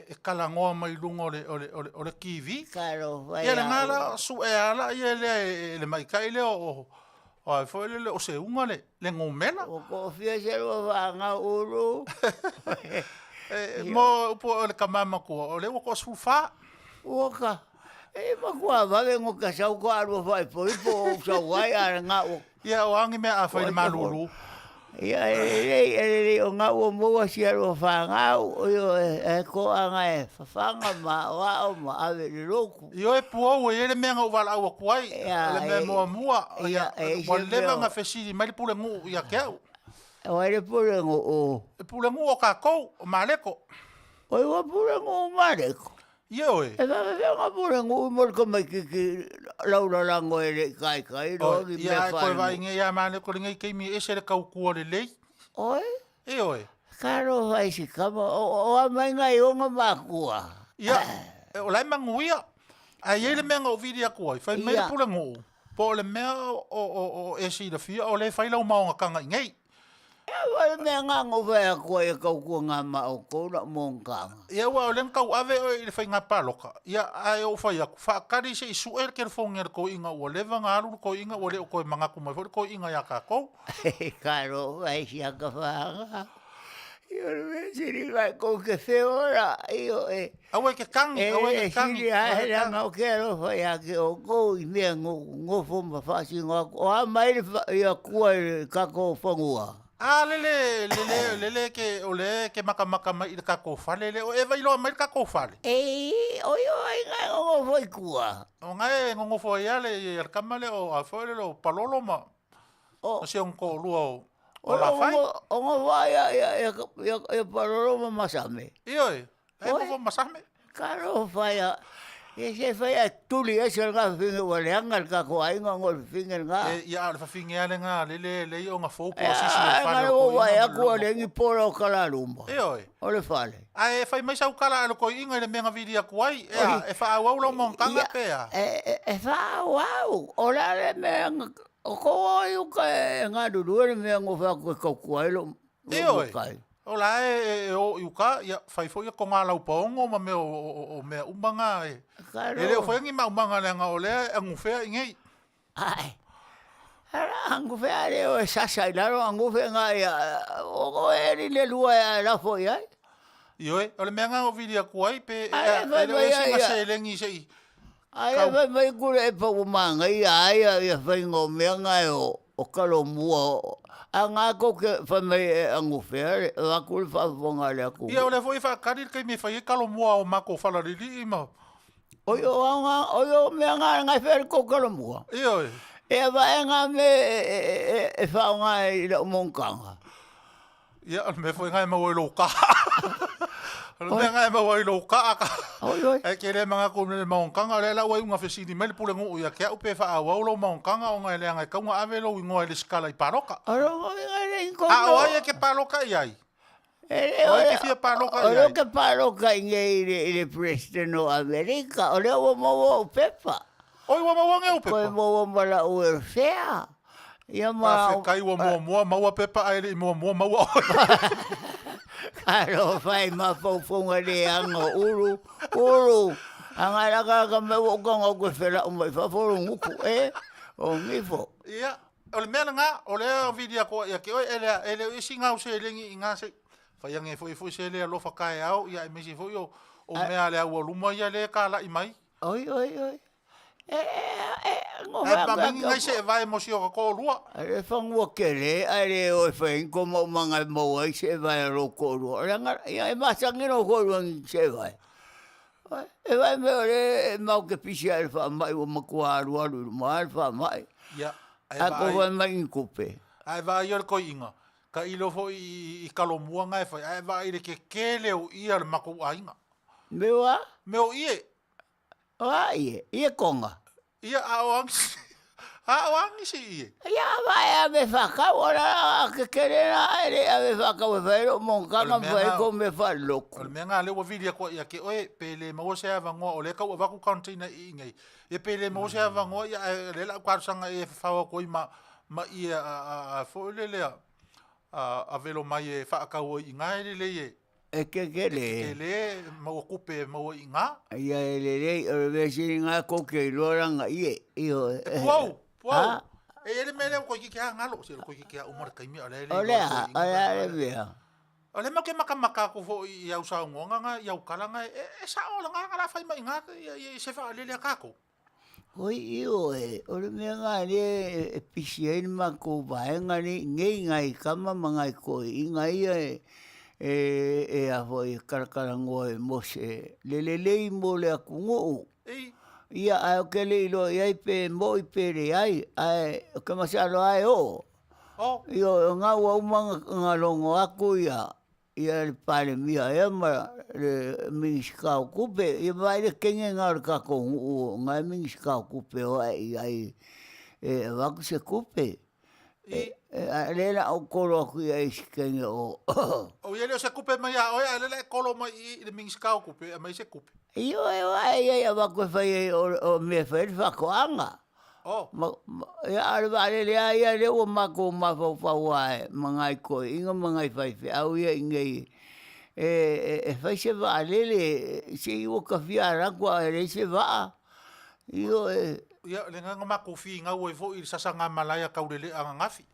e kalangoa mai runga o le kiwi. Karo vai. Ia le ngala su e ala ia le mai kai leo o foi le o se unga le ngomela. O ko fia se ro va nga uru. Mo po le kamama ko o le ko sufa. Oka. E ma ko va le ngo ka sa ko aru vai po sa wai ara nga o. Ia o angi me a fai le malulu. Ia e o ngā ua mua si aro whangau, o io e ko anga e whawhanga ma wao ma awe ni roku. Io e puau e ele mea ngau wala au akuai, ele mea mua mua, wa lewa ngā whesiri, mai le pule ngu ia keau. O ele pule ngu o. E pule ngu o kākou, o maleko. O iwa pule ngu o mareko. Ia oe. E ngā pule ngu o morka mai ki laura lango e le kai, rogi me ia koe vai whanu. nge ia maleko le ngai keimi e se le kau kua le lei. Oi? E oe. Karo vai si kama, o a mai ngai o ngā mākua. Ia, o lai manguia. Ai ele mea ngau vidi akuai, whai mai le pule ngu. Po le mea o e si la fia, o le whailau maonga kanga i ngei. Wale mea ngā ngowai a koe e kau kua ngā mao kouna mōngkanga. Ia ua o len kau ave o i le whai ngā pāloka. Ia ai o whai aku. Whaakari se i sue ke le whongia le ko inga ua lewa ngā aru ko inga ua leo koe mangaku mai. Ko inga ia kākou. Karo vai si aka whanga. Io le mea siri vai kou ke whiora. Io e... Au e ke kangi, au e ke kangi. Siri ae ranga o ke aro whai ake o kou i mea ngofo ma whasi ngā. O a maire ia kua i kako whangua. Ah, lele ke ole ke maka mai i kako fale le o e vai lo mai kako fale. O io ai ngai o foi kua. O ngai ngongo foi ale i kamale o a foi lo palolo ma. O se un ko luo o la fai. O ngo vai ya palolo ma masame. Io e mo masame. Karo fai a e se fai a tuli e se nga finga wale anga ka ko ai nga ngol finga nga. Ia le finga ale nga le o nga fo po si fale. Nga o vai a ko le ngi polo kala lumba. Io e. O le fale. Ai fai mai sau kala le ko inga le menga vidia kuai. E fa au lo mon kanga pea. E fa wow. O la le menga o ko ai o ka nga dulu le menga fa ko kuai lo. Io e. O la o iuka ia fai foi ko ngā lau paongo ma me o me umanga e. Ele o foi ngi ma umanga le nga ole ngu fea ingei. Ai. Ara ngu fea le o sasa i laro ngu fea nga ia o e le lua ia la foi ai. Io e, o le mea nga o vidia kuai pe ele o esi nga se lengi se i. Ai vai kure e pa umanga ia fai ngō mea nga o kalo mua a ngā ko ke whamei e angu whea, a kuri whawonga le aku. Ia o le fwoi whakari kei me whai e kalo mua o mako whalariri i ma. Oio mea ngā ngai whea ko kalo mua. Ia e. E a vai ngā me e whaonga i le umongkanga. Ia, me fwoi ngai maua i lo ka. Me ngai maua i lo ka. E ke le mga kone le maongkanga, le la wai unga whesini mele pule ngu ia kia upe wha a waulo maongkanga o ngai le ngai kaunga avelo i ngoa i le skala i paroka. A oai e ke paroka i ai. Oai ke fia paroka i ai. Oai ke paroka i ngai i le president o Amerika, o le ua maua o pepa. Oi ua maua nge o pepa. Koe maua mala ua whea. Ia ma... Kai ua mua maua pepa aere i mua maua oi. Karo whai ma whauwhunga le anga uru. Anga raka me wokanga koe whera umai whawhoro nguku o ngifo. Ia, o le mea ngā, o le vidia koa ia ke oi, ele isi ngau se lengi i ngā se. Whai ange foi se le alofa kai au, ia e mesi foi o mea le au aluma ia le ka la i mai. Oi. Pamingi ngai se e vai mosi o ka ko lua. Ale whangua kere, ale oi whain ko mga maua i se vai aro ko lua. Ia e masangino ko lua i se vai. E vai me ore mau ke pisi ale wha mai o makua aru mai wha mai. Ia. Ako vai mai i kupe. Ai vai i ko inga. Ka ilo fo i kalomua ngai whai. Ai vai i ke kele o ia le mako ainga. Mewa? Meo ie. Oa ie konga. Ia aoangi si ie. Ia vai a me whakau, ora ke kerena ere a me whakau e whaero mongkanga mwai ko me whaloko. O le mea ngā lewa vidia koa ia ke oe pele maua se awa ngoa o le kau a waku kauntina i ngai. E pele maua se awa ngoa ia le la ukarusanga e whawa koi ma ia a fōle lea a velo mai e whaakau i ngai le ie. E ke le. Ke le maua kupe maua i ngā. Ia e le o le vesini ngā koke i loranga ie. Puau. E le mele o koi ki a ngalo, se lo koi ki a umar kaimi o le. O le mea. O le mau ke maka ko fo i au sa ngonga nga i au kalanga e sa o nga ngala fai mai nga i se fa le kako. Hoi io o le mea ngā re e pisi e ma ko vaenga ni ngei ngai kama mangai koi i ngai e a hoi karakarango e mose lelelei mo le akungu ia ai o ke le ilo iai pe mo i pere ai o ke masalo ai o io ngā waumanga ngā longo aku ia le pare mia e ma le mingiskau kupe ia vai le kenge ngā le kakongu ngā mingiskau kupe o ai waku se kupe le la o kolo aku ia isi kenge o ia leo se kupe mai a oia le kolo mai i le mingiskau kupe mai se kupe io ai waku e whai o me whai whakoanga ia ale vale le ai le o mako mawhau ai mangai koi inga mangai whai au ia ingei e fai se vale le se iwa ka fiara kua e se va io ia le nganga mako fi ngau e fo i sasanga malaya kaurele anga ngafi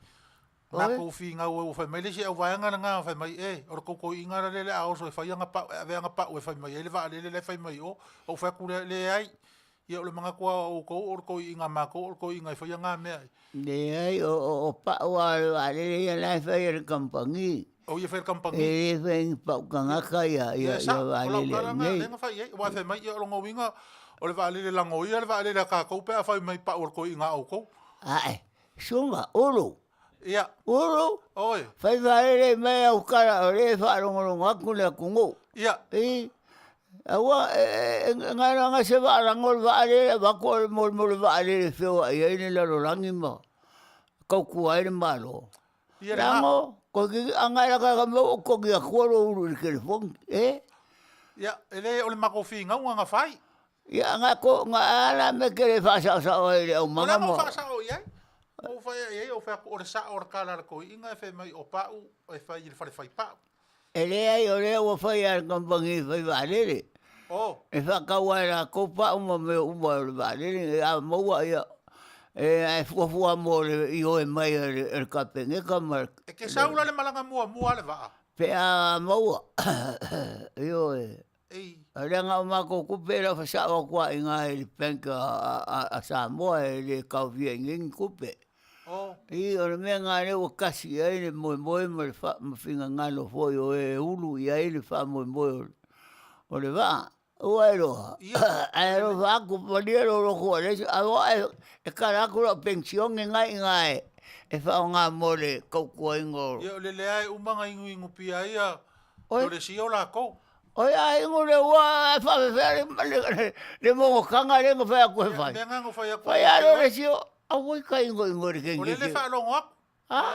mako fi ngau e fai mai le se au vaanga nga fai mai o ko inga le a oso e fai anga pa anga pa e fai mai le vale le fai mai o fai ku le ai ia le manga kua o ko inga mako o ko inga fai anga me ai le ai o pa wa le ia la fai le kampangi o ia fai kampangi e veng pa kanga ia vale le nga fai wa fai mai o longo winga o le vale le lango ia le vale le ka ko pe fai mai pa o ko inga o ko ai sunga olo ia olo oi fai vale le mai au kara o le fa longo aku le kungu ia awa nga se va rangol vale va ko mo vale feo ai ni la rangi ma ko ku ai malo rango ko ki anga la ka mo ko ki ko ru ke fon ya ele o le mako finga nga fai ya nga ko nga ala me ke fa sa o le o manga mo fa sa o ia o fai ai o fa o sa o kala ko inga fe mai o pa o fai il fai pa ele ai o le o fai al kompangi fai vale e whakawaira kopa uma me uma vale a moa ia e fuafua mo i o e mai e kapenge kamar e ke saula le malanga mua le va pe a moa io renga o mako kupera whasa o kua inga e penka a Samoa e le kauvia ingengi kupe i o le mea ngā rewa kasi ai le moe ma le whinga ngano foi o e ulu i ai le wha moe o le vaa o aeroa aeroa ku padia ro ko le e karaku lo pension ngai e fa nga mole ko ingo yo le ai umanga ingu pia ia o le sio la ko o ai ingo le wa fa le mo kanga le ngo fa ku fa ya lo le sio a wo ka ingo le ke o le fa lo ngok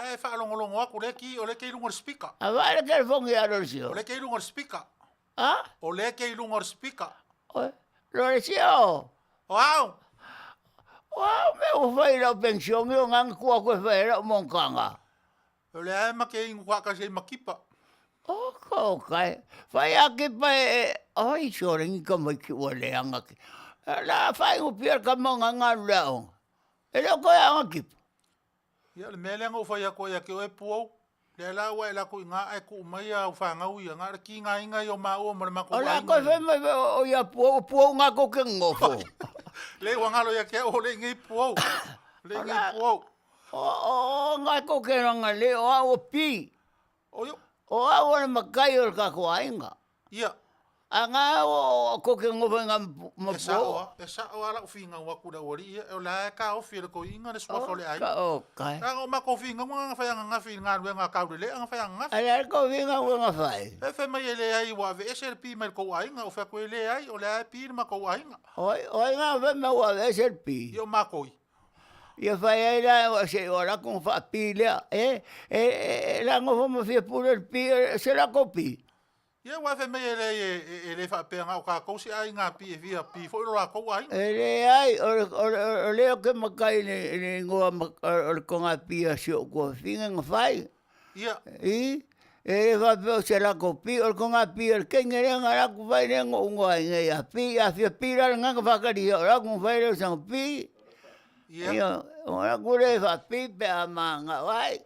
e fa lo ngok o le ki lungo speaker a va le ke fon ya lo sio o le ki lungo speaker o le ke lungo speaker lo le sio wow me o fai la pension yo ngang ku ko fai la monkanga o le ai ma ke ingo ka se makipa ko kai fai aki pa ai sore ni ka mai ki wale anga ki la fai o pier ka monga ngalo ele ko anga ki ya le mele ngo fai ko ya ke o pu le la wa la ko nga ai ku mai au fa nga u ya nga ki nga inga yo ma o ma ko la ko fe mai o ya pu nga ko ke ngofo le wa nga lo ya ke o le ngi pu le ngi pu o nga ko ke nga le o pi o yo o a makai o ka ko ainga ia anga o ko ke ngofo nga mo esa o ala finga wa ku da ori e la ka o fi ko inga le swa fole ai o kai ka o ma ko finga nga fa nga fi nga nga ka le nga fa nga ala ko finga nga fai e fe mai le ai wa ve SLP mai ko ai nga o fa ko le ai o la pi ma ko ai nga o nga ve ma wa SLP yo ma ko ia fai la se ora con fa pila la ngo mo fi pure pi se la copi ia wa fe mai le fa pe nga o ka ko si ai nga pi via pi fo lo ko ai ele ai o le ke makai ni ngo o ko nga pi se ko finga nga fai ia e va pe se la copi o ko nga pi el ke ngere nga la ku fai ngo ai ia pi a fi pi la nga fa ka ri ora ku fai le sang pi ia ora kure fa pipe a manga vai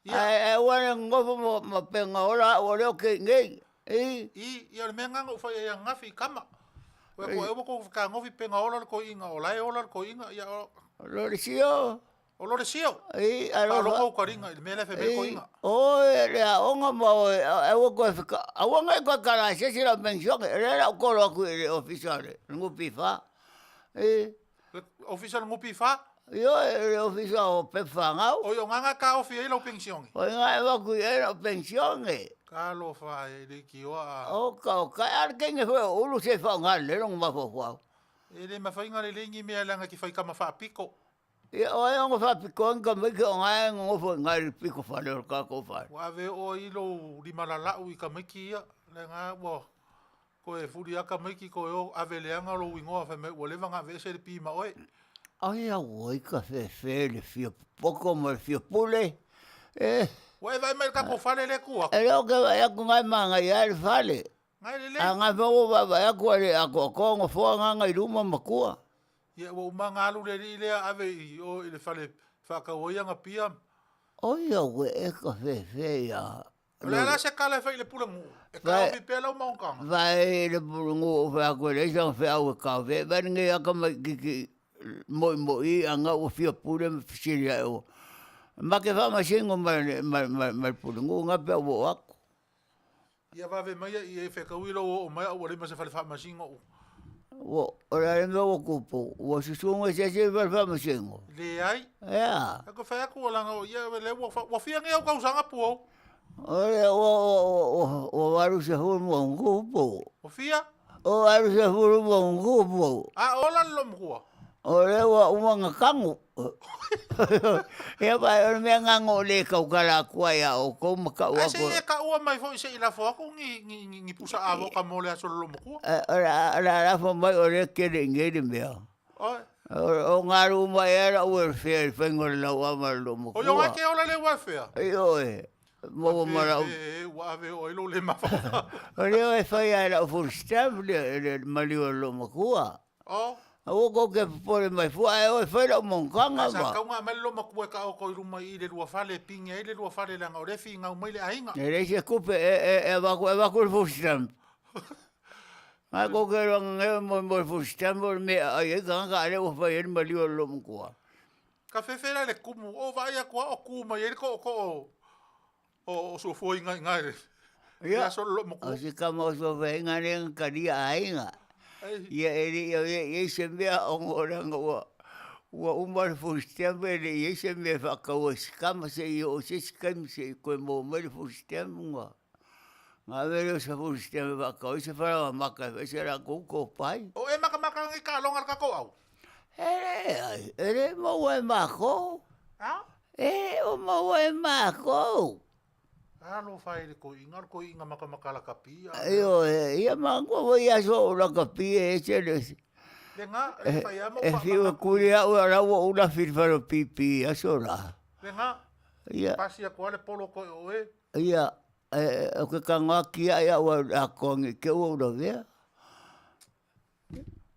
ai ora ngofo mo penga ora ora ke ngai ia me nga ngo fa ia nga fi kama Ua ko ka ngofi penga ola ko inga ola e ola ko inga ia Lo sio. o lo sio. Ai Ka lo ko ringa me le fe ko inga. O le onga mo e wo ko fika. Awanga ko kala se la pension e la ko lo ku officiale. Ngupi fa. Official ngupi fa. Yo e official o pefanga. O yo nganga ka ofi e lo pension. O nga e wa ku e lo pension e. Ka lo fa e de ki o. O ka ar ke nge o lu se fa nga le long ma fo fa. E le mafainga le lingi me langa ki fai ka mafa piko. Ia o e ngo fa piko nga me ke nga ngo fo nga piko fa le ka ko fa. Wa ve o i lo di malala u ka meki ia le nga wo ko e furi aka meki ko o aveleanga lo wingo fa me o le vanga ve se pi ma oi. Ai a oi ka fe le fio poco mo fio pule. Wa vai mai ka ko fale le ku. E lo que vai a kunga manga ia le fale. Ngai le le. Anga vo va ya ko le a ko ngo fo nga i ruma makua. Ia wo manga alu le le ave o le fale fa ka o ia nga pia. Oi a we e ka fe ya. Le la se kala fa le pulangu. E ka o pela o maunga. Vai le pulangu fa ko le sa fa o ka ve va nge ya ka ki mo i anga o fio pule me fisiria o. Ma ke fa ma singo ma pulangu nga pe o ako. Ia va ve mai e fe ka wilo o mai o le ma se fa fa ma singo. Wo ora le ngo kupo wo se sunga se fa ma singo. Le ai. Ya. Ko fa ku la ngo ia le wo fia nge o ka usanga pu. Ora o waru se hu mo kupo. O fia? O waru se hu mo kupo. Ola lo mo. Ore wa umanga kangu. E vai o me ngango le ka ukala kwa ya o ko maka wa ko. Ase ka ua mai fo se ila fo ko ngi pusa avo ka mole aso lo mo. Ora fo mai ore ke de ngere me. O ngaru mai era o fe fengo la wa ma lo mo. O yo wa ke ola le wa fe. Yo mo mara. Wa ve o lo le ma fa. Ore o fa ya la fo stab le malio lo mo kwa. O ko ke pore mai fu ai o foi lo monkanga ma. Sa ka melo ma ku ka o ko ruma i le lua fale pinga i le lua fale langa o le finga o mai le ainga. Le se kupe e va ku fu stamp. Ma ko ke lo mo fu stamp me ai ga le o foi el malio lo mo. Ka fefela le kumu o vai a kwa o kuma i ko o so foi ngai. Ya so lo mo. O se ka mo so ve ngai ka dia ainga. Ia e se mea o ngoranga ua umar fustembe le e se mea whakau skama se i o se skam se koe mō meri fustembe ngā. Ngā meri o sa fustembe whakau i se wharawa maka e se ra koukou pai. O e maka ngi ka longa ka kou au? Ere mau e mako. O mau e mako. Alo fai le ko inga maka la kapia. Yo ia mango voi aso la kapia e se le. Lenga fai amo. E fiu kuria o ra o una firfaro pipi aso la. Lenga. Ia. Pasia ko le polo ko o e. Ia o ke kanga kia ia o a kongi ke o ro vea.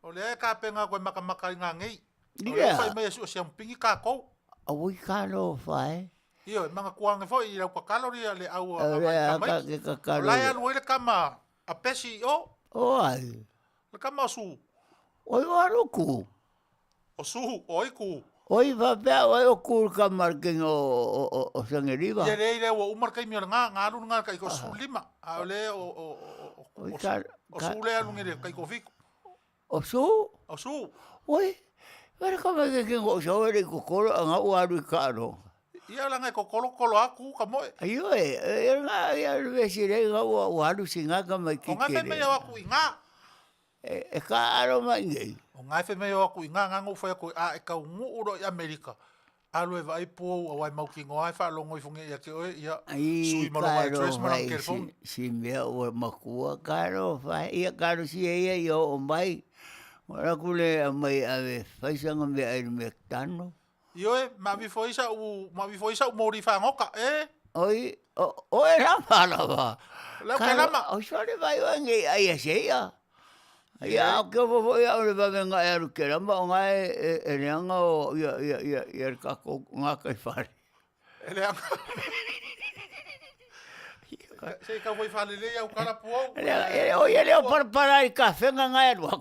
O le ka penga ko maka nga ngei. Ia. Fai mai so se pingi ka ko. A wi ka no fai. Iyo, mga kuang fo i ka kalori le au ka kalori. Lai alu le kama a pesi o. O ai. Le kama su. Oi waru ku. O su, oi ku. Oi va pe o ku ka marking o sangeriva. Ye le o umar kai mi nga alu nga kai ko su lima. A le o su le alu ngere kai ko fik. O su? O su. Oi. Vera kama ke ngo so re ko ko nga o alu ka no. Ia la ngai ko kolo aku ka moe. Ayo nga ia le sire nga o alu singa ka mai ki. O ngai fe me aku inga. E ka aro mai ngai. O ngai fe me aku inga nga ngo fa ko a e ka ngu uro i Amerika. Alu e vai po o vai mau ki ngoi fa longo i funge ia ke o ia. Sui mo vai dress mo ke fon. Si me o makua karo fa ia karo si ia yo o mai. Ora kule mai ave fa sanga me ai me tano. Yo ma vi foi sa o mori fa ngoka Oi o era mala va. La kalama. O sore vai o ngai ai asia. Ia que vou ia o va venga er que ramba ngai e renga o ia ka ko nga kai fare. Ele sei ka voi fale le au kala po. Ele o ia le para café ngai o.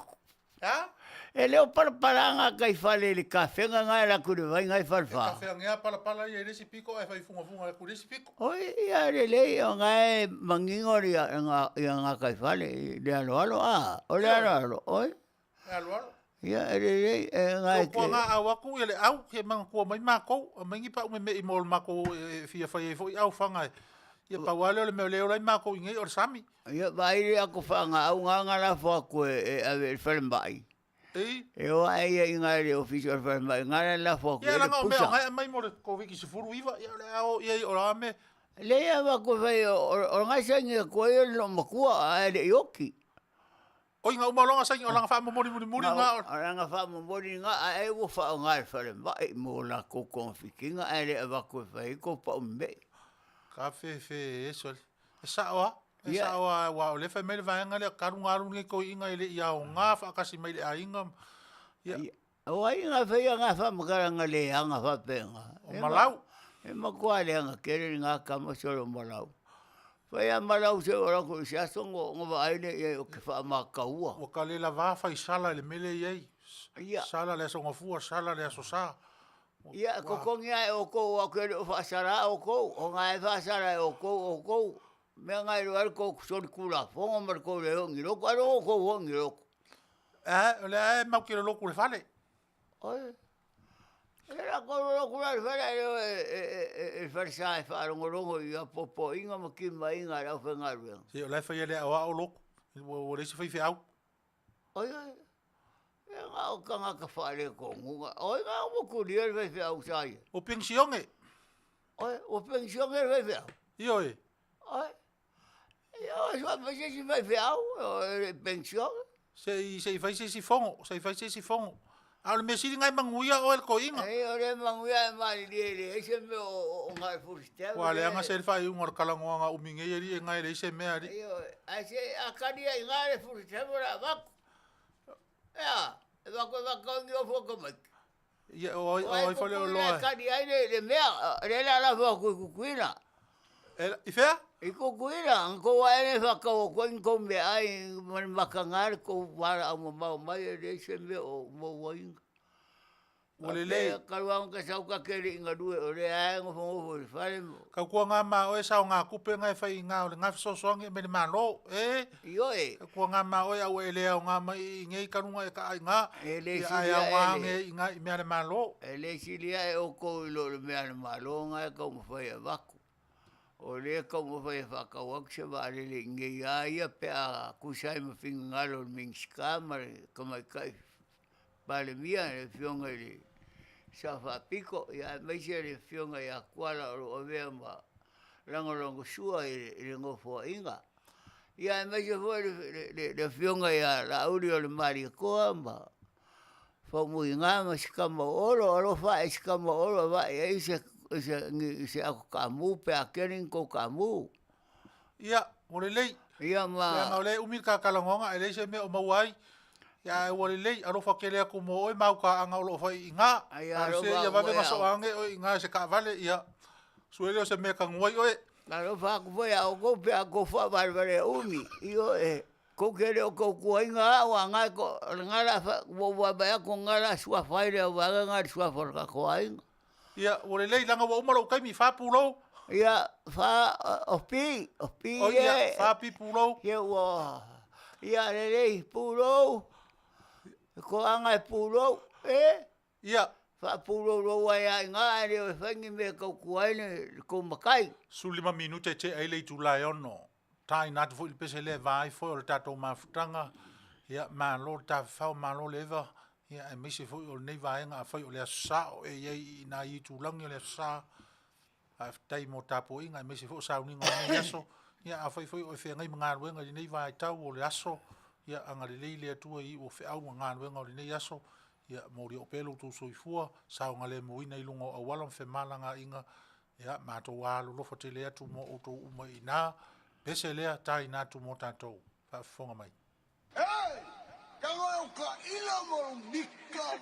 Ha? E leo paranga kai fale le kafe nga la ku vai ngai farfa. Kafe ngea pala ia resi piko e fai funga ku resi piko. Oi ia le ngai mangingo ia nga kai fale le alo o le alo oi. Alo. Ia le ngai ke. Ko nga awaku ele au ke mang ko mai mako, mangi pa me i mol mako fia fai foi au fanga. Ia pa wale le me le lai mako ngai or sami. Ia vai aku fanga au nga la fo ko e ave fale mai. E o ai inga le official fa mai ngara la fo. Ia la ngo me mai mo ko viki se furu iva ia le ao ia o la me. Le ia va ko vai o ngai sangi ko e lo makua ai le yoki. O inga uma longa sangi o langa fa mo mori nga. O langa fa mo mori nga ai wo fa ngai fa le mai mo la ko konfikinga ai le va ko vai ko pa me. Ka fe eso. Esa wa. Esa wa le fa me va nga le karungaru ngi ko inga ile ia o nga fa kasi mai le ainga. O ai nga fa makara le anga fa penga. O malau. E makua le anga kere nga kama solo malau. Fai a malau se ora ko se asongo ngova aile e o ke fa makaua. O ka le la va fa sala le mele ye. Ia. Sala le so ngofua sala le so sa. Ia ko kongia o ko o ke fa sara o ko o nga fa sara o ko me nga ro ko so kula fongo mar ko le ngi ro ko ngi ro. Le ma ke lo ku le fale. Oi. Era ko lo ku le fale e farsa fa rongo ia popo inga mo ki mai nga ra fa nga ro. Si o le fa le o lo. O le se fa au. Oi. E nga o kanga ka fale ko ngunga. Oi nga mo ku le fa au sai. O pension e. Oi, o pension e fa. Io e. Oi. Io so fa se fa au pension. Se fai se fongo. Al me siri ngai Manuia o el koinga. Ai ore Manuia mai le ese me o ngai furiste. Wa le anga se fai un or kalango nga uminge ri ngai le se me ari. Ai se akari ngai furiste ora va. Ya, va ko ngi fo mai. Ya o fale o lo. Akari ai le me le la ku kuina. Ifea? Iko kuira, ko ai fa ko ko me ai makangar ko wala mo mai le se me o mo wain. Ole le kalwang ka sa ka keri nga du o le ai ngo fo fale. Ka ko nga ma o sa nga kupe nga fai nga o nga so so nge me malo Yo e. Ka ko nga ma o ya o ele nga mai nge ka nga ka nga. Ele si ya nge nga me malo. Ele silia e o ko lo me malo nga ko mo fai vaku. O le ka mo fai whakawak se wale le nge ia pe a kusai ma whingalo mingska ma ka mai kai pale mia le fionga le sa whapiko ia mai se le fionga ia kuala o vea ma rango sua i le ngofo inga ia mai se fo le fionga ia la uri o le mari koa ma whamui ngā ma sikama olo wha e sikama olo wa e se ako kamu pe a kering ko kamu. Ia, ole lei. Ia ma. Ia ole umir ka kalangonga ele se me o mauai. Ia ole lei aro fa kele ko mo o mau ka anga o fai inga. Ia se ia va venga so ange o inga se ka vale ia. Suele se me ka ngoi oe. Aro fa ko foi a ko pe a ko fa vale umi. Io e ko kele o ko inga o anga ko ngala wo wa ba ko ngala sua faire o va ngala sua for ka ko inga. Ia, ole lei langa wa umaro kai mi fa pulo. Ia, fa opi ia, fa pi pulo. Ia wa. Ia lei pulo. Ko anga pulo, Ia. Fa pulo lo wa ia nga le fangi me ko kuaine ko makai. Sulima minute te ai le tu lai ono. Tai nat fo il pese le vai fo o tato mafutanga. Ia, ma lo ta fa ma lo leva. Ia e mese foi o nei vaenga foi o le sa o e na i tu lang le sa a tai mo tapo inga mese foi sa uninga nei aso ia a foi o fe ngai nga ruenga nei vai tau o le aso ia anga le le tu i o fe au nga ruenga o nei aso ia mo ri o pelo tu soifua sa nga le mo ina ilungo o wala fe malanga inga ia ma to wa lo fo te le atu mo o to mo ina pese le tai na tu mo tato fa fonga mai. Kalau kau ilah mau nikah,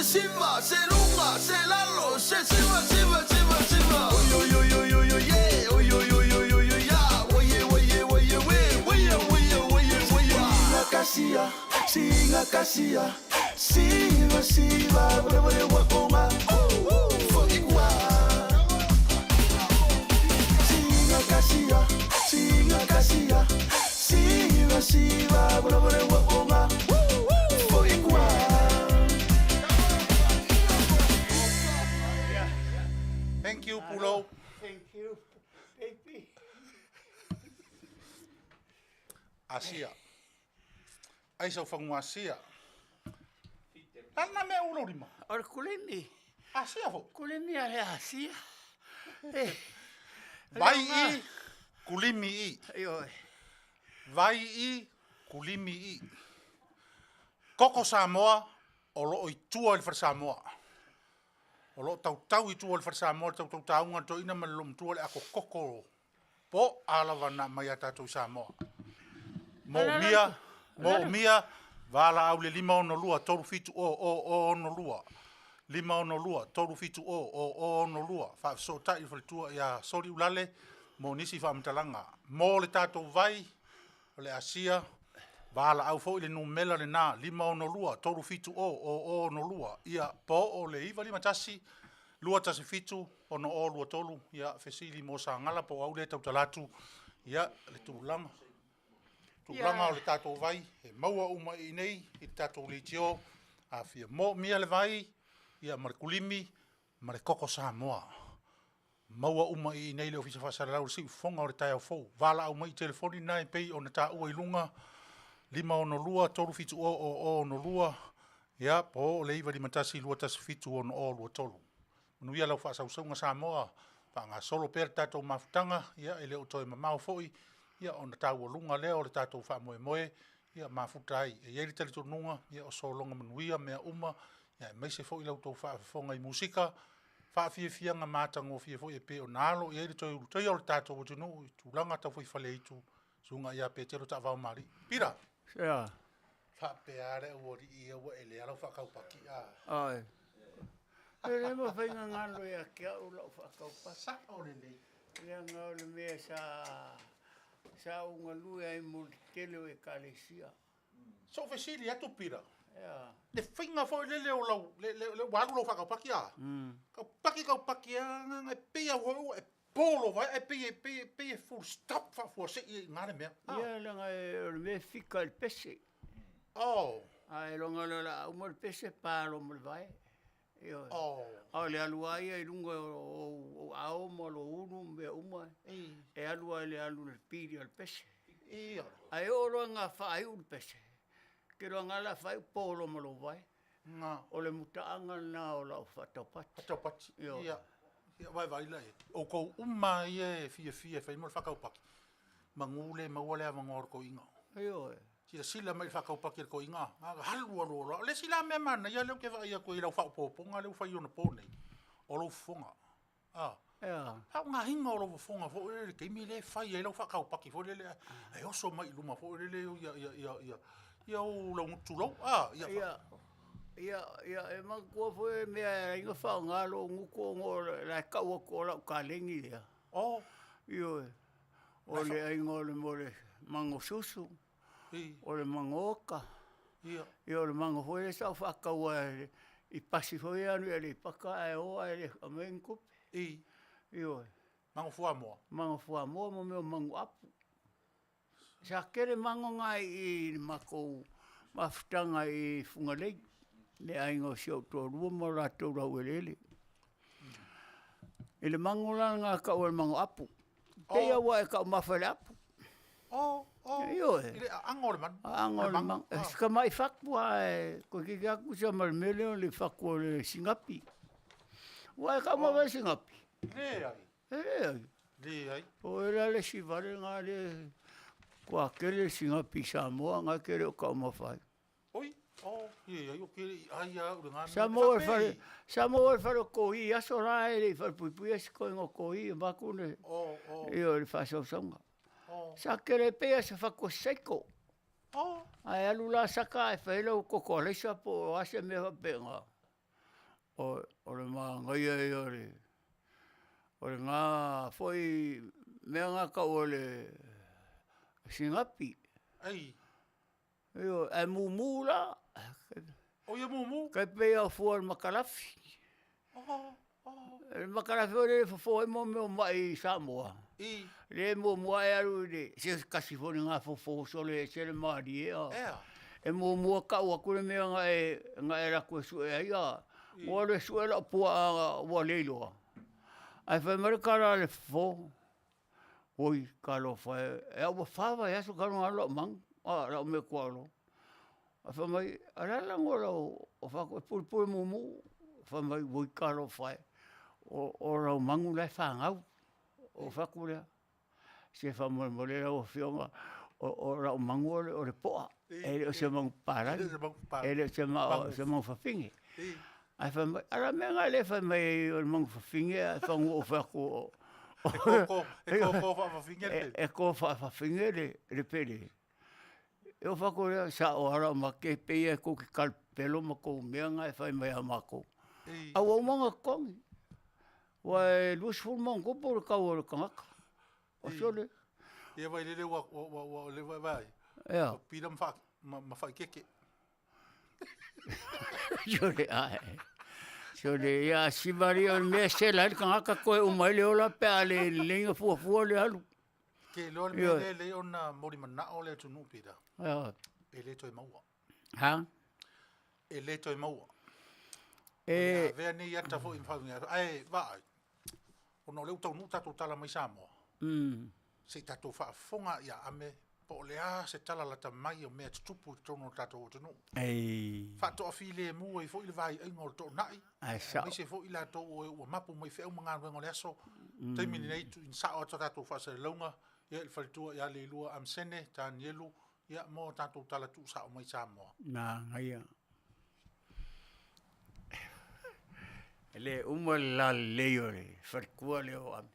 siva, se lunga, se lalo, se siva, siva, siva, siva. Oy, oy, oy, oy, oy, oy, yeah. Oy, oy, oy, oy, oy, oy, yeah. Oye, oye, oye, oye, oye, oye, oye. Singa kasia, siva, siva, bore, wakonga. Fofogaina. Singa kasia, siva, siva, bore, wakonga. Fofogaina. Thank you, Pulo. Thank you, baby. Asia. Ai sau whangu Asia. Tana mea ulo rima. Ora kulini. Asia fo. Kulini are Asia. Vai i, kulimi i. Yo. Vai i, kulimi i. Koko Samoa, o lo i tua il Samoa. O lo tau i tua il Samoa, tau taunga to ina malum tua le ako koko. Po alawa na Maia tatou Samoa. Mo mia, wala au le 5 ono lua, toru fitu o ono lua. 5 ono lua, toru fitu o ono lua. Fa so tai fa tua ya sori ulale, mo nisi fa mtalanga. Mo le tatou vai, o le Asia, wala au fo ile numela le na, 5 ono lua, toru fitu o ono lua. Ia po o le iwa 5 tasi, lua tasi fitu, ono o lua tolu, ia fesili mo Sagala po au le tau talatu, ia le tulanga. Tulanga o le tatou vai, e maua uma i nei, i tatou li tio, Afia mo mia le vai, ia mare kulimi, mare koko Samoa. Maua uma i nei le ofisa whasalau, si fonga o le tai au fou. Vala au mai telefoni nai pei o na ta ua i lunga, 5 ono lua, toru fitu o ono lua, ia po o le iwa 5 tasi lua tasi fitu ono o lua tolu. Manuia lau whasausaunga Samoa, pa ngā solo pere tatou mafutanga, ia ele o toi mamau foi, ia ona tau lunga leo le tatou wha moe, ia mafuta ai, e ieri tali tonunga, ia o solonga manuia mea uma, ia e meise fo i lau tau wha fonga i musika, wha fianga mātango fia fo i pe o nalo, ieri toi urutoi o le tatou o tunu, i tūlanga tau fo i Fale itu, sunga ia Petelo Taavaomaalii. Pira? Ja. Wha peare uori ia ua ele alau wha kaupaki a. Ai. Ele mo whainga ngalo ia kia ulau whakaupaki. Sa o le nei. Ia ngau le mea sa unga lua i muli Tele o e kalesia. So fesili atu pira. Ia. Le whainga fo i le leo lau, le waru lau wha kaupaki a. Kaupaki a ngai pia hoi e polo vai, e pia full stop wha fua se i ngare mea. Ia langa e me fika il pese. Oh. Ai longa la uma il pese palo mo vai. Io. Oh. Ai le alua ia i lunga o ao mo lo unu me uma. E alua le alu le piri al pese. Ia. Ai o longa fai un pese. Ke longa la fai polo mo lo vai. Nga. O le mutaanga na o la fatopati. Patopati. Ia. Ia. Ia vai lai. O kou uma ia fia fai mo whakaupaki. Mangule mauale a mangor ko inga. Io. Sila mai whakaupaki ko inga. Halu alo. Le sila me mana. Ia leo ke vai ia ko i lau whaupoponga leu whai ona pōnei. O lau fonga. Ah. Ia. Hau ngā hinga o lau fonga. Fo ele ke imi le whai e lau whakaupaki. Fo ele e oso mai luma. Fo ele ia o lau ngutulau. Ah. Ia e makua foi mea inga whao ngalo nguko ngō la kaua ko lau kalengi lea. Oh. Io e. O le aingo le more mango susu. O le mango oka. Ia o le mango foi le sau whakaua i pasi foi anu e le paka e oa e le amengupe. Io e. Mango fuamoa. Mango fuamoa mo meo mango apu. Sa kere mango ngai i mako mafutanga i fungalei. Le aingo siau tō rua mo rātou rau e lele. E le mango la ngā ka o le mango apu. Pea wa e ka o mawhare apu. Io e. Ile ango le man. Ango le mango. Ska mai whakua e. Ko kiki aku sa marmele o le whakua le singapi. Wa e ka o mawhare singapi. Le ai. O e la le sivare ngā le. Kua kere singapi Samoa ngā kere o ka o mawhare. Oi. Oh, ia, eu queria ai a uranga. Samoa faro koi aso rai le far pui ko ngo koi bakune. Io le faso songa. Sa kere pe sa fa ko seko. Ai alula saka e felo ko ko le sa po ase me penga. o le maa ngai ai o le ngā foi mea ngā ka o le singapi. Ai. Io, e mumu la. O ia mumu? Kai pea fua le makalafi. Le makalafi o le fofo e mo meo mai Samoa. I. Le mumu e aru le, se kasi foni ngā fofo so le se le maari e a. Ea. E mumu a kau a kure mea ngā e rako e sue ai a. Ua le sue la pua a ua leiloa. Ai whai marikara le fofo. Oi, kalo whai. E awa whawa e aso karo ngā lo mang. Ah, la me kualo. Fa mai ala la ngora o fa ko pul mumu. Fa mai voi kalo fai. O ra mangu lai fa ngau. O fa kula. Se fa mo le o fionga o ra mangu o le poa. E se mang para. E se mang fa fingi. Ai fa mai ala me ngale fa mai o mang fa fingi fa ngo fa ko. E ko fa fingi. E ko fa fingi le pele. Eu whakorea sa o hara ma ke peia ko ki kalpelo ma ko meanga e whai mai a mako. A wau manga kongi. Wai luas fulmong ko por kau o kangaka. O sole. Ia vai lele wa le vai. Ea. Pidam fa ma fai keke. Sole ai. Sole ia sibari o me se la kangaka ko o mai le ola pe ale lenga fu le alu. Ke lor me le ona mori mana o le tunu pida. E le toi maua. Ha? E le toi maua. E vea ni ata fo in faunga. Ai vai. Ono le utau nu tatu tala mai Samoa. Se tatu fa fonga ia ame po le a se tala la tamai o me tupu tono tatu tunu. ei. Fa to afile mu e fo ile vai ai ngol to nai. Ai sa. Mai se fo ila to o mapu mai fe o manga ngol aso. Taimi nei tu in sa o tatu fa se longa. Ia il faltua ia le lua am sene tan yelu ia mo tatu tala tu sa o mai Samoa. Na ngai. Ele uma la leore, farkua leo am.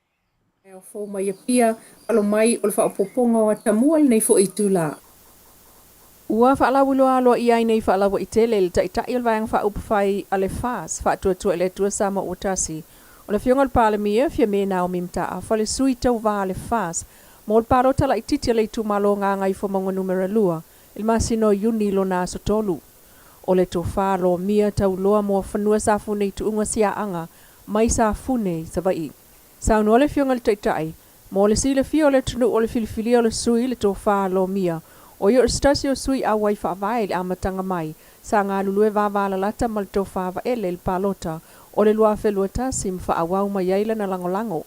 E o fo mai pia alo mai o le whaapoponga o tamua nei fo i tula. Ua whaalawu loa loa i ai nei whaalawu i Tele le taitai o le vaianga whaupawhai a le whaas whaatua le tua sama o tasi. O le fionga le pāle mia fia me nao mimta a whale sui tau vā le whaas. Mo le pāro tala i titi le tu malo ngā ngai fo mongo numera lua. Il masino yuni lo nā so tolu. O le Tofa lo mia tau loa mo whanua sa fune i tuunga sia anga mai sa fune sa vai. Sa unua le fionga le taitai. Mo le si le fia o le tunu o le filifili o le sui le Tofa lo mia. O yo stasi o sui a wai whaavai le amatanga mai. Sa ngā lulue vāvala lata ma le Tofa va ele le palota. O le lua whelua tasi mwha awau mai aila na langolango.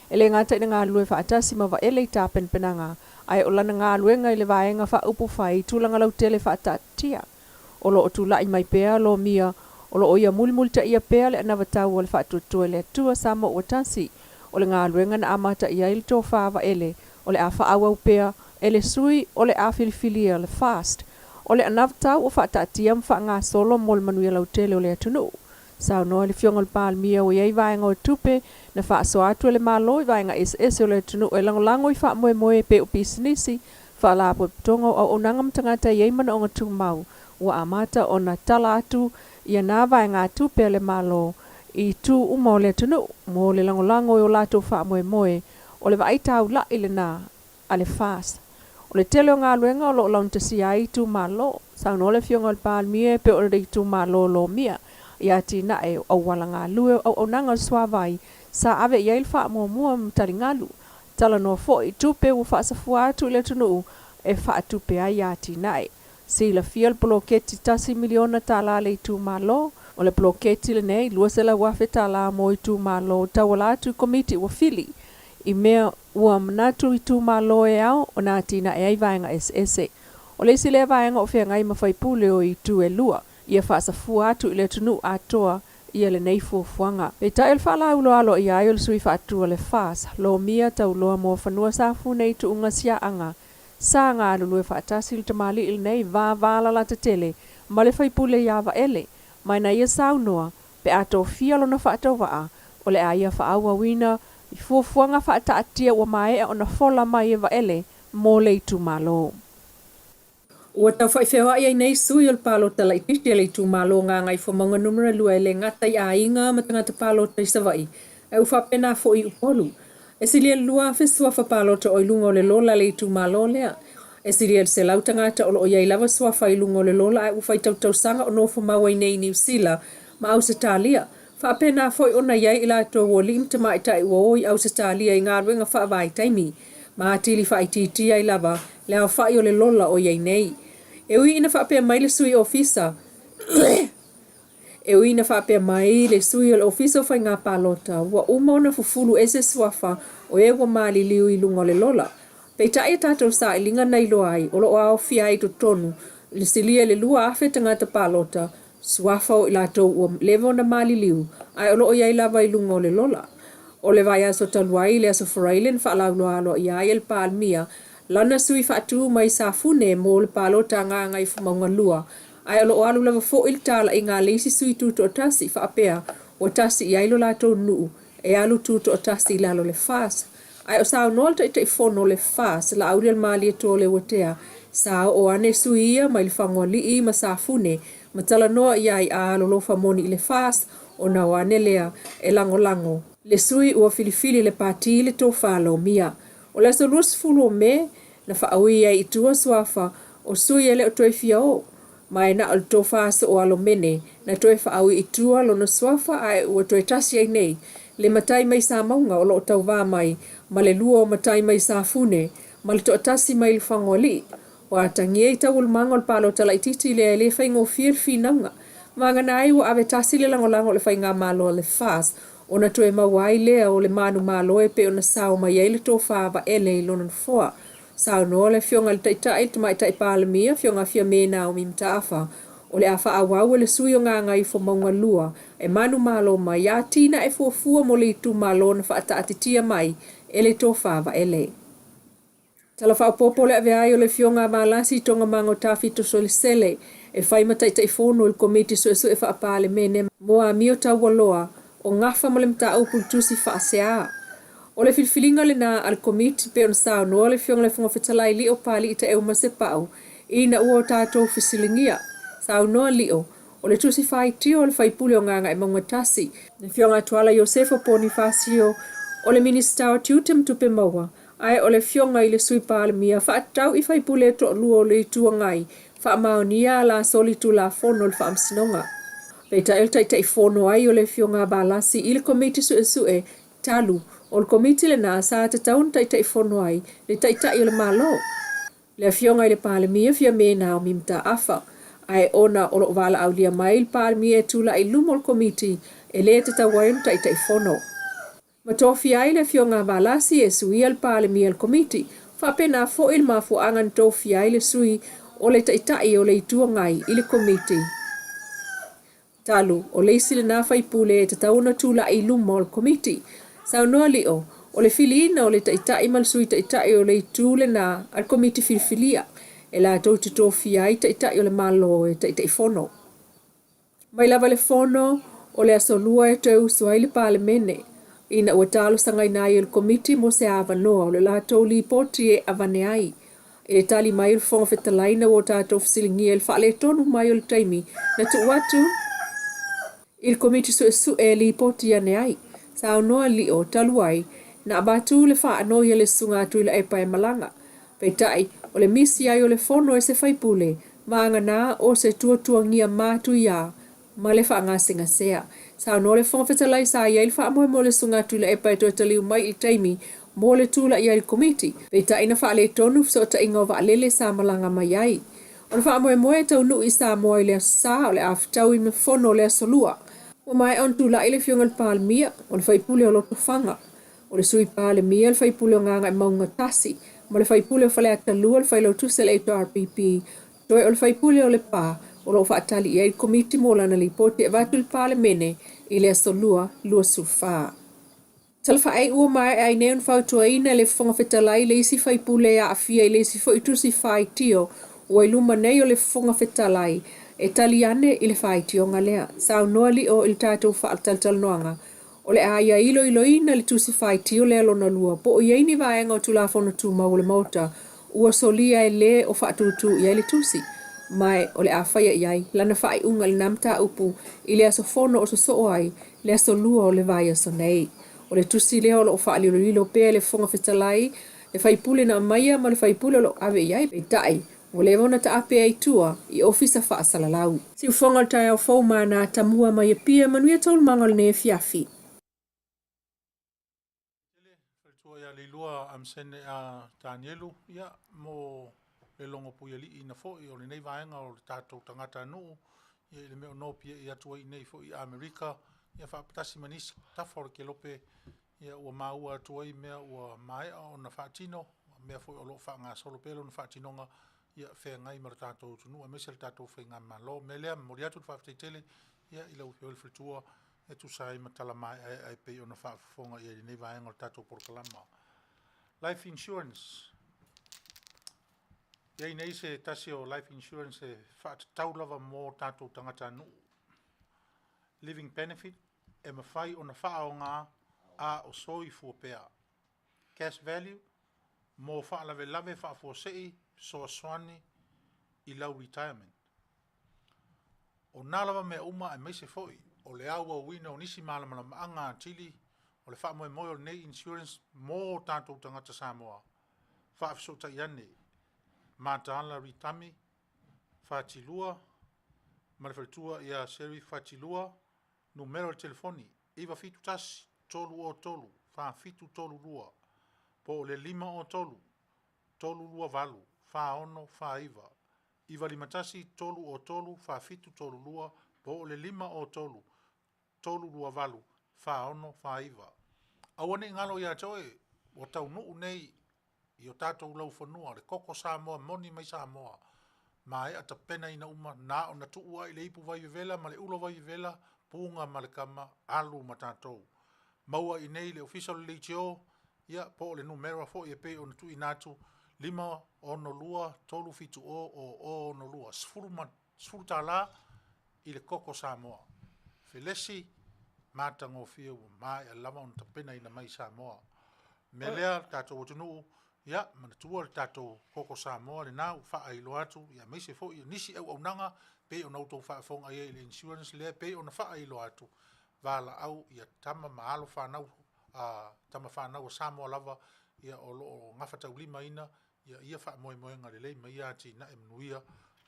Ele ngata ina ngā lue whaatasi ma va ele i tāpen penanga. Ai o lana ngā luenga i le vaenga wha upu whai tūlanga lau tele whaatatia. O lo o tūlai mai pēa lo mia. O lo o ia mulmulta ia pēa le anavatau o le whaatutua le atua sama o tasi. O le ngā luenga na amata ia i le Tofa va ele. O le a whaawau pēa. Ele sui o le a filifilia le fast. O le anavatau o whaatatia mwha ngā solo mo le Manuia lau tele o le atunu. Sao noa le fionga le pāl mia o iei vaenga o tupe na wha aso atu le malo i vaenga SS o le tunu e langolango i wha moe moe pe o pisinisi wha la po tongo o onangam tangata iei mana o ngatu mau ua amata o na tala atu i a vaenga tupe le malo i tu uma o le tunu mo le langolango i o lato wha moe moe o le vaitau la i le na a le fast. O le tele o ngā luenga o lo launtasi ai tu malo. Sao noa le fionga le pāl mia pe o le tu malo lo mia. Ia tina e au wala ngā lue au nanga suawai sa ave ia ilfa mua mtari ngalu. Tala no fo i tupe u wha safua atu le tunu e wha tupe ai ia tina e. Si la fiel bloketi tasi miliona tala le tu malo. O le bloketi le nei luasela wafe tala mo i tu malo tawala atu komiti wa fili. I mea ua manatu i tu malo e au o nā tina e ai vaenga SS. O le isi le vaenga o fea ngai mawhai pule o i tu e lua. Ia whaasafua atu i le tunu atoa ia le nei fuafuanga. E ta el whala ulo alo i ai o le sui whaatua le whaas. Lo mia tau loa mo whanua safu nei tu unga sia anga. Sa ngā lulue whaatasi le tamali il nei vāvala la te tele. Ma le whaipule iawa ele. Mai na ia saunoa pe ato fialo na whaatau waa. O le aia whaaua wina i fuafuanga whaataatia ua mai e o na fola mai e wa ele mo le itu malo. Ua tau whaifewa ia nei sui o le palota la ititi le tu malo ngā ngai whamonga numera lua le ngata i a inga ma tangata palota i savai. E uwha pena fo i upolu. E silia lua fesua fa palota o ilunga o le lola le tu malo lea. E silia se lau tangata o lo o iai lava sua fa ilunga o le lola e uwha i tau sanga o nofo maua i nei New Zealand ma au se talia. Fa pena fo i ona iai ila to wo li imta mai tai wo i au se talia i ngā ruenga fa vai taimi. Ma atili fa i titi ai lava le au fa i o le lola o iai nei. E ui ina whapea mai le sui ofisa. E ui ina whapea mai le sui o ofisa o whai ngā palota. Wa umona fufulu e se swafa o e wa mali liu i lunga le lola. Pei tae tātou sa i linga nei lo ai, o lo au fia i to tonu. Le silia le lua awhe tangata palota. Swafa o i lato ua levo na mali liu. Ai o lo o iai lava i lunga o le lola. O le vai aso taluai le aso Farailen whaalau loa alo i ai el palmia. Lana sui whaatu mai sa fune mo le palota ngā ngai whamaunga lua. Ai alo alu lava fo il tala i ngā leisi sui tuto o tasi whaapea o tasi i ailo lato nuu e alu tuto o tasi i lalo le fas. Ai o sao nolta i te fono le fas la aurial mali e tole watea. Sao o ane sui ia mai le whangoa li i ma sa fune ma tala noa i ai a alo lofa moni i le fas o na o ane lea e lango lango. Le sui ua filifili le pati le Tofa lo mia. O le so lus fulu o me na whaaui ai i tua swafa o sui ele o toi fia o. Mai na o Tofa so o alo mene na toi whaaui i tua lo na swafa ai ua toi tasi ai nei. Le matai mai sa maunga o lo o tau wā mai, ma le lua o matai mai sa fune, ma le to tasi mai le whangoa li. O atangi e tau ulmanga o le palo tala i titi le le whaingo fir finaunga. Manga na ai ua ave tasi le langolango le whainga malo le fas. O na toe mawai lea o le manu malo e pe o na sao mai e le Tofa va ele i lonan foa. Sao no le fionga le taitai te mai tai palamia fionga fia mena o mimtaafa. O le afa awau le sui o ngā ngai fo maunga lua. E manu malo mai a tina e fuafua mo le itu malo na whaata atitia mai e le Tofa va ele. Tala whao popo le ave ai o le fionga malasi tonga mango tafi to sole sele. E whaima taitai fono il komiti su e wha pale mene. Moa mio tau waloa o ngafa mo le mta au kultusi wha sea. O le filfilinga le na al komiti pe on sao no le fionga le funga fetalai li o pali ita e uma se pau. Ina ua o tātou fisilingia. Sao noa li o le tusi whai tio o le whaipule o nganga e maunga tasi. Le fionga tuala Josefo Ponifasio o le minista o tiutem tupe maua. Ai o le fionga i le sui pale mia whaatau i whaipule to lua o le itua ngai. Wha maonia la soli tu la fono le whaamsinonga. Peita el taitai fono ai o le fionga balasi i le komiti su talu. O le komiti le nā sa te taun taitai fono ai le taitai o le malo. Le fionga i le pale mia fia mena o mimta afa. Ai ona o lo wala au lia mai il pale mia e tula i lumo le komiti e le te tawain taitai fono. Matofi ai le fionga balasi e sui al pale mia el komiti. Fa pena fo il mafu angan tofi ai le sui o le taitai o le itua ngai i le komiti. Talu, o le isi le nā whaipule e te tauna tula i lumo le komiti. Sao noa li o le filina o le taitai mal sui taitai o le itule na al komiti filfilia. E la tau te tofi ai taitai o le malo e taitai fono. Mai lava le fono o le Asomua e te usu ai le pale mene. Ina ua talo sangai nai o le komiti mo se avanoa o le la tau li poti e avane ai. E le tali mai o le fonga Fetalaina o tātou fisilingia le Fale tonu mai o le taimi na tu watu il komiti su e li poti ane ai. Sao noa li o taluai na abatu le wha anoia le sunga atu ila epa e malanga. Peitai o le misi ai o le fono e se whaipule maanga nā o se tuangia mātu ia ma le wha ngasinga sea. Sao no le fonga Fetalai sa ia il wha amoe mo le sunga atu ila epa e toa taliu mai il taimi mo le tula ia il komiti. Peitai na wha le tonu so ta inga wa alele sa malanga mai ai. O le wha amoe moe tau nu i sa moe le sa o le aftau i me fono le asolua. O mai on tula ile fionga le pale mia o le whaipule o loto whanga. O le sui pale mia le whaipule o nganga e maunga tasi. Ma le whaipule o whale atalua le whailo tuse le eto RPP. Toi o le whaipule o le pā o lo whaatali i ei komiti mo lana li pote e vatu le pale mene i le asolua lua sufa. Talfa ai ua mai ai neon whautua ina le fonga Fetalai le isi whaipule a Afia i le isi whaitusi whai tio o iluma nei o le fonga Fetalai. E taliane i le whai tionga lea. Sao noa li o il tātou whaataltal noanga. O le aia ilo ina le tusi whai tio lea lona lua. Po o ieini vaenga o tula fono tūma o le mauta. ua solia e le o whaatutu i le tusi. Mai o le awhaia iai, lana whai unga le namta upu i le aso fono o so ai, le aso lua o le vai aso nei. O le tusi leo o wha lilo pea le fonga fetalai, le whaipule na Maia ma le whaipule o ave iai pe tai, o le vona ta ape ai tua i ofisa wha salalau. Si ufonga tai au fau mana tamua mai pia Manuia tolu mangol ne Afiafi. Ia le lua am sene a Danielu ia mo le longo pui ali ina fo i o le nei vaenga o le tātou tangata nuu ia le meo nopia ia tua i nei fo i Amerika ia whaapatasi manisi tafora ke lope ia ua maua tua i mea ua Maia o na whaatino mea fo i o lo wha ngā solo pelo na whaatinonga ia whea ngai mara tātou tunu a mese le tātou whea ngā malo me lea mori atu whaaftai tele ia i lau whio le fritua e tu sai matala mai ai pe o na whaafonga ia le nei vaenga o le tātou porkalama. Life insurance. Ia nei se tasi o life insurance e whaatau lava mō tātou tangata nuu. Living benefit e mawhai o na whaao ngā a o soi fuapea. Cash value mō whaalawe lave whaafuasei so aswani i lau retirement. O nālawa mea uma e meise foi o le aua wina o nisi mālamala maanga tili o le wha moe moe o nei insurance mō tātou tangata Samoa. Wha afisota i ane, mātaala ritami, whātilua, marifaritua ia seri whātilua, numero telefoni, iwa fitu tasi, tolu o tolu, wha fitu tolu lua, po o le 5 o tolu, tolu lua valu, wha ono, wha iwa, iwa limatasi, tolu o tolu, wha fitu tolu lua, po o le 5 o tolu, tolu lua valu, wha ono, wha iwa. Awane ngalo ia toe, o tau nuu nei, i o tātou lau whanua, le koko Samoa, moni mai Samoa, ma e ata pena ina uma, nā o na tuua i le ipu vai vela, ma le ulo vai vela, punga ma le kama, alu ma tātou. Maua i nei le official le tio, ia po le numero fo i pe o na tu inatu, 5 ono lua, tolu fitu o ono lua, sfuru tā la, i le koko Samoa. Felesi, mātango whiu, mai a lama on tapena ina mai Samoa. Me lea tātou o tunu, ia, mana tua le tātou koko Samoa, le nāu wha ailo atu, ia meise fo, ia nisi au nanga, pe o nautou wha fonga ia i le insurance lea, pe o na wha ailo atu, wala au, ia tama maalo whanau, tama whanau a Samoa lava, ia o lo ngawhatau 5 ina, ia wha moe nga le lei, mai ati na Manuia,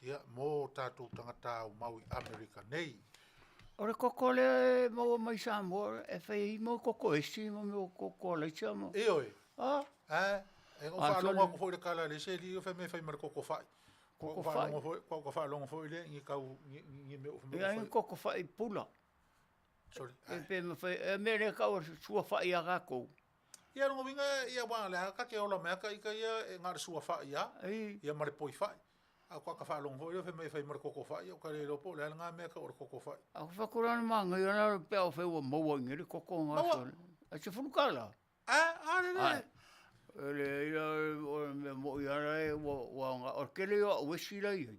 ia mō tātou tangata au Maui Amerika nei. O le koko le mo mai Samoa, e whai mo koko esi, mo koko leitsa mo. E oi? E o whaalonga ko fwoi le kala le se, li o whai me whai mara koko whai. Koko whaalonga fwoi le, ngi kau, ngi me o whai. Ia ngi koko whai pula. Sorry. E pe me whai, e me le kau sua whai a kako. Ia rongo winga, ia wanga le haka ke ola mea ka ika ia, e ngare sua whai ia, ia mare poi whai. A kwa ka whaalong hoi, me whai mara koko whai, o ka le lopo, le ngā mea ka ora koko whai. A whakurana manga, ia nara pēo whai ua maua ngiri koko ngā sone. A se whunukala? Re. Ele ia, o me mo ia rai, wanga, o kele ia o wesi rai.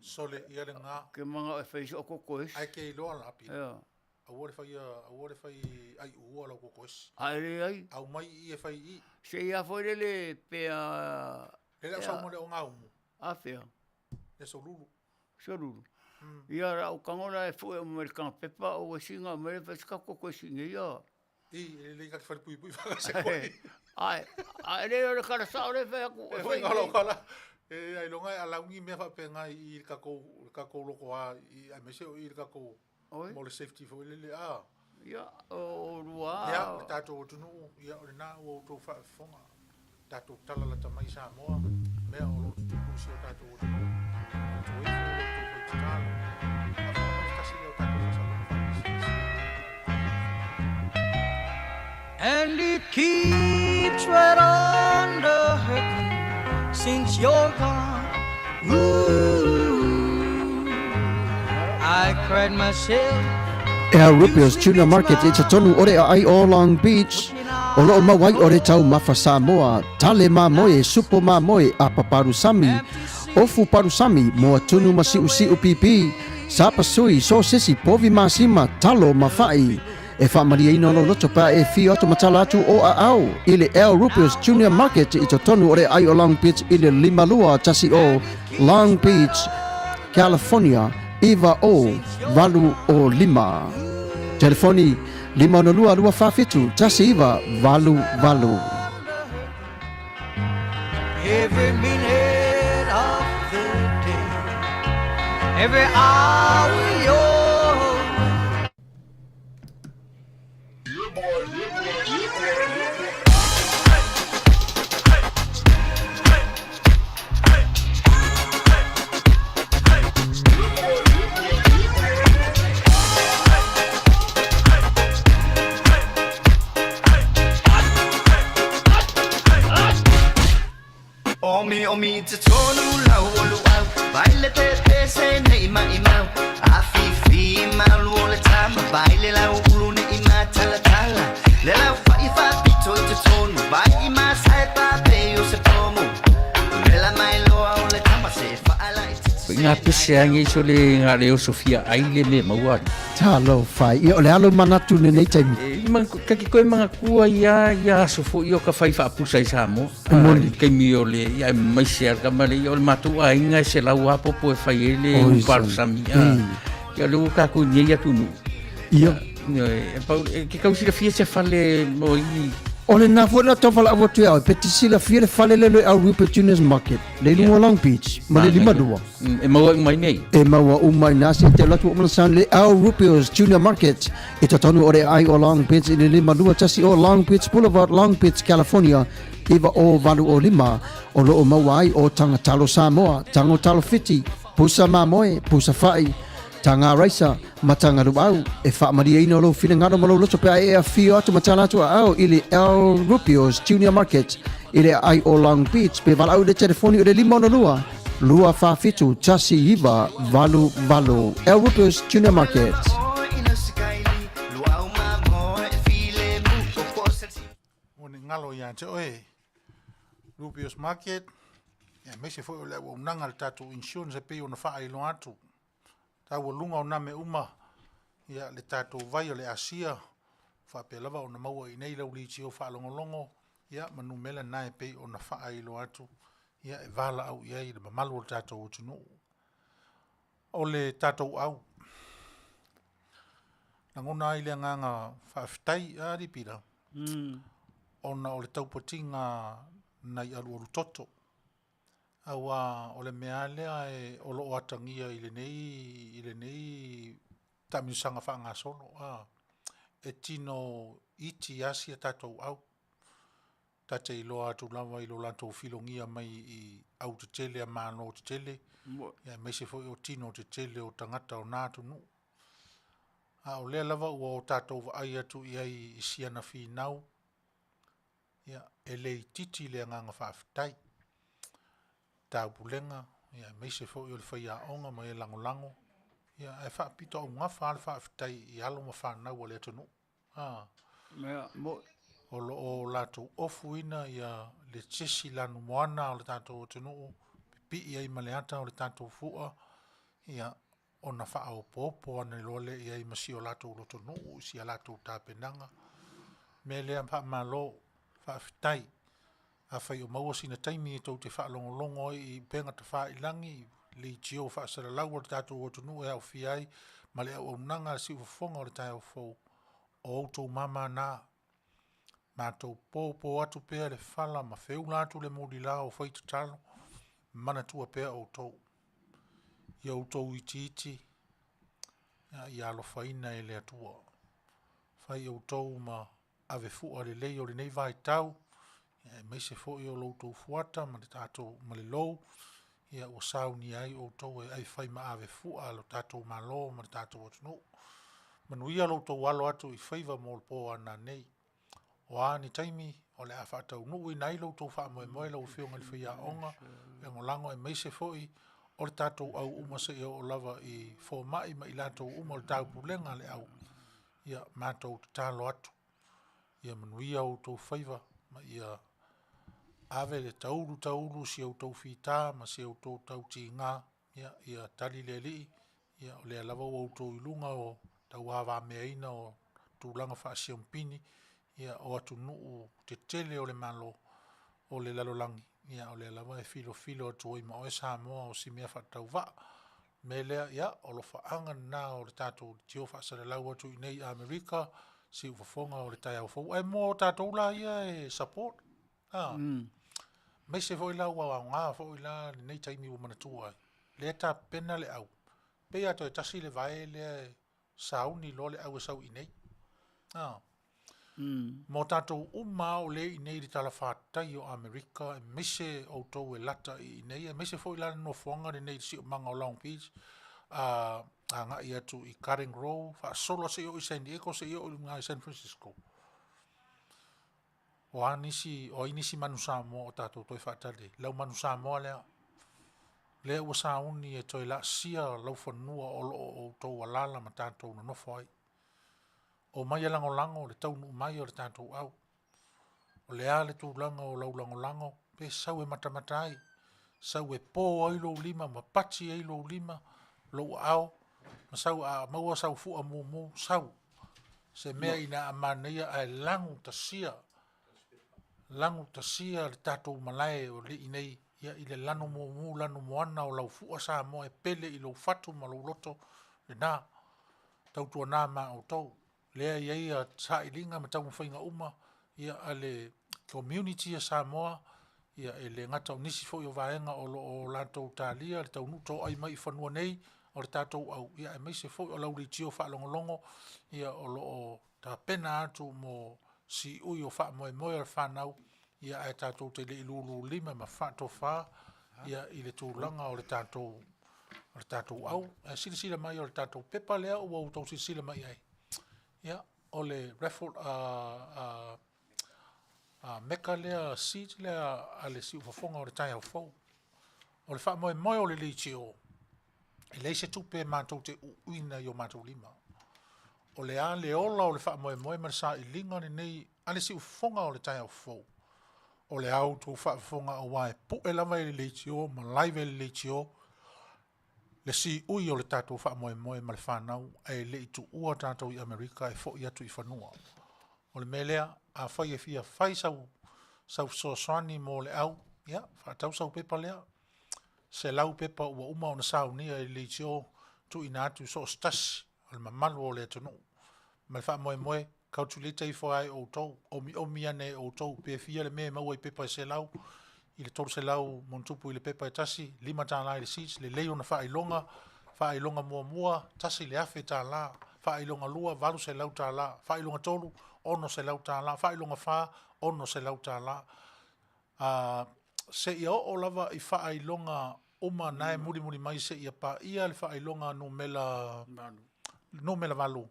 Sole, ia le ngā. Ke manga e whai o koko esi. Ai ke iloa lapi. Ia. Awore whai, ai ua lau koko esi. Ai. Au mai i e whai i. Se ia whai le pēa... Le lau sau mole o ngā umu. Afea. Le so lulu. Soruru. Ia ra o kangona e fue American pepa o singa mere pesca koko singa ia. Le ka fai pui se koi. Ai le o kara sa le fe ku. E foi ngalo kala. E ai longa ala ungi me fa penga i ka ko loko a i a mese o i ka ko. Mo le safety foi le a. Ia o rua. Ia tato tunu ia o na o to fa fonga. Tato tala la ta mai Samoa. Me o lo tu si o tato tunu. O i to tala. And it keeps right on the heaven since you're gone. Ooh, I cried myself. Rupios Tuna Market it's a tonu ore ai o Long Beach. O loo mawai ore tau mafa Samoa. Tale ma moe, supo ma moe, a paparusami. Ofu parusami, moa tunu masiu pipi. Sapa sui, so sisi, povi masima, talo mafai. e whaamaria ina lo loto pa e fio atu matala atu o a au i le El Rupios Junior Market i to tonu o le ai o Long Beach i le limalua tasi o Long Beach, California, iwa o valu o lima. Telefoni 502 tasi iwa valu valu. Every minute of the day, every hour yours. Omi te tonu lau olu au baile te se nei mai mau Afiafi mau o le tama baile lau ulu nei ma tala tala le lau fai fa pito te tonu vai ma sai pa pe o se pomo le la mai lo au le tama se fa ala Ngā pese angi so le ngā reo Sofia aile me maua. Talo fai, i o le alo manatu ne nei taimi. Kaki koe mga kua ia sofo i o ka whai whaapusa i Samoa. Kei mi o le, ia mai se arka mare, i o le matu a inga se lau apopo e whai e le uparu sami. Ia le uka ku nye ia tunu. Ia. Ke kausi la fia se Fale mo i. O le nafo na Tofa la avotu au, peti sila fia le Fale le au Rupert Juniors Market, le lungo Long Beach, ma le lima dua. E maua umai nei. E maua umai nasi, te latu umana san le au Rupert Junior Market, i tatonu o le ai o Long Beach, i le lima dua tasi o Long Beach Boulevard, Long Beach, California, iwa o valu o lima, o lo o maua ai o tanga talo Samoa, tango talo fiti, pusa mamoe, pusa fai, tanga raisa, matanga ruau, e whaamaria ina lo whina ngaro malo loto pia e a fio atu matana atu au ili El Rupios Junior Market, ili ai o Long Beach, pe walau le telefoni o le lima ona lua whawhitu, tasi iwa, valu valu, El Rupios Junior Market. Moni ngalo ia te oe, Rupios Market, ia mese foi o le o nanga le tatu insurance e pe o na wha ilo atu. Tau lunga o name uma, ia le tātou vai o le asia, whape lava o na maua i nei lau li tio whaalongolongo, ia manu mele nae pei o na wha ailo atu, ia e vala au ia i le mamalu o tātou o tunu. O le tātou au. Nangona ai le nganga whaafitai a ripira. Ona o le taupatinga nai alu alu toto. Awa o le mea lea e o loo atangia i le nei tamisanga whaanga solo. E tino iti asi a tatou au. Tate i loa atu lava i lo lantou filongia mai i au te tele a mano te tele. Ia meise foi o tino te tele o tangata o nātu nu. O lea lava ua o tatou wa ai atu i ai i siana fi nau. Ia e le titi le nganga whaafitai. Tau pulenga, ia meise fo i o le whaia onga ma e lango lango. Ia e wha pito o ngafa ale wha afitai i alo ma whanau o le atunu. O lo o lato ofu ina ia le tesi lanu moana o le tato o tunu. Pi i ai maleata o le tato fua. Ia o na wha o popo ane lole i ai masi o lato o tunu. Si a lato tapenanga. Me lea mpa malo wha afitai. A whai o maua sina taimi e tau te whaalongolongo i penga te wha ilangi li tio whaasara lau o le tātou o tunu e au fiai ma le au nanga si ufonga o le tai au fau o autou mama nā mātou pōpō atu pēr le whala ma wheu lātu le mōri la o whai talo mana tua pēr autou i autou iti iti i alo whaina e le atua whai autou ma ave fua le lei o le nei vai tau mai se fo i o loutou fuata ma le tātou ma le lou ia o sauni ai o tou e ai whai ma ave fua lo tātou ma lo ma le tātou o tunu Manuia loutou alo atu i whaiva mo le pō ana nei o ani taimi o le a whaatau nuu i nei loutou wha moe moe lau whionga le whia onga e ngolango e mai se fo i o le tātou au uma se o lava i fo mai ma i lātou uma o le tāu pulenga le au ia mātou tālo atu ia manuia o tou whaiva ma ia ave le tauru si au tau fita ma si au tau ti ngā ia tali le li ia o le lava o tau ilunga o tau hawa mea ina o tūlanga whaasiampini, ia o atu nuu te tele o le malo o le lalolangi, ia o le alawa e filo atu ima o e Samoa o si mea whatau wa, me lea ia o lo whaanga na o le tātou tio whaasare lau atu i nei Amerika, si ufafonga o le tai au fau, ai mo tātou la ia e support, mai se foi la wa nga foi la nei taimi o manatua le ta pena le au pe ato e tasi le vai le sauni lo le au sau i nei mo tatou uma o le i nei le talafatai o Amerika e mise o tou e lata i nei e mise foi la no fonga le nei si o manga o Long Beach a nga ia tu i Cutting Row fa solo se o i San Diego se o i San Francisco o inisi Manu Samoa o tātou toi whaatale. Lau Manu Samoa lea ua sauni e toi la sia lau whanua o tau alala ma tātou na nofo ai. O mai lango le taunu mai o le tātou au. O lea le tūlanga o lau lango pe sau e matamatai. Sau e pō ai lou lima, ma pati ai lou lima, lou au, ma sau a maua sau fua mu sau. Se mea ina amanea ai langu ta sia le tātou malai o le inei ia i le lano lano moana o lau fua Samoa e pele i lau fatu ma lau loto le nā tautua nā ma o tau lea ia sa i linga ma tau mwhainga uma ia ale community a Samoa ia e le ngata o nisi fo i o vaenga o lātou tālia le tau nuto ai mai i whanua nei o le tātou au ia e meise fo i o lau li tio whaalongolongo ia o lo ta pena atu mo si ui o wha moe o whanau ia e tātou te le ilulu lima ma wha Tofa ia i le tūlanga o le tātou au sila mai o le tātou pepa lea o au tau sila mai ai ia o le raffle meka lea seat lea a le si ufafonga o le tai au fau o le wha moe o le li tio e leise tupe mātou te uina i o mātou lima o le a le ola o le wha moe ma sa i linga ni nei ale si ufonga o le tai au fau o le au tō wha ufonga o wae pu e lava i le leitio ma laive le leitio le si ui o le tātou wha moe ma le whanau e le i tu ua tātou i Amerika e fo i atu i whanua o le melea a whai e fia whai sau soaswani mo le au ia wha tau sau pepa lea se lau pepa ua uma o na saunia i leitio tu ina atu so stasi o le mamalu o le atunu ma le wha moe kautulita i whaai o tau, omi ane o tau, pe fia le mea maua i pepa i se lau, i le tolu se lau montupu i le pepa i tasi, 5 tāla i le seats, le leo na whailonga mua, tasi le afe tāla, whailonga lua, valu se lau tāla, whailonga tolu, ono se lau tāla, whailonga wha, ono se lau tāla. Se ia o lava i whailonga uma nae muri mai se ia pa, ia le whailonga no mela valu.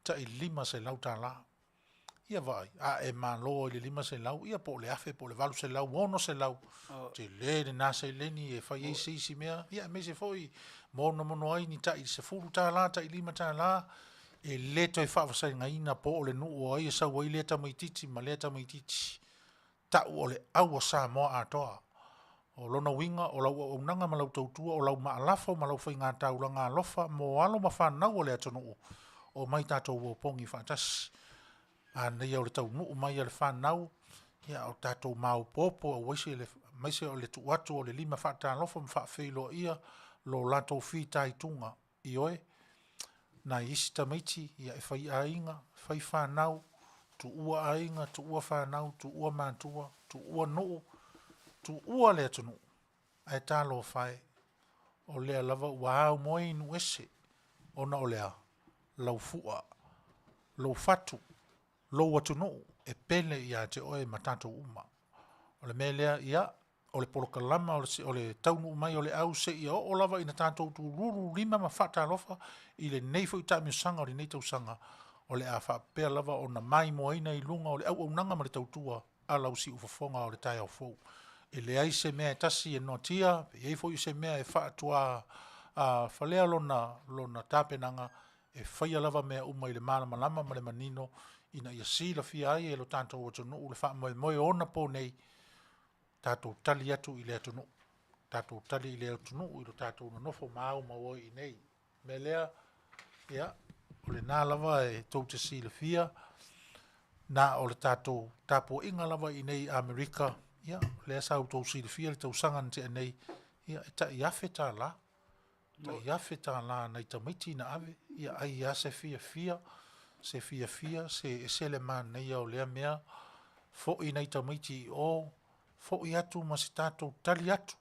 Ta i 5 se lau tāla. Ia vai, e malo i le 5 se lau, ia po le afe, po le valu se lau, ono se lau. Te le na se leni e whai eisi isi mea, ia me se foi, mono ai ni ta i se furu tāla, ta i 5 tāla, e le toi whawasai ngaina po o le nuu ai, e sau ai leta maititi, ma leta maititi. Ta o le au o Samoa atoa. O lona winga, o lau o nanga ma lau tautua, o lau maalafo, ma lau whai ngā taula ngā lofa, mo alo ma whanau o le atonuu. O mai tātou o pongi whantas. A nei au le tau nuu mai le whanau, ia o tātou mau popo, o maise o le tuatu o le 5 whatalofa ma whawhelo ia, lo latou whitai tunga i oe. Na isi tamaiti, ia e whai ainga, whai whanau, tu ua ainga, tu ua whanau, tu ua mātua, tu ua nuu, tu ua lea tunu. Ai tālo whai, o lea lava ua au moe inu ese, ona o lea. Lau fua, lau fatu, lau atunu, e pele ia te oe matatou uma. O le melea ia, o le polokalama, o le taunu umai, o le au se ia o lava ina tātou tu ruru 5 ma whata alofa, i le neifo i tāmi sanga, o le neitau sanga, o le a whapea lava o na mai moaina i lunga, o le au nanga ma le tautua, a lau si ufafonga o le tai au fau. E le ai se mea tasi e notia, e eifo i se mea e whaatua whalea lona tāpenanga, e whaia lava mea uma i le malama ma le manino ina ia sila fia ai e lo tātou o tunu le wha moe ona po nei tātou tali atu i le atunu tātou tali i le atunu i lo tātou na nofo mau ma oi i nei me lea ia o le nā lava e tau te sile fia, na o le tātou tāpua inga lava I nei Amerika, ia, le asa au tau sile fia, le tau sanga te nei, ia, e ta iafe tā la, ta iafe tā la, nei ta miti na ave, ia, ai ia se fia fia, se le man nei au lea mea, fo I nei ta miti o, fo I atu ma se tātou tali atu,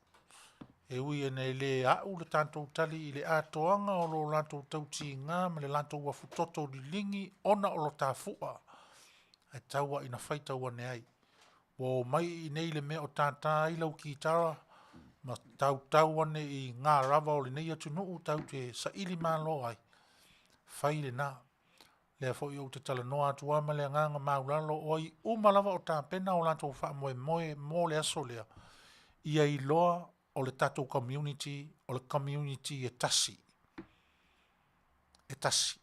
e ui e nei le au le tātou tali I le atoanga o lo lantou tauti ngā, ma le lantou wafutoto li lingi, ona o lo tā fua, e taua ina whaita ua ne ai. Wo mai I nei le mea o tātā I lau ki tara, ma tau ane I ngā rava o le nei atu nuu tau te sa ili mālo ai. Whai le nā. Lea fo I o te tala noa atu ama lea nganga maulalo o I umalawa o tā pena o lantou wha moe mo le aso lea. Ia I loa o le tātou community, o le community e tasi. E tasi.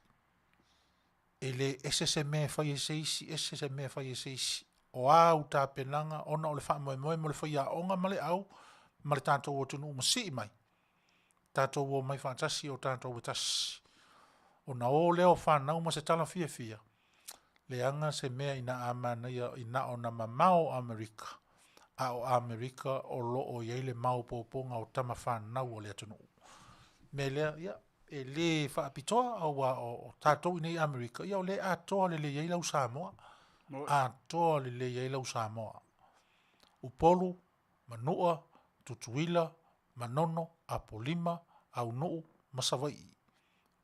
E le ese me fai e seisi, o au tā penanga, ona o le wha mo le whai a onga male au, ma le tātou o tunu umasi I mai. Tātou o mai whantasi o tātou e tasi. O na o leo whanau ma se tala fia. Le anga se mea ina amana ina o na mamao Amerika. A o Amerika o lo o yeile mau poponga o tama whanau o lea tunu. Me lea, ia, e le whaapitoa o tātou inei Amerika. Ia o le atoa le yeila u Samoa. Atoa le yeila u Samoa. Upolu, Manua, Tutuila, Manono, Apolima, au nuu, Masawai.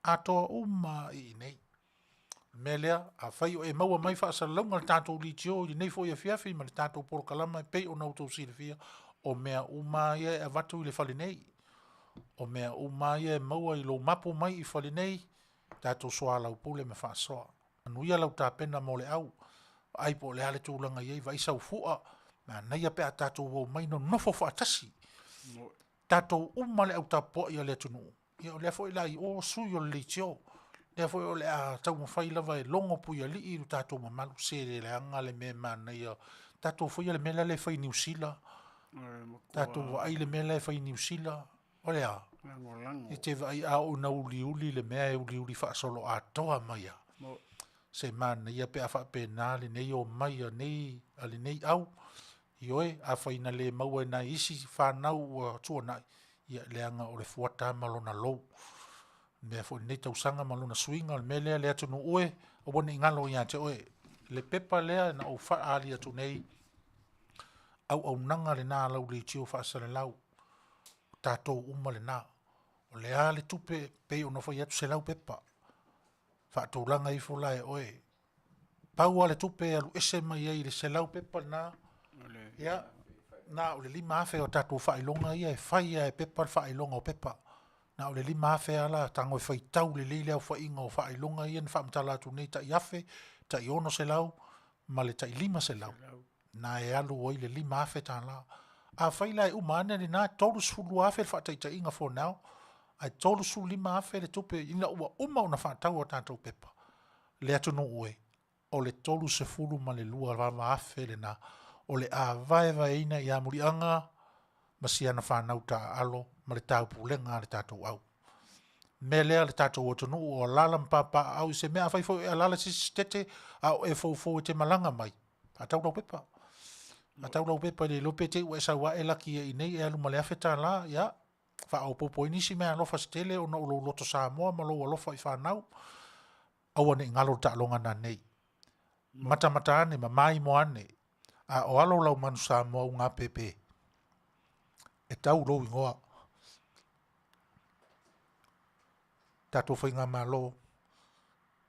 Atoa I nei. Melea, a whai o e maua mai whaasa launga le tātou li tio, I nei fo I Afiafi, ma le tātou porokalama e pei o nautou sirifia, o mea umaia e watu I le whale nei. O mea umaia e maua I lo Mapu mai I whale nei, tātou soa lau pule me whaasoa. Manuia lau tā pena mo le au, ai po le hale tūlanga iei, vai sau fua, ma nei a pe a tātou wau mai no nofo whaatasi. Tātou umale au tā po I a le tunu. Ia o lea fo I lai o sui o le tio. Lea fo I o lea tau mawhai lava e longo pui a li I ru tātou mamalu se le anga le me mana ia. Tātou fo I le mela le whai New Zealand. Tātou wa ai le mela le whai New Zealand. O lea. E te vai a o na uli le mea e uli whaasolo a toa Maia. Se mana ia pe a wha pe nā le nei o Maia nei a le nei au. Ioe a whaina le maua na isi whanau tua nai. Ia leanga o le fuata malona lou. Mea fo nei tausanga malona swinga, le mea lea tunu ue, o wane ingalo ia te oe. Le pepa lea na o wha ali atu nei, au nanga le nā lau le tio wha asale lau. Tātou uma le nā. O lea le tupe pei o nofo iatu se lau pepa. Wha tōlanga I fo lai oe. Pau ale tupe alu ese mai ei le se lau pepa nā. Ia. Na o le lima afe o tātou whailonga ia e whaia e pepa whailonga o pepa. Na o le lima afe ala tango e whaitau le leile au whainga o whailonga ia ni whaamtala atu nei ta I afe, ta I ono se lau, ma le ta I lima se lau. Na e alu o I le lima afe tā la. A whaila e umane ni nā tolu sulu afe le whaataita inga for now. Ai tolu sulu lima afe le tupe ina ua o na whaatau o tātou pepa. Le atu no ue. O le tolu se fulu ma le lua rama afe le nā. O le a vae ina I amurianga masiana whanau tā alo ma le tau pulenga le tātou au. Me lea le tātou o tunu o lala mpapa au I se mea whaifo e lala tete au e fau te malanga mai. A tau lau pepa. A tau lau pepa le lope te ua e sawa e laki e inei e alu ma le awheta la, ia. Wha au popo inisi mea lofa se tele o na ulo loto Samoa ma lo alofa I whanau. Au ane ngalo ta longa na nei. Mata ane ma mai mo ane. A o alo lau manu Samoa ngā pepe. E tau lo ingoa. Tato whai ngā malo.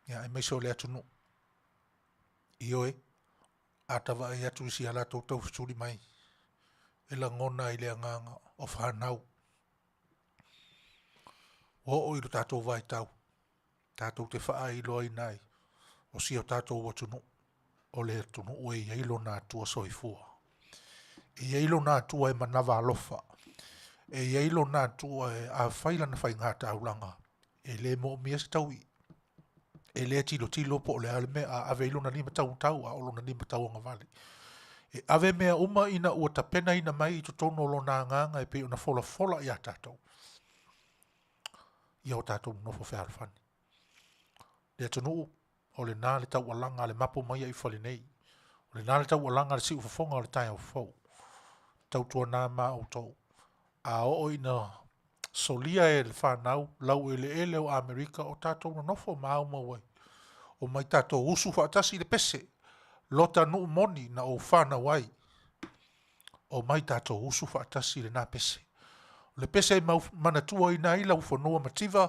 Ia e meiso le atunu. Ioe. A tawa e atu isi ala tau fituri mai. E la ngona I le anganga o whanau. O iru tato vai tau. Tato te wha I loa I nai. O si o tato o tunu. O le tunu ue I eilo nā tua soifua. I eilo nā tua e manawa alofa. E eilo nā tua e a whaila na whai ngā taulanga. E le mo mia se tau I. E le tilo po le alme a ave ilo na lima tau a olo na lima tau anga vale. E ave mea uma ina ua tapena ina mai I tutono lo nā nganga e pe una fola I a tātou. I au tātou nofo whea alfani. le tonu o le nā le tau alanga le Mapu Maia I Fale nei. O le nā le tau alanga le si ufafonga o le tai au fau. Tau tua nā mā o tau. A o ina solia e le whanau, lau ele o Amerika o tātou na nofo māu mawai. O mai tātou usu whaatasi le pese. Lota nuu moni na o whanau ai. O mai tātou usu whaatasi le nā pese. Le pese manatua I nā ila ufonua mativa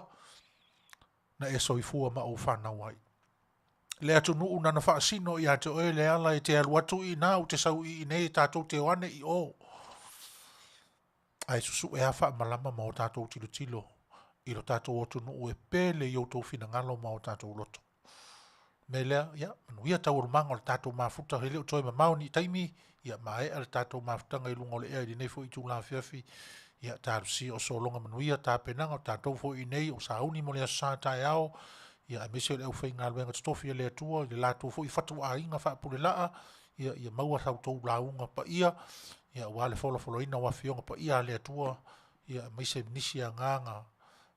na e soifua ma o whanau ai. Le atu nuu nana whaasino I ate oe le ala e te aluatu I nā u te sau I nei tātou te wane I o. Ai susu e hafa malama ma o tātou tilo tilo. I lo tātou otu nuu e pele I o tau fina ngalo ma o tātou loto. Me lea, ia, manuia tau rumanga o le tātou mafuta hele o toi ma mauni taimi, ia mae ale tātou mafuta ngai lunga o le ea I nei fo I tū la Afiafi, ia tārusi o solonga manuia tā penanga o tātou fo I nei o sauni mo lea sa tae ao, ia mese o le au fai ngā luenga tatofi le atua, le lātou fo I fatu a inga wha apure laa, ia maua tau tau launga pa ia wale folo ina wafionga pa ia le atua, ia meise nisi a nganga,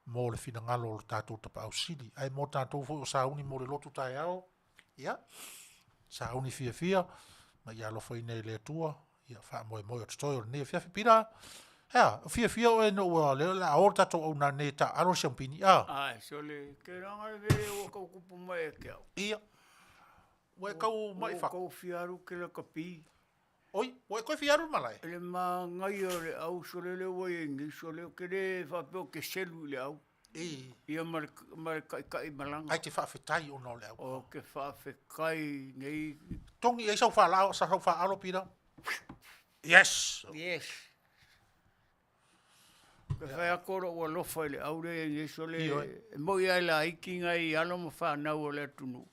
mo le fina ngalo o tātou tapa au sili. Ai mo tātou fo o sauni mo le lotu tae ao, ia, sauni fia, ma ia lo fai nei le atua, ia wha moe o tutoi o ne Afiafi pira, ia, fia o e no ua leo la o tātou au nā ne ta aro siampini, Ai, so le, ke ranga le vele o kau kupu mai e kia. Ia, ue kau mai wha. O kau fiaru ke la kapi. Oi, ue koe fiaru malai. Le ma ngai o le au so le wai ingi, so le ke le whapeo ke selu le au. Ia mare kai malanga. Ai te whaafetai o no le au. O ke whaafekai nei. Tongi e sau whalao, sa sau whaalo pira. Yes. Ke whai akora ua lofa i le au le ingi, so le moi ai la iki ngai alo ma whanau o le atunu.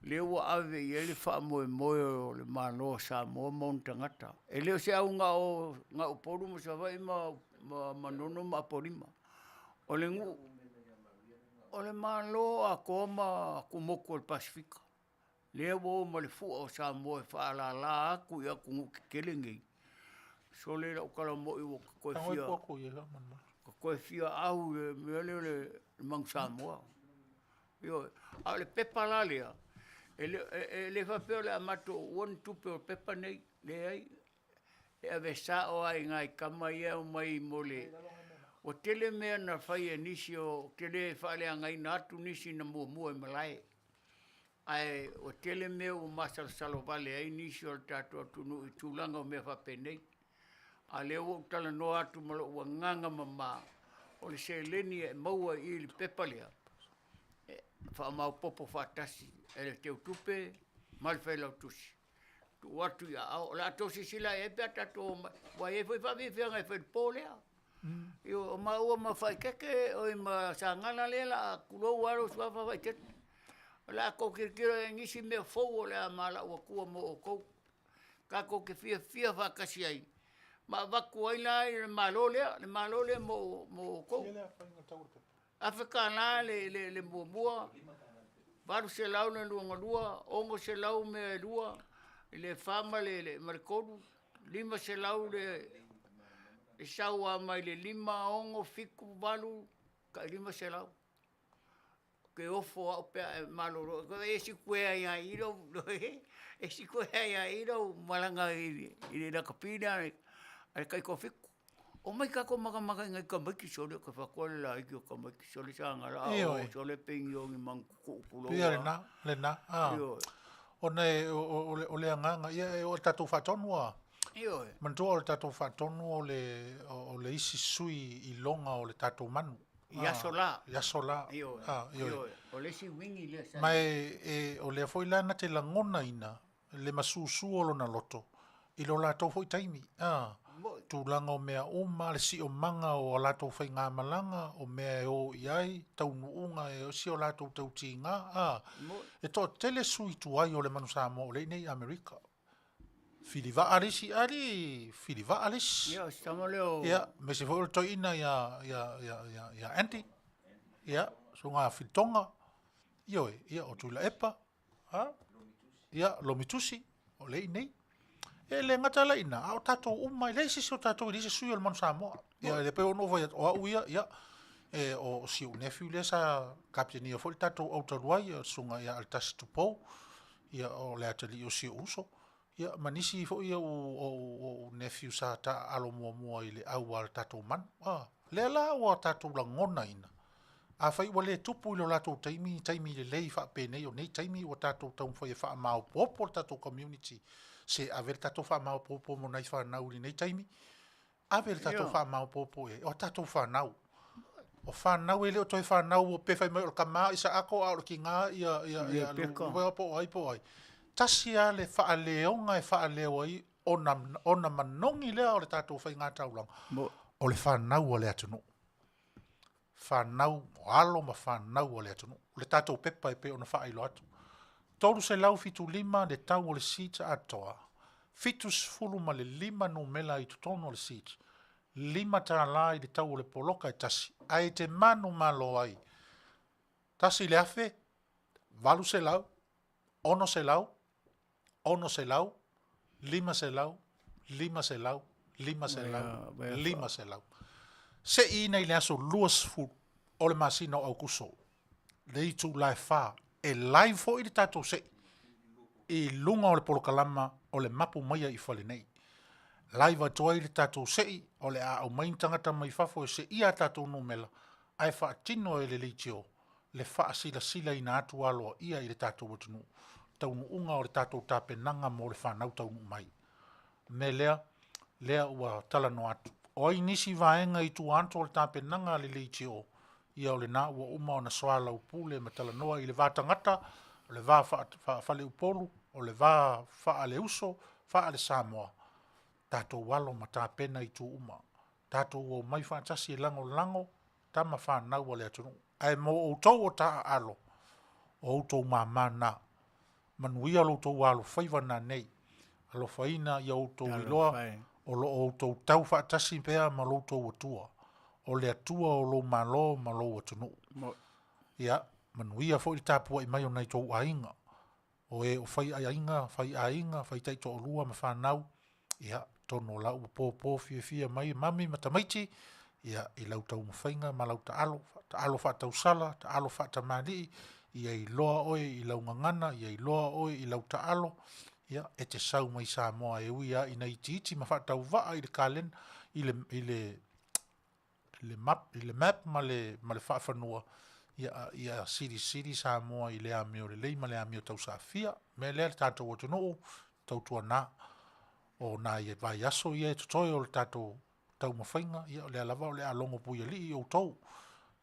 Le ua ave I ele wha moe o le malo Samoa maun tangata. E leo se au ngā o poru mo sa vai ma nono ma porima. O le ngu. O le malo a koma kumoko le Pasifika. Le ua ma le fua o Samoa e wha ala la aku I aku ngu kekelengei. So le lau kala mo I wa koe fia. Koe fia au le mang Samoa. Yo, a le pepa la lea. Le whapeo le amato one tupe o pepa nei, le ai. E ave sa o ai ngai kama ia o mai mo le. O tele mea na whai e nisi o tele whale a ngai na atu nisi na mua e malai. Ai o tele mea o masal salo vale ai nisi o le tato atunu I tūlanga o mea whape nei. A le o tala no atu malo ua nganga mama. O le se leni e maua I li pepa lea. Whaamau popo whaatasi. E le teo tupe, malwhai lau tusi. Tu watu ia au, la tosi sila e pia tato, wa e fai whawe whianga e whai pōlea. Io, o maua ma whai keke, o I ma Sagala le la kulo waro suafa whai tete. La ko kirkira e ngisi mea fau o le a mala ua kua mo o kou. Ka ko ke fia whakasi ai. Ma waku ai la le malo lea mo o kou. Afrika la le mua. Varu se lau le lua, ongo se lau me lua, le fama le marikodu, lima se lau le saua mai le lima, ongo, fiku, valu, ka lima se lau. Ke ofo au pea maloro, e si kwea ia iro, e si kwea ia iro, malanga I le nakapina, ai kai ko fiku. O mai kako maga ngai ka maki sole ka whakoale la iki o ka maki sole sangala o sole pengi o ngi mangu kulo. Pia le na. O nei o le anganga, ia o tatou whatonua. Mantua o le tatou whatonu o le isi sui I longa o le tatou manu. Iasola. O le si wingi le sa. Mai o le foi lana te langona ina, le masusu o lona loto. I lo la tau foi taimi. Tūlanga o mea uma, le si o manga o lato whai ngā malanga, o mea e o iai, tau nuunga e o si o lato tau ti ngā. E tō tele sui tu ai o le manu Samoa o le nei Amerika. Filiva alisi ali, filiva alis. Ia, stama leo. Ia, me se fo toi ina ia anti. Ia, so ngā fitonga. Ia, o tuila epa. Ia, lomitusi, o le nei. E le ngata la ina, au tatou umai, le sisi o tatou, le sisi sui o le manu Samoa. Ia, le peo novo o au ia, o si o nefiu le sa kapteni o fol tatou Aotaruai o sunga ia al tasi tupo ia o le atali o si uso ia manisi fo ia o nefiu sa ta alo mua i le au al tatou man le la o tatou langona ina a fai wale tupu i lo latou taimi le lei fa pene o nei taimi o tatou tau fai fa mau popo tatou community se aver tatou fa mau popo mo nai fa nau ni nei taimi aver tatou fa mau popo o tatou fa nau o whanau ele o toi whanau o pewhai mai o kama i sa ako a o ki ngā ia luwa po ai. Tasi a le whaaleonga e whaaleo ai ona manongi lea o le tātou whai ngā taulang. O le whanau o le atunu. Whanau o alo ma whanau o le atunu. Le tātou pepa e pe ona whailo atu. Tolu se lau fitu lima le tau o le sita atoa. Fitu sfulu ma le lima no mela i tutono o le sita. Lima tā la i le tau o le poloka e tasi. Ai te manu malo ai. Tasi le afe, valu se lau, ono se lau, lima se lau, lima se lau, lima se lau, lima se lau. Se ina i le aso luas fu o le masino au kuso. Le itu lai fa, e lai fo i le tatou se. I lunga o le polokalama o le Mapu Maia i Fale nei. Lai va toa i le tatou sei, o le a au main tangata mai fafo e se ia tatou numela, ai wha tino e le leitio, le wha sila ina atu aloa ia i le tatou watunu, taunu unga o le tatou tāpenanga mo le whanau taunu mai. Me lea ua tala no atu. O ai nisi vaenga i tu anto o le tāpenanga le leitio, ia o le na ua uma o na soala upule ma tala noa i le vātangata, o le vā whale upolu, o le vā whaale uso, whaale Samoa. Tātou walo ma tā pena i tū uma. Tātou o mai whaatasi e lango, tā ma whanau o le atunu. Ai mo o tau o tā alo, o tau mamana. Manuia lo tau alo whaiwana nei. Alo whaina i o tau iloa, o tau tau whaatasi pēa ma lo tau atua. O le atua o lo malo ma lo atunu. Ia, manuia fo i tāpua i mai o nei tau ainga. O e o whai ainga, whai taito o lua ma whanau. Ia, tono lau po fia mai mami matamaiti ia i lau tau mawhainga ma lau ta alo wha tau sala, ta alo wha ta mali ia i loa oe i lau ngangana, ia i loa oe i lau ta alo ia e te sau mai Samoa e uia i na iti ma wha tau waa i le kalen i le map ma le wha whanua ia siri Samoa i le amio le lei ma le amio tau Safia me lea le tātou o tunoo tau tua nā o na ia vai aso ia e tutoi o le tātou tau mawhainga, ia o le alava o le alongo puia li i o tau,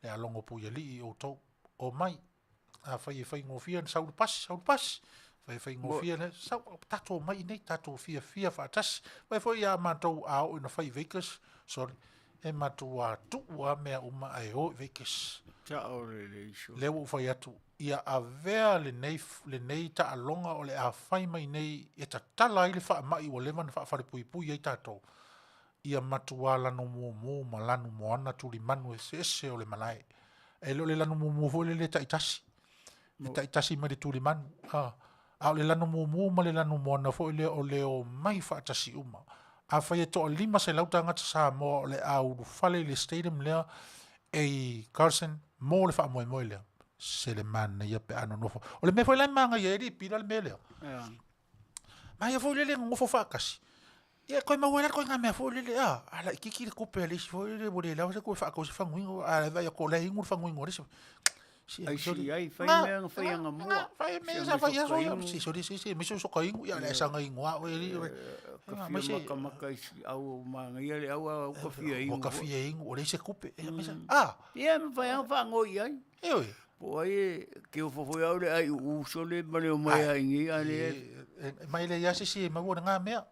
le alongo puia li i o tau, o mai, a whai ngofia na sauru pasi, whai ngofia na, tātou mai nei, tātou fia whaatasi, whai whai a mātou a o ina whai veikas, sorry, e mātou a tua mea uma ai o veikas. Leo u whai atu, ia a vea le nei ta alonga o le a whai mai nei e ta tala i le wha mai o lewa na wha whare pui ai tātou. Ia matua lano mō ma lano moana tuli manu e se o le malai. E leo le lano mō le taitasi. Le taitasi ma le tuli manu. A le lano mō ma le lano moana fo le o leo mai whaatasi uma. A whai e toa lima se lauta ngata Samoa o le a uru Fale le stadium lea e Carson mō le wha moe lea. Se le mana ia pe ano nofo. O le me foi la manga ia eri pira le mele. Ma ia foi le ngofo fakasi. Ia koi mawela koi nga me foi le ala kiki le coupe le foi le bole la ko fa ko se fanguingo ala vai ko le ingur fanguingo le. Ai fai me fai nga mo. Fai me sa fai so si me so kai ia le sanga ingwa o eri. Ma se maka au manga ia le au kafia ingo. Kafia ingo o le se coupe. Ia me fai fa ngoi ai. Oi. Oye, que o foi aure ai o sole male o mai ai ale mai le ia si ma wona nga mea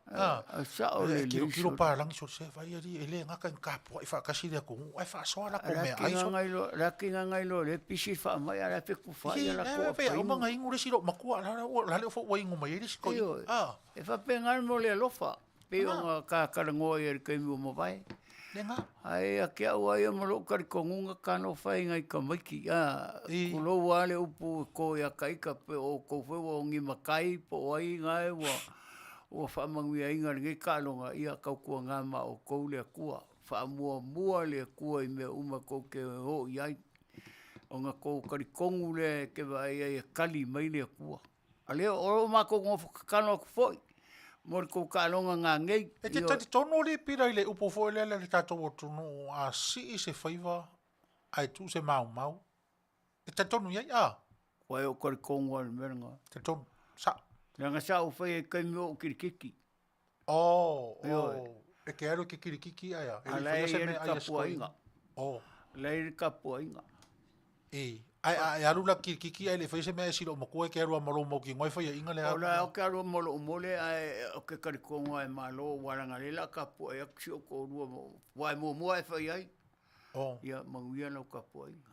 sa o le kilo pa lang so se vai ali ele nga kan ka po fa kasi le ko ai fa so la ko mea ai so la kinga ngai lo le pisi fa mai ala fe ku fa ala ko fa o manga ingu le silo makua la le fo wai ngu mai le ko e fa pengar mo le lofa pe o ka ngoi er ke mo vai lenga ai a ke au ai mo lo kar kongunga kano fai ngai ka maki kulo wale upu ko ya kai ka pe o ko fe o ngi makai po ai ngai wa o fa mangi ai ngai ka longa ia ka ku nga ma o ko le ku whaamua le kua I mea uma kou ke ho iai. O ngā kou karikongu le ke vai ai kali mai le kua. A leo oro mako ngō whakakano aku foi. Mori kou kālonga ngā ngei. E te tati tono le pira I le upo foi le tātou o tunu a si se whaiva ai tu se mau. E te tonu iai Wai o karikongu ane merenga. Te tonu, sa. Nga sa o whai e kaimi o kirikiki. E ke aro ke kirikiki ai A lai e kapua inga. Lai e kapua inga. Ai arula kirikiki ai le whai se mea silo makua ke aro amaro mau ki ngoi whai inga le O lai o ke aro molo umole ai o ke karikongu ai malo waranga lela kapua e aksi o ko rua mo. Wai mua e whai ai. Ia Manuia nau kapua inga.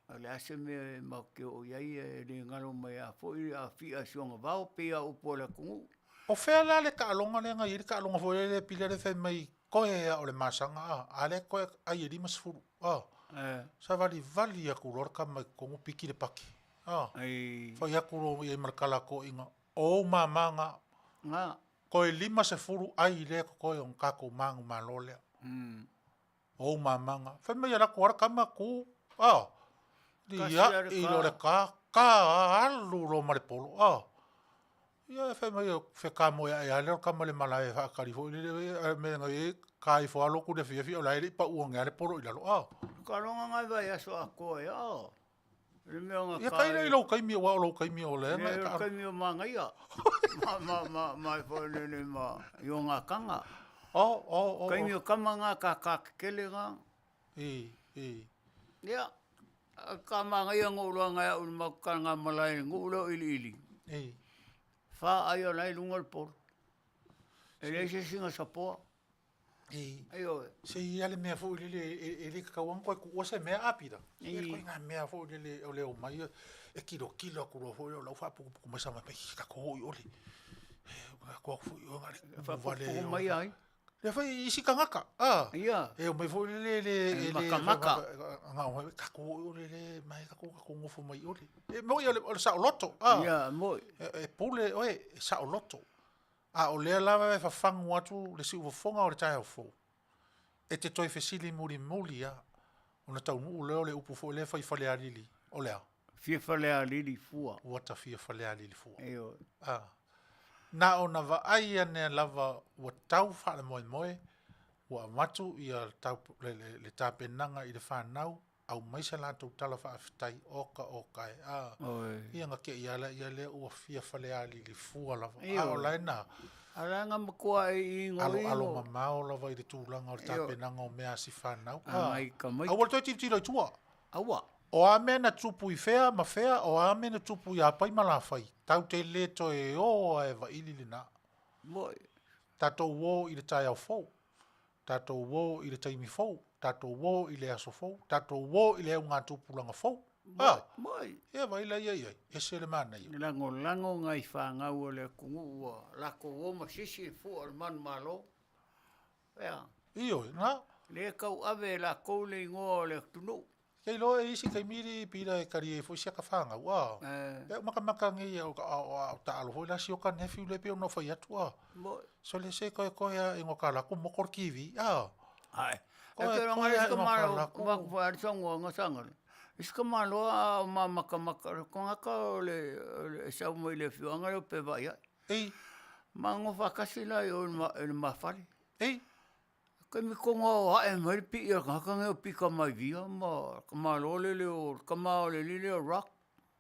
A le ase me mau ke o iai e le ngalo mai a foi a fia sionga vau pia upo le kungu. O whea la le ka alonga le ngai ka alonga foi le pila le whai mai koe o le masanga a le koe ai e lima sifuru. Sa vali a kuror ka mai kongu piki le paki. Whai a kuro i e markala ko inga. O mamanga koe lima sifuru ai le koe on kako mangu malolea. O mamanga. Whai mai ala kuara kama ku. Ia I lo le ka alu lo mare polo. Ia whai mai whai ka moe ai ale o kama le malai whakari fo. Me ngai kai fo alo ku de fia o laere pa uange ale polo I lalo. Ka ronga ngai vai aso a koe. Ia kai nei lau kai mi o lau kai mi o le. Ia kai mi o manga ia. Mai fo nene ma I o ngā kanga. Kai mi o kama ngā ka kele ngā. Ia. Ka manga ia ngōrua ngai au maka ngā malai ngōrua ili. Wha ai o nai lunga le poro. E rei se singa sapoa. Ai oe. Se I ale mea fo I le kakauang koe ku ose mea apira. E koe ngā mea fo I le o leo mai. E kilo a kuro fo I o lau whapuku mai sama mai kako I ole. Kako fo I o ngare. Whapuku mai ai. Le fai isi ka ngaka. Ia. E o mai fo le maka. Nga o mai kako o le mai kako ngofo mai o le. E mo I o le sa o loto. Ia, mo. E pule oe sa o loto. O lea lava e whafangu atu le si ufofonga o le tai au fo. E te toi fesili muli a. O na tau nuu leo le upu fo le fai fale a lili. O lea. Fia fale a lili fua. Uata fia fale a lili fua. E oe. Na o na va ai ane lava ua tau whaare moe. Ua matu I a tau le tāpenanga I le whanau. Au maisa lātou tala whaafitai oka e. Ia ngake ia le ua fia fale a lili fua lava. O laina. Aranga makua I ingo. Alo mamao lava I le tūlanga o le tāpenanga o mea si whanau. Ai ka mai. Au toi tiro I tua. Aua. O ame na tupu I whea ma whea, o ame na tupu I apai ma la whai. Tau te le to e o e wa ili na. Moi. Tatou wo I le tai au fau. Tatou wo I le taimi fau. Tatou wo I le aso fau. Tatou wo I le au ngā tupulanga fau. Moi. Ia vai la iai. E se le mana iai. Lango ngai whangau o le kungu ua. Lako o masisi fu al man malo. Ea. Iyo, na? Le kau ave la kou le ingoa o le tunu. Kei loa e isi kai miri pira e kari e fo sia ka whanga. E maka ngi o ta alo hoi la si o ka nefi le pe o no whai atu. So le se koe e ngo ka lako mokor kiwi. Ai. E te ronga e ska maro waku whaari songo o ngasangare. E ska maro a maka. Ko ngaka o le sau mai le whiwanga o pe vai ai. Ei. Mango whakasi lai o le mawhari. Ei. Kai mi konga o hae mai pi ia ngaka ngai o pika mai via. Kama lo le o kama o le lile o rock.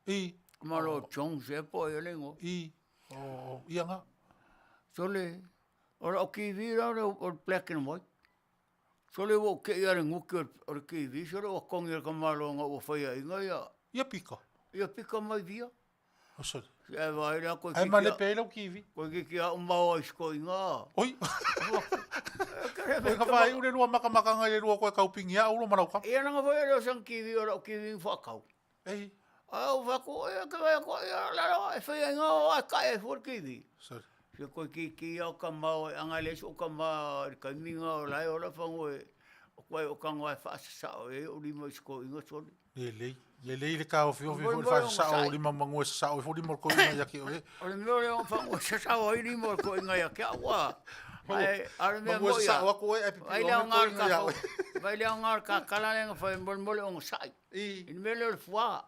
Ei. Kama lo chong sepo e lengo. Ei. Ia nga. So le. O ki vira o black and white. So le wo ke ia nguki o le ki vi. So le o kongi o kama lo nga o whaia inga ia. Ia pika. Ia pika mai via. O so. E vai rea koe Ai ma le pe lau kiwi. Koe ki a umau a isko inga. Oi. Koe ka whai ure rua maka ngai le rua koe kaupingi a ulo marau ka. Ia nanga whai reo sang kiwi o rao kiwi whakau. Ei. Au whako ia ke vai koe ia lara e whai inga o a kai e fuor kiwi. Sorry. Fia koe ki au ka mau e anga leso o ka mau e ka minga o lai o la whango e o koe o ka ngoe whaasasao e o lima isko inga soli. Le le ka o fio whaasasao o lima mangu e sasao e fo lima o koe inga yaki o e. O le meo leo whango e sasao e lima o koe inga yaki a wa. Ai me Mo sa wa ko e Vai le ngar ka. Vai le ngar ka kala le fa mol on sai. In me le fua.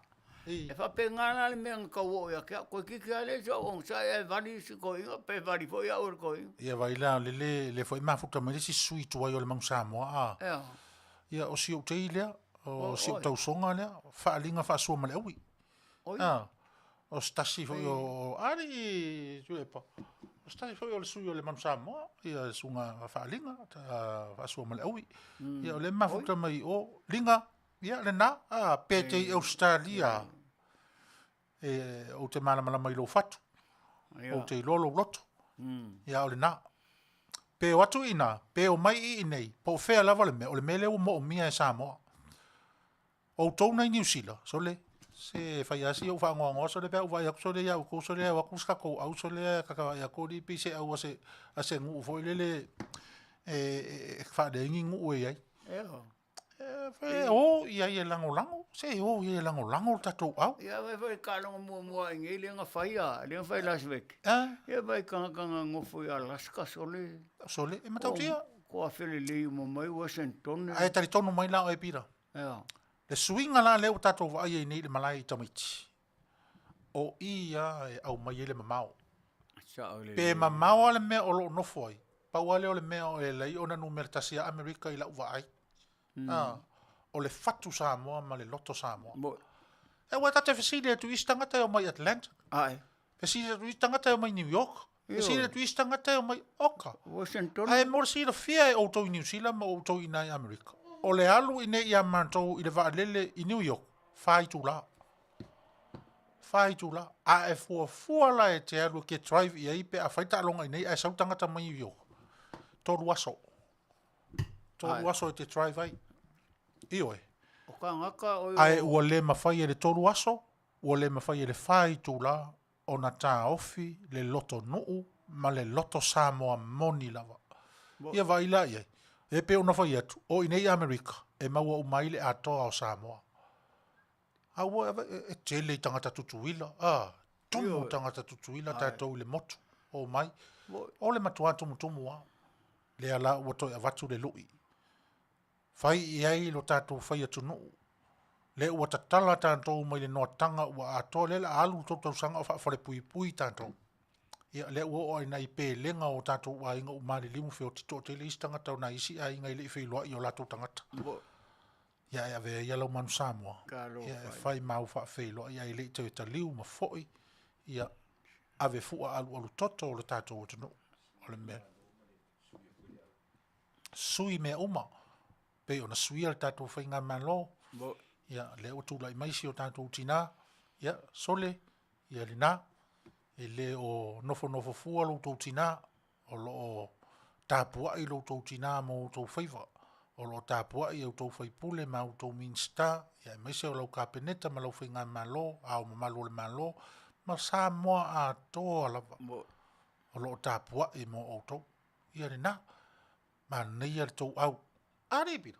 E fa pengana le me ka wo ya ko ki ale so on sai e vali si ko pe vali fo ya or ko. Ia vai la le foi mafuta me si sui tu ai o le mang Samoa. Ia o si o te ilea, o si o tau songa lea, whaalinga whaasua male aui. O stasi foi o ari, tu e pa. O stasi foi o le sui o le Manu Samoa, ia sunga whaalinga, whaasua male aui. Ia o le mafuta mai o linga, ia le na, pete i Australia, o te malamala mai lo fatu, o te lolo loto, ia o le na. Pe watu ina, pe o mai i nei, po fea lava le mea, o le mele o mo o mia e Samoa. O tau nei New Zealand, so le, se fai asi o wha ngongo, so le pea uwai aku, so le iau, so le iau aku skako, au so le kakawa iako di pise au ase ngu ufo ilele, whaade ingi ngu e iai. O ia lango lango, se o ia lango lango tatou au. Ia vai kalonga mua ingi lenga whaia, lenga whai Las Vegas. Ia vai kanga ngofo i Alaska sole. Sole, e matau tia? Ko a whele lei mo mai Washington. Ai tari tonu mai lao e pira. Le swinga la leo tatou vai e nei le malai tamiti. O ia e au mai le mamao. Pe mamao le mea o lo nofo ai. Pau ale o le mea o e lei ona numertasia Amerika i lau vai. O le fatu Samoa ma le loto Samoa. E wa tate fesile tu istangata o mai Atlanta. Fesile tu istangata o mai New York. Fesile tu istangata o mai Oka. Washington. Ai mor sila fia e auto i New Zealand ma auto i nai Amerika. O le alu i ne ia mantou i le vaalele i New York. Fai tu la. A e fua la e te alu ke drive i aipe a faita alonga i nei a sau tangata mai New York. Toru aso. Toru aso e te drive ai. Io e. Ai ua le mawhai e le toru aso, ua le mawhai e le whai tūla o na tā ofi, le loto nuu, ma le loto Samoa moni lava. Ia vai la iai. E pe ona whai atu, o inei Amerika, e maua umaile a toa o Samoa. Aua e tele i tangata tutuila, tono tangata tutuila, tātou le motu, o mai. O le matua tumu wa, le ala ua toi avatu le lui. Fai iai lo tātou whai atu nuu. Le ua tatala tātou mai le noa tanga ua atoa le la alu tōtou sanga o whare pui tātou. Ia le ua o aina i pē lenga o tātou a inga umari limu whio tito o te le istanga tau na isi a inga i le i whiloa i o lātou tangata. Ia e ave ia lau Manu Samoa. Ia e whai mau wha whiloa ia i le i tau e ta liu ma foi. Ia ave fua alu toto o le tātou o te nuu. O le mea. Sui mea uma. Pe ona suia le tātou whai ngā malo. Ia le o tūlai maisi o tātou tina. Ia sole. Ia le nā. E le o nofo fua lo tau tina. O lo o tāpua i lo tau tina mo o tau whaiva. O lo tāpua i o tau whaipule ma o tau minsta. Ia maisi o lau kāpeneta ma lau whai ngā malo. Ao ma malo le malo. Ma Samoa a toa lava. O lo tāpua i mo o tau. Ia le nā. Ma nei ar tau au. Ari piro.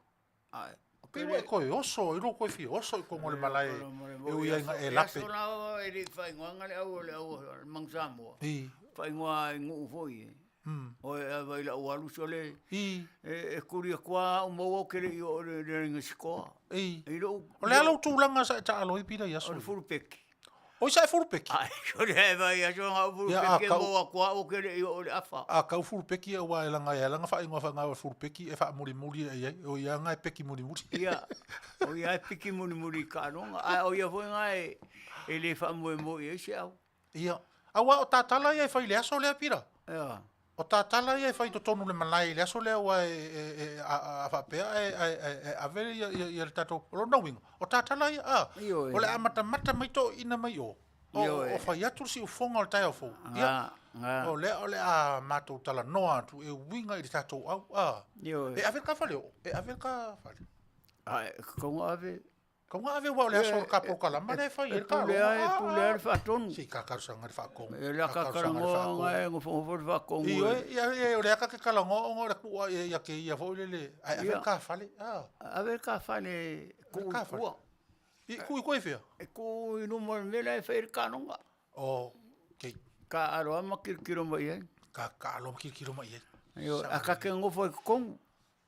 Pe wa koe oso, i ro koe fi oso i kongo le malai. E ui ainga e lape. Aso lawa e ri whaingoa ngale au Mang Samoa. Whaingoa i ngu ufoi. O e vai la ualu sole. E kuria kua o maua kere i o re ringa sikoa. O le alau tūlanga sa e ta aloi pira i aso. O le furupeki. O isa e furupeki? Ai, kore e vai aso ngā furupeki e maua kua o kere i o le afa. A kau furupeki e ua e langa whaingoa whaingoa furupeki e wha muri e iai. O ia ngai peki muri. Ia, o ia e peki muri ka ronga. Ai, o ia foi ngai e le wha mo i eisi au. Ia. Awa o tātala ia e whai le aso lea pira. Ia. O tātala ia e whai to tonu le malai le aso lea ua a whapea e avere ia le tātou. O na winga. O tātala ia o le amata mai to ina mai o. O whai atu si ufonga o le tai au fau. Ia. O le a mātou tala noa tu e winga i le tātou au. E avere ka whale o. E avere ka whale. Ai, konga ave. Konga ave wau le aso ka pokalama le whai e ka. Pulea le whatonu. Si ka karusanga le whakonga. E la kakarangoa ngai ngofo le whakonga. Ia o le aka ke kalangoa le kua ia ke ia fo le. Ai avere ka whale. Ave ka whale kua. I kui koe whia? E kui numar mele e whaere kanonga. O, kei. Ka aroa ma kirikiro mai ai. Ka alo ma kirikiro mai ai. Yo, a ka ke ngofo i kong.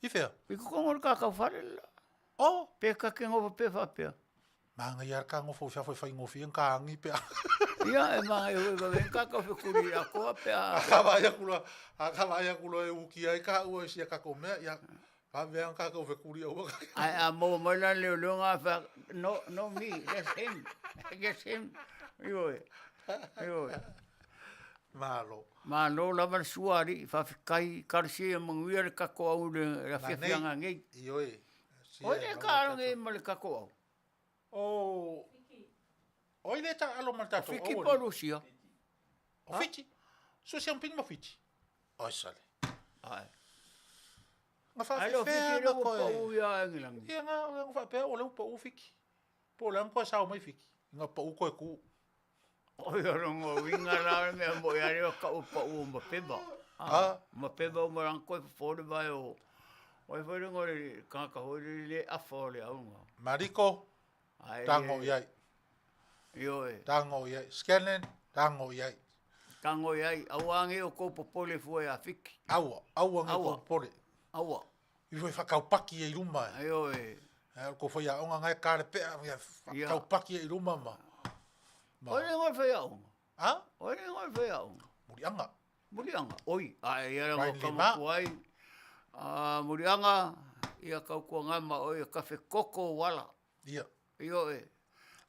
I fea. I kong o ka ka whare. Oh. Pe ka ke ngofo pe whapea. Manga iar ka ngofo fia foi fai ngofi en ka angi pe. Ia e mga e hui ven ka ka whikuri a koa pe a. Akawaya kula e uki ai ka ua sia ka komea ia. Pa vean ka ko whikuri au. Ai a mo mala leo leo ngā wha. No me, that's him. That's him. Yo e. Malo. Ma no lava suari fa fikai karsi manguia le kako au le fianga ngai. Yo e. O le ka ngai ma le kako au. Oh. Oi le ta alo malta to. Fiki polusia. O fiti. So se un ping mo fiti. Oi sale. Ai. Nga fa Alo fe fiki na le ko. ko ia ngilang. Ia nga fa pe o le po fiki. Po le ko sa o mai fiki. Nga po ko ku. O ia rongo winga la me mo ia le ka o pa o ma peba. Ma peba o ma ran ko fo le vai o. Oi foi rongo le ka ho le afo le au. Mariko. Tango iai. Yo e. Tango iai. Scannen. Tango iai. Tango iai. Awange o ko popole foi a fiki. Aua nge ko pole. Aua. I foi whakaupaki e ruma. Ayo e. Ko foi a onga ngai kare pea. Whakaupaki e ruma ma. Oi ngoi foi a onga. Ha? Oi ngoi foi a onga. Murianga. Murianga. Oi. Ai era mo kama kuai. Murianga. Ia kau kua ngama oi kafe koko wala. Ia. Iyo e.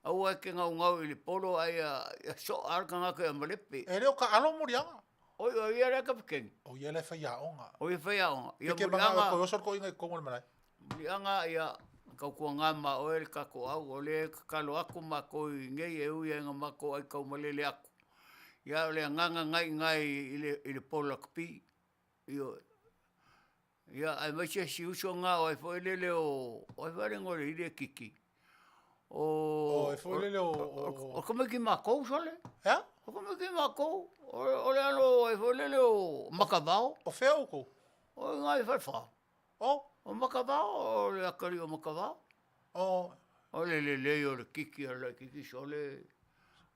Au ai ke ngau ili polo ai a so arka ngaka e malepe. E reo ka alo Murianga. Oi oi era ka pekengi. O ia le whai a onga. Oi whai a onga. Ia Ke mga ko yosor ko inga kongo le malai. Murianga ia kau kua ngama oi le kako au. O le kakalo aku mako i ngei e ui nga mako ai kau malele aku. Ia le nganga ngai ile polo kapi. Iyo e. Ia ai maisia si uso ngā oi fo lele o. Oi whare ngore ile kiki. O e foi lele o como que macou sole? É? Como que macou? Olha no e foi lele o macavao. O feo ko. O ngai fa. O macavao, o le akari o macavao. O le o le kiki sole.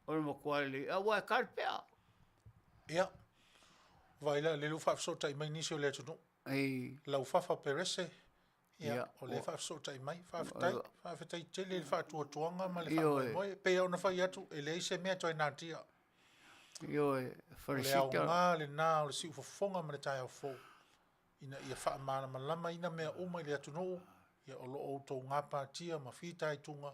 O le makuale, a wa karpea. Ia. Vai la le lufa so tai mai nisi o le tunu. Ei. La ufafa perese. Ia, o le fa so tai mai, fa tai tele fa tuanga ma le fa moi pe ona fa atu e le se me to na tia. Io e felicita. Le nga le na o si fofonga ma le tai o fo. Ina ia fa mana ma lama ina me o mai le atu no. Ia o lo o to nga pa tia ma fita i tunga.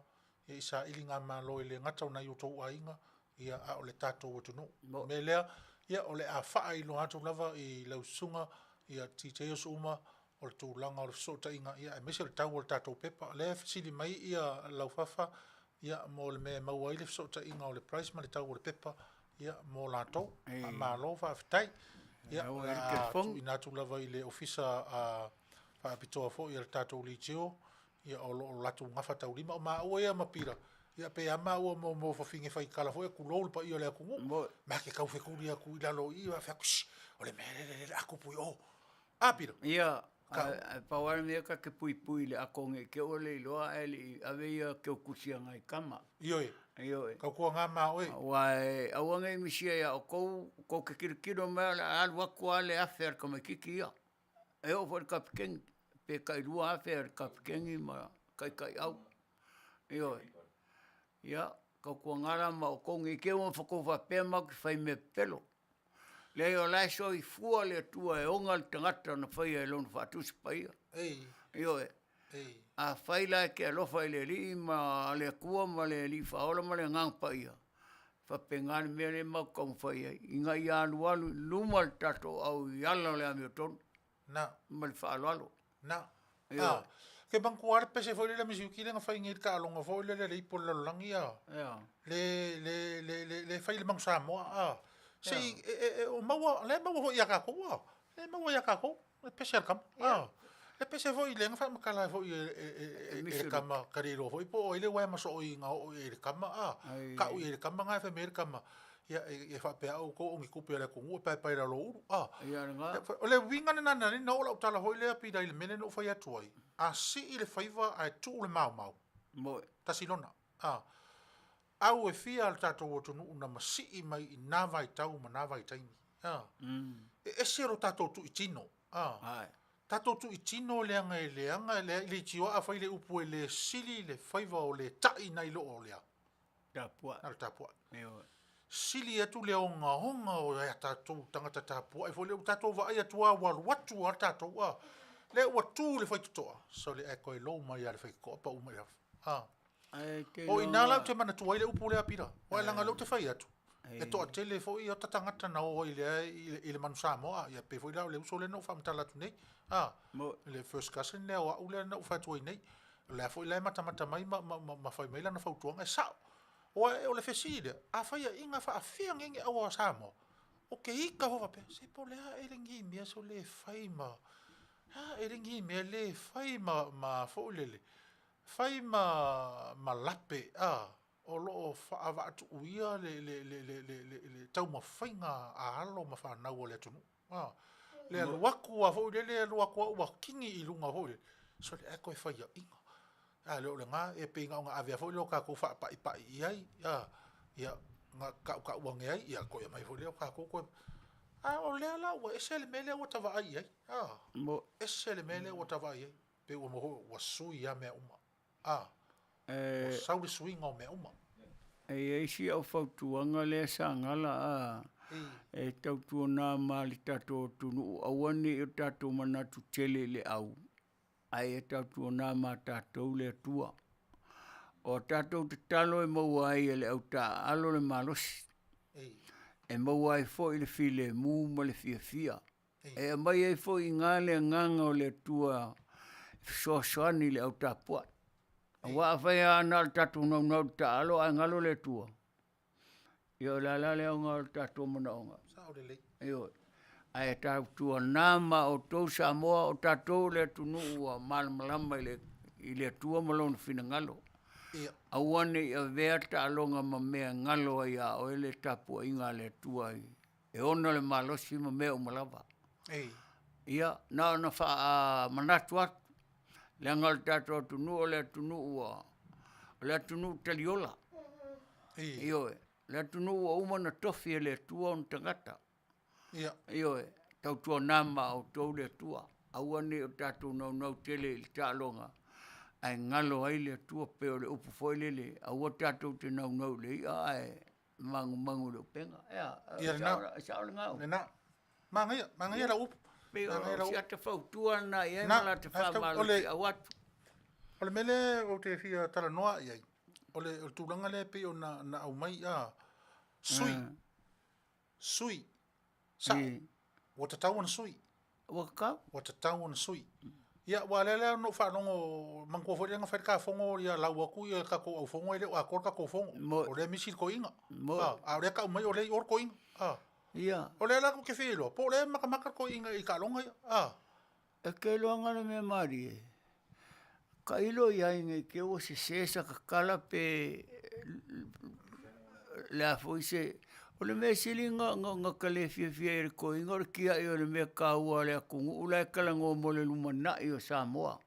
Ia isa ili nga ma lo le ngata na yo to ainga. Ia a o le tato o tu no. Me le ia o le a fa i lo atu lava i le sunga ia tite o suma. O le tūlanga o le sota inga ia e mese le tau o le tātou pepa. Le sili mai ia laufafa ia mo le me maua i le sota inga o le price ma le tau o le pepa ia mo lātou. A mālo whaafitai. Ia tu ina tu lava i le ofisa a whaapitoa fo ia le tātou li teo. Ia o lo latu ngafa tau lima o maua ia mapira. Ia pe a maua mo whawhinge whai kala fo ia kulolu pa ia le aku ngu. Ma ke kau whekuri aku i lalo i wa whakush. O le mele le aku pui o. Apira. Ia. Pawara mea ka ke pui le akonge ke ole iloa ele aveia ke o kusia ngai kama. Iyo e. Kau kua ngā mā oe. Wai, awanga i misia ia o kou ke kirikiro mea le alu akua le afer ka mai kiki ia. E o fwere ka pikengi. Pe kai rua afer ka pikengi ma kai au. Iyo e. Ia, kau kua ngara ma o konge ke o whakouwa pēma ki whai me Petelo. Le o lai so i fua le tua e onga le tangata na whaia e lona whaatusi paia. Iyo e. A whaila ke alofa i le li ma le kua ma le li whaola ma le ngang paia. Whapengani mea le mau kong whaia. Inga i alu luma le tato au i ala le ame o tonu. Na. Ma le whaaloalo. Na. Ke banku are pese foi le misi ki nga fai ngir ka longa foi le ipo le langi a. Le fai le mang Samoa. Si o maua le maua ia ka ko. Le maua ia ka ko. Le pese kam. Le pese foi le nga fa makala foi e kama kariro foi po ile wa maso i nga o e kama ka o e kama nga fa mer kama. Ia e fa pe au ko ngi kupe le ko pa pa ra lo. Ia nga. Le winga na no la tala foi le pi dai le mene no fa ia toi. A si ile faiva a tu le mau. Mo. Tasilona. Au e fia al tatou o tonu una masi mai i nā vai tau ma nā vai taimi. E sero tatou tu i tino. Ai. Tato tu i tino leanga le tiwa a fai le upu le sili le faiva o le tai nai lo o lea. Tapua. Nal tapua. Eo. Sili atu le honga o ya tato tangata tapua. E fo le tato va ai atua watu a tato wa. Le watu le fai tutoa. So le eko e lo mai a le fai kopa umai a. Ai te O inala te mana tuai le upu le apira. O langa lo te fai atu. Ai. E toa tele fo i o tatangata na o i le Manu Samoa. Ia pe fo i lau le uso le no whamtala tu nei. Mo. Le first cousin le o ule na ufa tuai nei. Le fo i le mata mai ma fai mai lana fautuanga e sao. O le feside. A fai a inga fa a fia ngengi au a Samoa. O ke ika hoa pe. Se po lea e rengi mea so le fai ma. E rengi mea le fai ma fo ulele. Fai ma lape o lo fa ava atu uia le tau ma fainga a alo ma fa na o le tunu le luaku a fo le luaku wa kingi i lunga ho le so le ko fa ya inga le nga e pinga nga avia fo le ka ko fa pa ai ya nga ka wa ngai ya ko ya mai fo le ka ko o le ala wa esele mele o tava ai Mo. esele mele o tava ai pe o mo wa sui ya me uma E. Sauri swing o me uma. E si au fautuanga le Sagala e tautua nā mali tato tunu awani o tato manatu Tele le au. Ai e tautua nā mā tatou le tua. O tatou te talo e maua ai e le au ta alo le malosi. E maua ai fo i le file mu ma le fia. E mai ai fo i ngā le nganga o le tua soani le au tapua. Wa fai ana tatu no ta alo ngalo le tua. Yo la le ngalo tatu mononga. Sauri le. Yo. Ai tatu nama o to Samoa o tatu le tunu wa malama ile tua malon fina ngalo. Ia. Awane a verta alonga ma me ngalo ia o le tapu inga le tua. E ona le malosi ma me o malava. Ia na fa manatu atu. Le ngal tato tunu o le tunu ua. Le tunu taliola. Ioe. Le tunu ua umana tofi le tua on tangata. Ioe. Tau tua nama o tau le tua. Awane o tato nau tele il talonga. Ai ngalo ai le tua peo le upu foile le. Awa tato te nau le ia ai mangu le penga. Ia na. Sao ngau. Na. Mangia la upu. Pero si ata fautua na ia mala te whamalo ki awatu. O le mele o te fia tala noa iai. O le tūranga le pe o na au mai Sui. Sa. O te tau ana sui. Waka? O te tau ana sui. Ia, wa lele no whanongo mangkua fwere nga whaere ka whongo ia lau aku ia ka ko au whongo ele o a kor ka ko whongo. O le misi ko inga. A rea ka umai o le or ko inga. Ia. O le ala ko ke whilo. Po le maka ko inga i ka longa ia. E ke loanga na me mari e. Ka ilo ia inga i ke o se sesa ka kala pe le a fwoi se. O le mea sili nga kale fia e ko inga o le kia i o le mea ka ua le a kungu. Ula e kala ngō mo le lumana i o Samoa.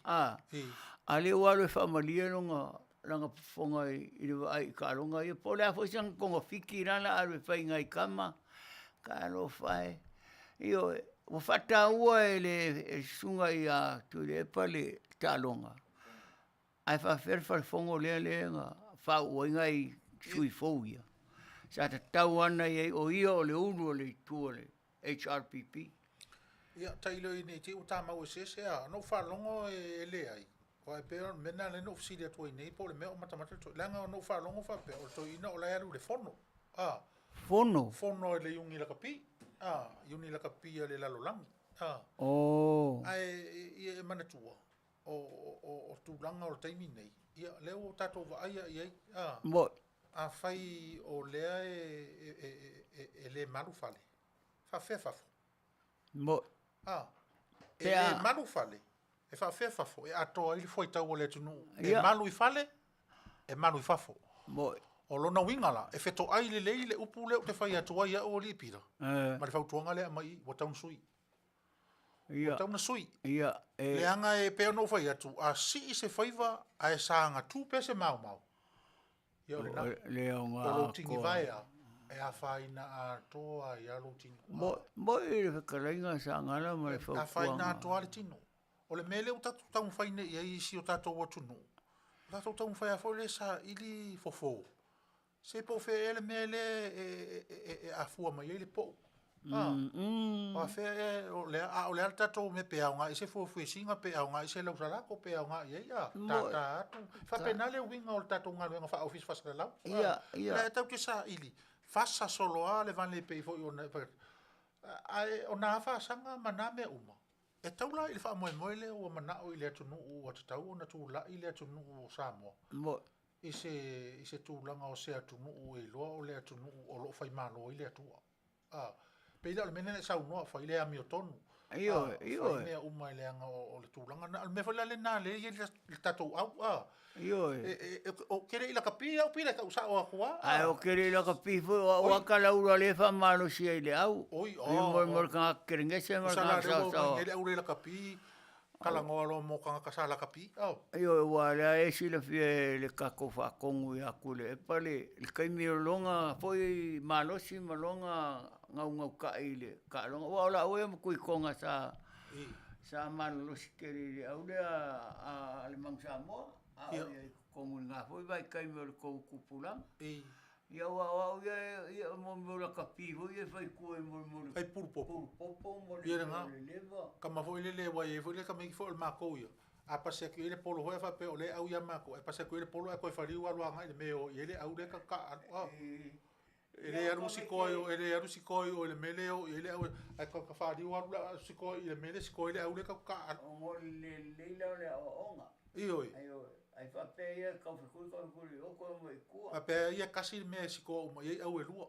A le walo e whamalia no nga whonga i le ai ka longa i. Po le a fwoi sang konga fiki rana arwe whai ngai kama. Ka alo whai. Io, o whata ua e le sunga i a tu le epa le talonga. Ai whawherwhare whongo le nga whau inga i sui fau ia. Sa ta tau ana i o ia o le unu o le tua le HRPP. Ia, tailo i nei te utamau e sese a, no whalongo e le ai. O e pēr, mena le no fsilia tua i nei, po le mea o matamata toi. Langa no whalongo whape, o toi ina o lai aru le fono. Fono? Fono e le yungi la kapi. Yungi la kapi a le lalolangi. Ai, ia e manatua. O tūlanga o taimi nei. Ia, leo o tato wa aia i ai. Mo. A fai o lea e le maru fale. Fa fafo. Mo. E le maru fale. E fa fafo. E atoa ili foi tau o le tunu. E malu i fale. E malu i fafo. Mo. O lona wingala. E feto ai le leile upu leo te fai atua ia o li pira. Ma le fautuanga lea mai o taun sui. O tauna sui. Le anga e peo no fai atu. A si i se faiva a e saanga tu pese mau. Leo ngā o lo tingi vai a E a whaina a toa i alo tino. Mo i le whakarainga Sagala ma le A whaina a toa le tino. O le mele o tatu tau whaine i isi o tatu o tunu. O tatu tau whaia fole sa ili fofo. Se po fe ele mele a fua mai ele po. O fe o le tatu me pe aunga i se fo singa pe aunga i se lau salako pe aunga i ia. Ta atu. Fa penale winga o le tatu ngā luenga fa office fasaka lau. Ia. Le tau ke sa ili. Fasa soloa le van le pe fo ona ai ona fa sanga maname uma e taula il fa moe le o mana o ile tunu o tau ona tu la ile tunu o Samoa mo ise tu langa o se tunu o e lo o le tunu o lo fai malo ile tu pe ile le menene sa uno fa ile ami o tonu io ne uma ile anga o le tu langa al me fa le na le ile tatu au io o kere ila kapia o pila ka usa o akua ai o kere ila kapi fo o kala ura le fa malo si ile au oi mo ka keringa se mo ka sa ele ura ila kapi kala ngolo mo ka sala kapi io wala e si le fie le kako fa kongu ya kule pale le kai mi longa foi malo si malonga ngau ka ile ka longa wala o mo kui konga sa malo si kere au le a le mang Samoa como nga foi vai kai mo ko kupula ia wa ia mo la kapi ia vai ko mo ai purpo mo ia nga kama foi le wa e foi le kama ki foi ma ko ia a pase que ele polo vai fa pe ole au ia ma ko e pase que ele polo ko fa riu alwa nga me o ele au le ka ele aru sikoio ele meleo ele au ai ko ka fa riu alwa sikoio ele mele sikoio ele au le ka o le o onga io ai fa pe ia ka fu o ko mo ku a pe ia kasi me siko mo ia au e lua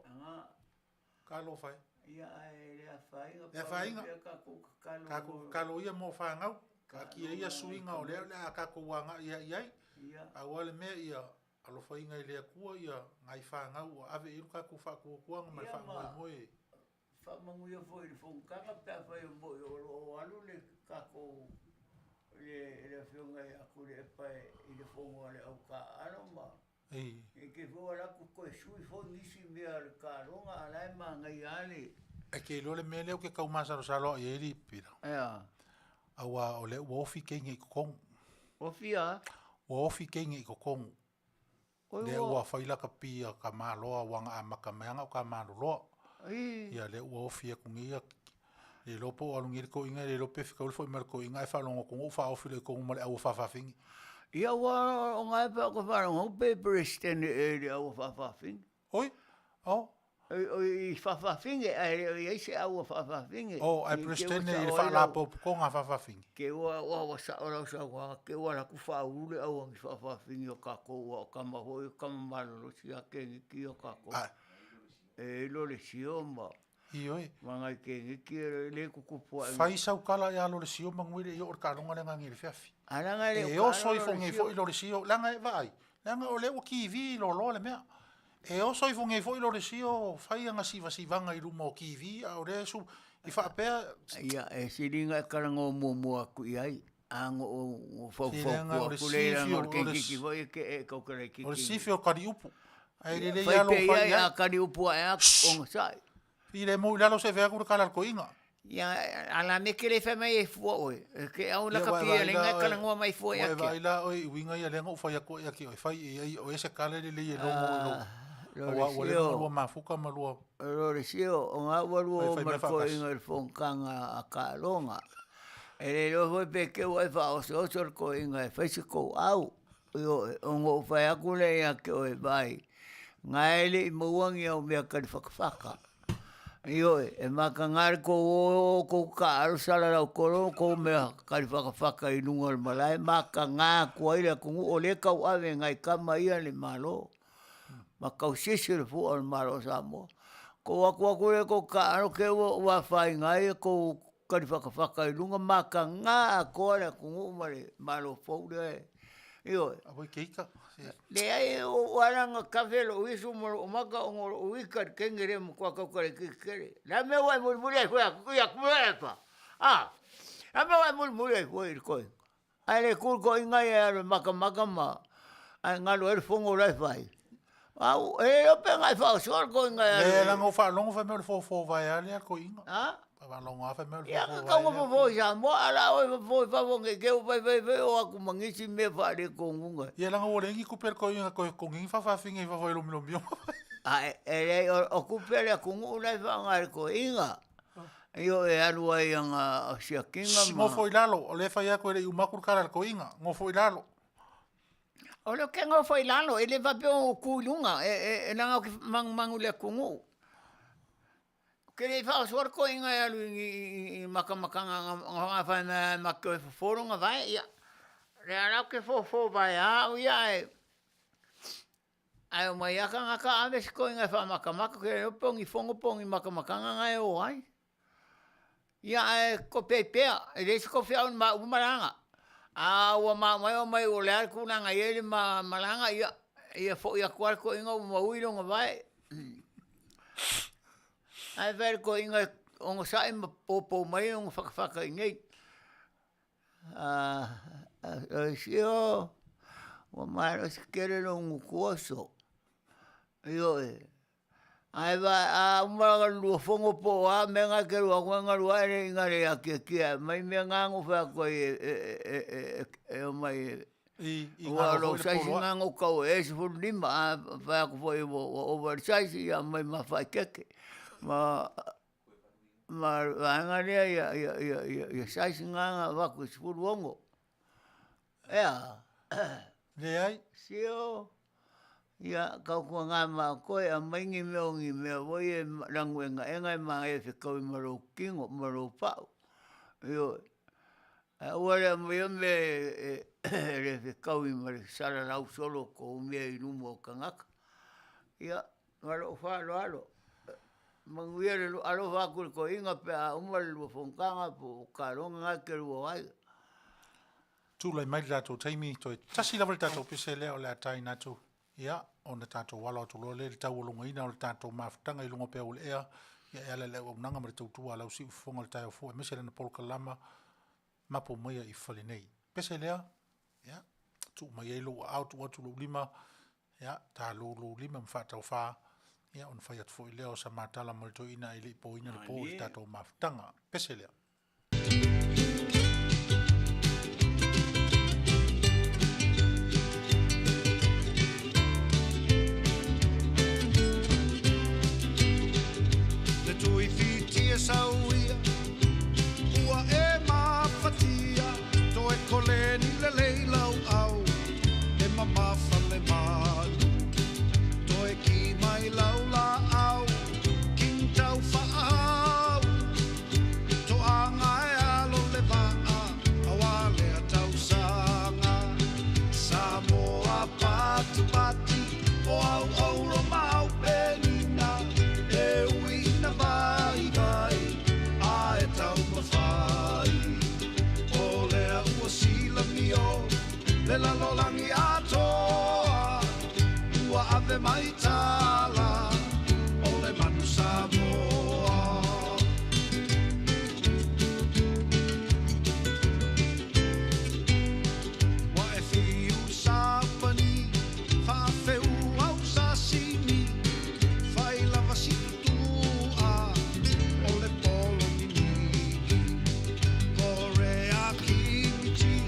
ka lo fai ia ai le fai ka lo ia mo fa ngau ka ki ia suinga o le ka ko wanga ia a wale me ia a lo fai ngai le ku ia ngai fa ngau ave i ka ku fa ku nga mai fa mo fa mo ia foi le fon ka ka fa mo o alu le ka ko ele fionga ya kule pai ile fongo ale au ka aroma e ke vo la ku ko sui fo nisi me al ka ronga ala ma ngai ale e ke lo le mele o ke ka uma sa salo e ri pira awa o le wofi ke ngi ko ofia wofi ke ngi ko kon le wa faila ka pia ka malo wanga amaka manga ka malo ia le wofi ku ngi e lopo alungir ko inga le lope fika ulfo mer ko inga fa longo ko fa ofile ko mo au fa fing ia wa o ngai pa ko fa longo pe president e au fa fing oi i fa fing e se au fa fing ai president e fa la po ko nga fa fing ke wa sa ora sa wa ke wa la ku fa ule au ngi fa fing o ka ko o ka ma ho ka ma lo si ke ki o ka ko e lo le sioma Ioi. Mangai ke le kukupu. Fai sau kala ya lo le sio manguile yo ka longa le ngangi le fiafi. Alanga le. E o soi fonge fo lo le sio langa vai. Langa o le o ki vi lo le mea. E o soi fonge fo lo le sio fai anga si vanga i rumo ki vi o le su i fa pe. Ia e siringa karango mo ku ai. Ango o fo ku le ngor ke ki voi ke ko kare ki. O si fio ka di upu. Ai le ya lo fai ya ka di upu a on sai. Ile mo la lo se vea kur kala ko inga. Ya ala me ke le fa mai fu o ke au la kapia le nga kala ngo mai fu ya ke. Vai la o winga ya lengo fa ya ko ya ki fai o ese kala le le lo o le lo ma fuka ma lo. Lo le sio o nga lo ma ko inga el fon kanga a kalonga. Ele lo foi pe ke o fa o so ko inga fa se ko au. Yo o fa ya ku le ya ke o vai. Ngai le mo wangi o me ka fa. Io e makangar ko ka sala la ko me ka fa i lunga malai makanga ko ile ku ole ka ave ngai kama ia le malo maka usisir fu al malo samo ko le ko ka ke wa fa ngai ko ka fa i lunga makanga ko le ku malo fo de io abo keika le ai o aranga kafelo isu mo maka o wikar kengere mo kwa ka kere la me wa mulmule ko ya kuepa la me wa mulmule ko ale ko inga ya maka ma ai ngalo er fongo la fai Au, o pe ngai whao sor ko ngai. E lango whaalongo wha mea le fōfō vai alea ko inga. Ha? Whaalongo a wha mea le Ia fōfō vai ka ngo fo sa mo ala o fo fo nge ke o vai o aku mangisi me fa de ko ngunga. Ia langa o rengi kuper ko inga ko ngingi whawhawhinga i whawhoi lomi. A e o kupele ku ngu nai fa ngai ko inga. Io e alu ai anga sia kinga ma. Ngo foi lalo, o le whai a koe rei umakur kara ko inga, ngo foi lalo. O le ke ngo foi lalo, e le vape o kuilunga, e nanga ki mangu le kungu. Ke le whao suar ko inga e alu i makamakanga ngā whai me mako e whaforonga vai, ia. Le anau ke fofo vai a, o ia e. Ai o mai aka ngaka ames ko inga wha makamaka, ke le pongi fongo pongi makamakanga ngai o ai. Ia e ko pepea, e le ko fia un maranga. A ua mai o mai o le ar kuna ngai ele malanga ia fo ia kwar ko inga ma uilo nga vai. Ai ver ko inga ongo sai ma popo mai ongo whakawhaka ingei. Sio, ua mai o sikere no ngu kuoso. Io e. Ai va a umara lu fongo po a menga ke lu nga lu ai nga re aki mai menga ngo fa ko e mai i nga lo sai nga ngo ko e se fu lima fa ko foi oversize ya mai ma fa keke ma nga re ya sai nga va ko se fu longo le ai sio. Ia kau kua ngā mā koe a maingi meongi mea voi e ranguenga e ngai mā e whikau i maro kingo, maro pau. Io, ua rea mea me re whikau i mare sara rau solo ko umea i rumo o kangaka. Ia, maro whaaro alo. Manuia re alo whakuri ko inga pe a umare lua whonkanga po kāronga ngai ke lua wai. Tūlai mai tātou taimi, toi tasi lawari tātou pise lea o lea tai nātou. Ia, o na tātou wala o tuloa le tau o lunga ina o le tātou mawhitanga i lunga pēo le ea. Ia e ala leo au nanga mare tautua lau si ufonga le tai o fua. Mese lana polka lama, Mapu Maia i Fale nei. Pese lea, ia, tu mai e lo au tu atu lo lima. Ia, tā lo lima mwhātau whā. Ia, on whai atu fo i leo sa mātala marito ina i le po ina le po i tātou mawhitanga. Pese lea. Sauia, ua e mawhatia, to e koleni le leilau au, e mamafa le manu, to e ki mai lau la au, king tau whaau, to anga e alo le waa, awa lea tau sanga, Samoa patu pati, o au au lo mau penina, e uina vai vai. Le la lolangi atoa, ua ave mai tala, o le manu Samoa. Wa e fiu sapani, whawheu au sasini, whai lava situa, o le polo miniki, kore a kimiti,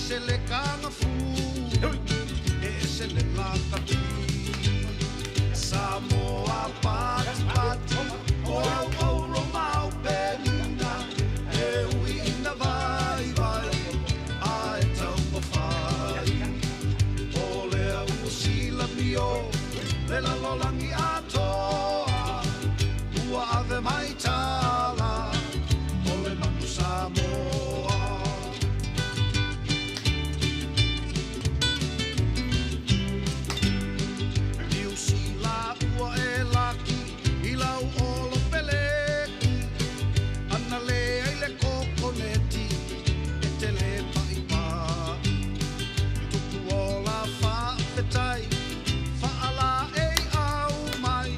se le kanga fu e se le lakati Samoa pati pati o au lo mau penina e uina vai vai a e tau mawhai o le au sila mio le la lolangi atoa ua ave mai tala o le manu Samoa. Fa'ala e au mai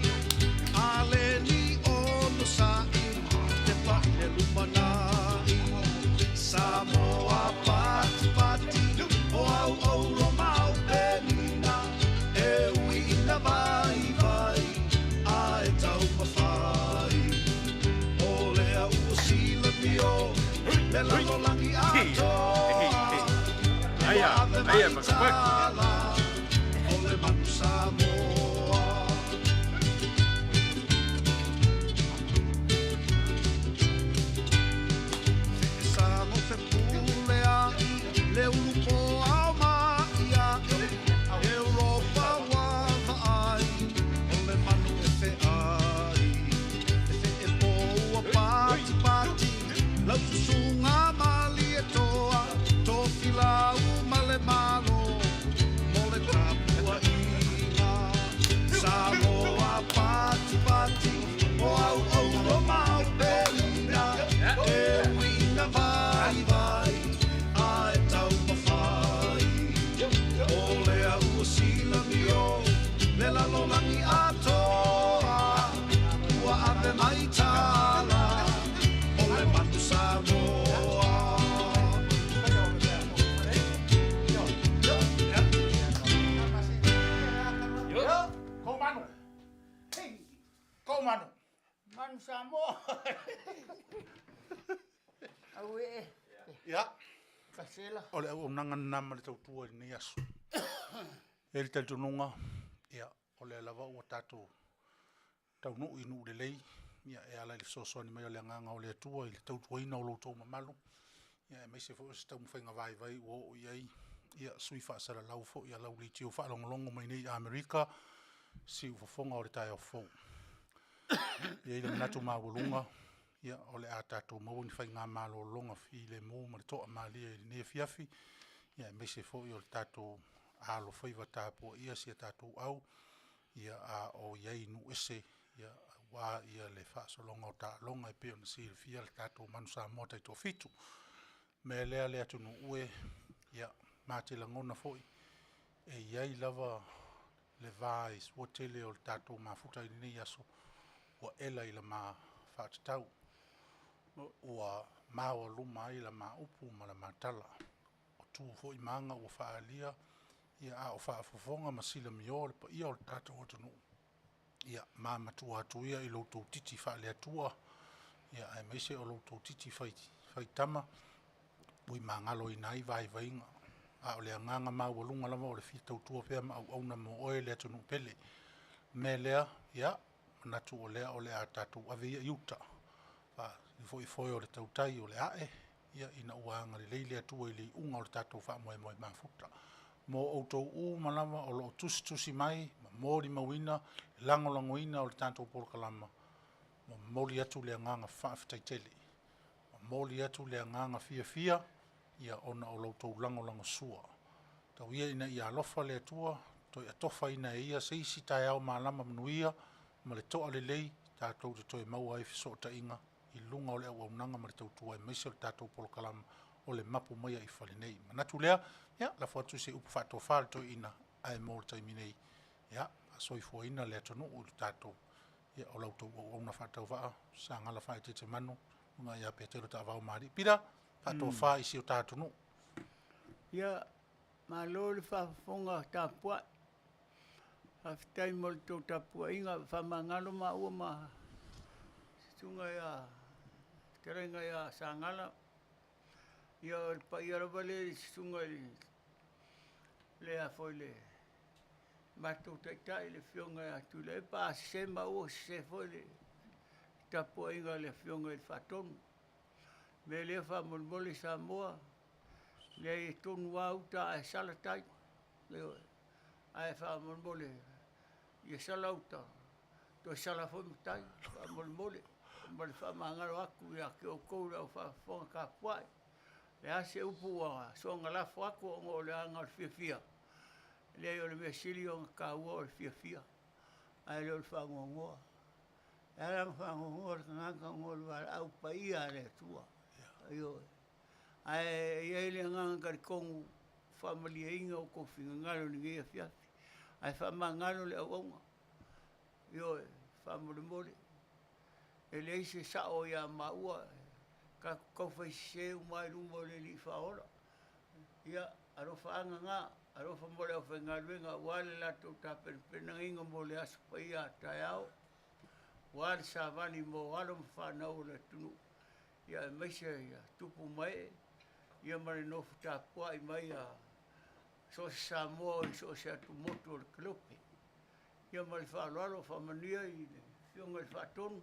maitala o le manu Samoa. Te sango te pule ai, le ulupo au Maia, Europa wa vai, o le manu e fe ai, e fe e po ua pati pati, lau sunga mali e toa, tofi lau male malo, mole tapua inga, Samoa pati pati, o au au o mau pelina, e winga vai vai, a e tau mawhai, o le au sila mio, le lalolangi atoa, ua ave mai tala, o le manu Samoa. Ko Manu. Ko Manu. Manu Samoa. Au e. Ya. Kasela. Ole au nanga nama le tautua i nei asu. E le tautununga. Ya. Ole lava ua tātou. Tau nu inu le lei. Ya e ala i le sosoani mai o le nganga o le atua i le tautua ina o loutou mamalu. Ya e mai se fo se tau mwhainga vai vai o iai. Ya sui whaasara lau fo ia lau li tio whaalongolongo mai nei Amerika. Si ufafonga o le tai o fo. Ia i le manatu mawalunga. Ia o le a tātou mau ni whainga malo longa fi le mō ma le toa maalia i le Afiafi. Ia e mai se fo i o le tātou alo whaiva tāpua ia si a tātou au. Ia a o iai nu ese. Ia wā ia le whaasolonga o tā longa e peo na si le fia le tātou manu Samoa tai tō fitu. Me lea lea tunu ue. Ia mate la ngona foi. E iai lava le vai o tele o le tātou mafuta i nei aso. Ua ela i la ma whaatatau. Ua maua luma i la ma upu ma la matala. O tū foi manga ua whaalia. Ia a o whaafofonga ma sila mio le pa ia o le tātou o tunu. Ia ma matua atuia i loutou titi whaalea tua. Ia ai meise o loutou titi whai tama. Ui mangalo i nai vai vainga. A o le anganga maua lunga lama o le fitau tua pia ma au na mo oe lea tunu pele. Me lea, ia, natu o lea a tātou ave ia iuta. Fa, i foi o le tautai o le ae. Ia ina uanga le leile atua i le unga o le tātou wha moe moe mafuta. Mo outou u malama o lo tusi mai, ma mori mawina, langolangoina o le tātou polokalama. Ma mori atu le anganga whaafitaitele. Ma mori atu le anganga fia. Ia ona o loutou langolango sua. Tau ia ina ia alofa le atua, toi a Tofa ina e ia seisi tai au malama Manuia, ma le toa le lei, tātou te toi maua e fiso ta inga, i lunga o le au aunanga ma le tautua e meise o le tātou polokalama o le Mapu Maia i Fale nei. Manatu lea, ia, la fuatu se upu whato whale toi ina ai mō le taimi nei. Ia, a soifua ina le atonu o le tātou. Ia, o lautou o auna whatau waa, Sagala whae te Manu, unga ia Petelo Taavaomaalii. Pira, whato whae isi o tātonu. Ia, malo le whafonga tāpua. Haftai mo le tō tāpua inga, whamangalo ma ua ma. Tunga ia, kerenga ia Sagala. Ia, pa ia rawa le tunga le a foi le. Matou taitai le fionga ia tu le pa se ma ua se foi le. Tāpua inga le fionga il whatonu. Me le whamolmole Samoa. Le e tonu au ta e salatai. Le ai whamolmole. Ia salauta. To salafo mutai. Whamolmole. Mole whamangaro aku ia ke o koura o whafonga ka puai. Le ase upu a songa lafo aku o ngō le anga o fia. Le o le mea sili o ka ua o fia. Ai le o le whangongoa. E rang whangongoa ka nganga ngō le wala au pa ia le tua. Ayo. Ai ia le nganga kari kongu whamalia inga o kofinga ngalo ni ngia Afiafi. Ai whamangalo le au onga. Yo, whamole mole. E le ise sao ia maua. Ka kawhai se umai rungo le li whaora. Ia, arofa anga ngā. Arofa mole au whengaruenga. Wale lato ta penang inga mole asu pa ia tai au. Wale sa vani mo alo mwhanau le tunu. Ia e maise ia tupu mai. Ia mare nofu ta puai mai a so Samoa so se atu motu o le kalope. Ia ma le whaalalo whamanuia i le whionga le whaatonu,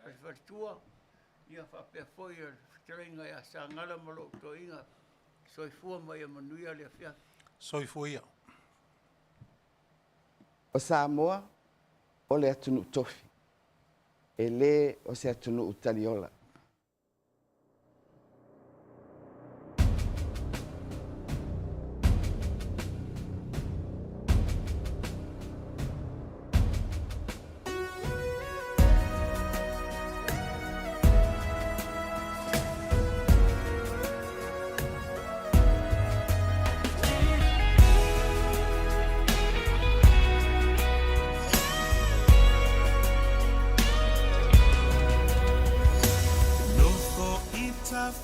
le whaatua, ia whapea foi a Fetalaiga ia Sagala ma lo toinga, soifua mai a Manuia le Afiafi. Soifua ia. O Samoa, o le atunu tofi. E le o se atunu utaliola.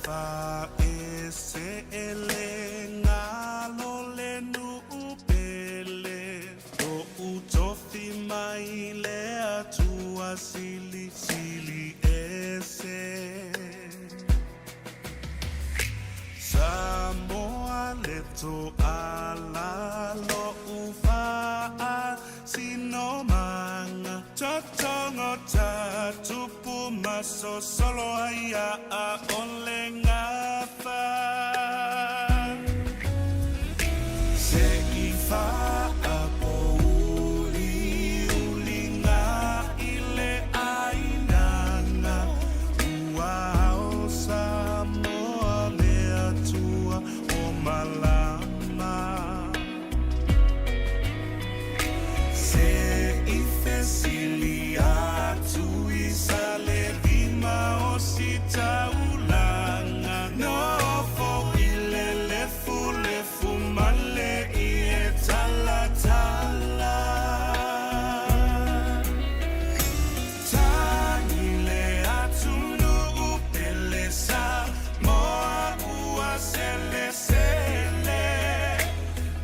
Fa e se ele ngalo le nu upele o utofi mai le atua sili sili ese Samoa le to ala lo ufa sino manga totongo tatupu maso solo aya a ole ngafa se ifa apo ulinga ile ainana uau Samoa le atua o malama se ife silia tu isale vima osita ulanga no fo ilele fule male ie tala tala tanile atunu upele sa moa ua sele sele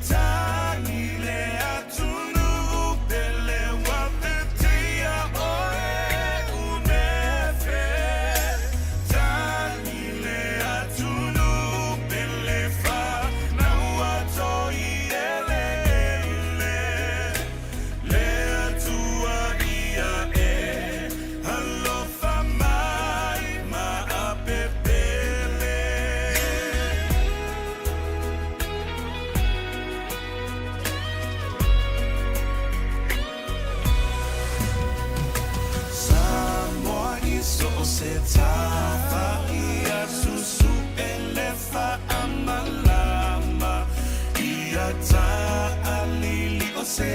tanile atunu upele wapetia oe unefe tanile atunu upele fa na uatoi ele le atua ia e alofa mai ma apepele Samoa iso se tafa ia susu elefa amalama ia ta alili o se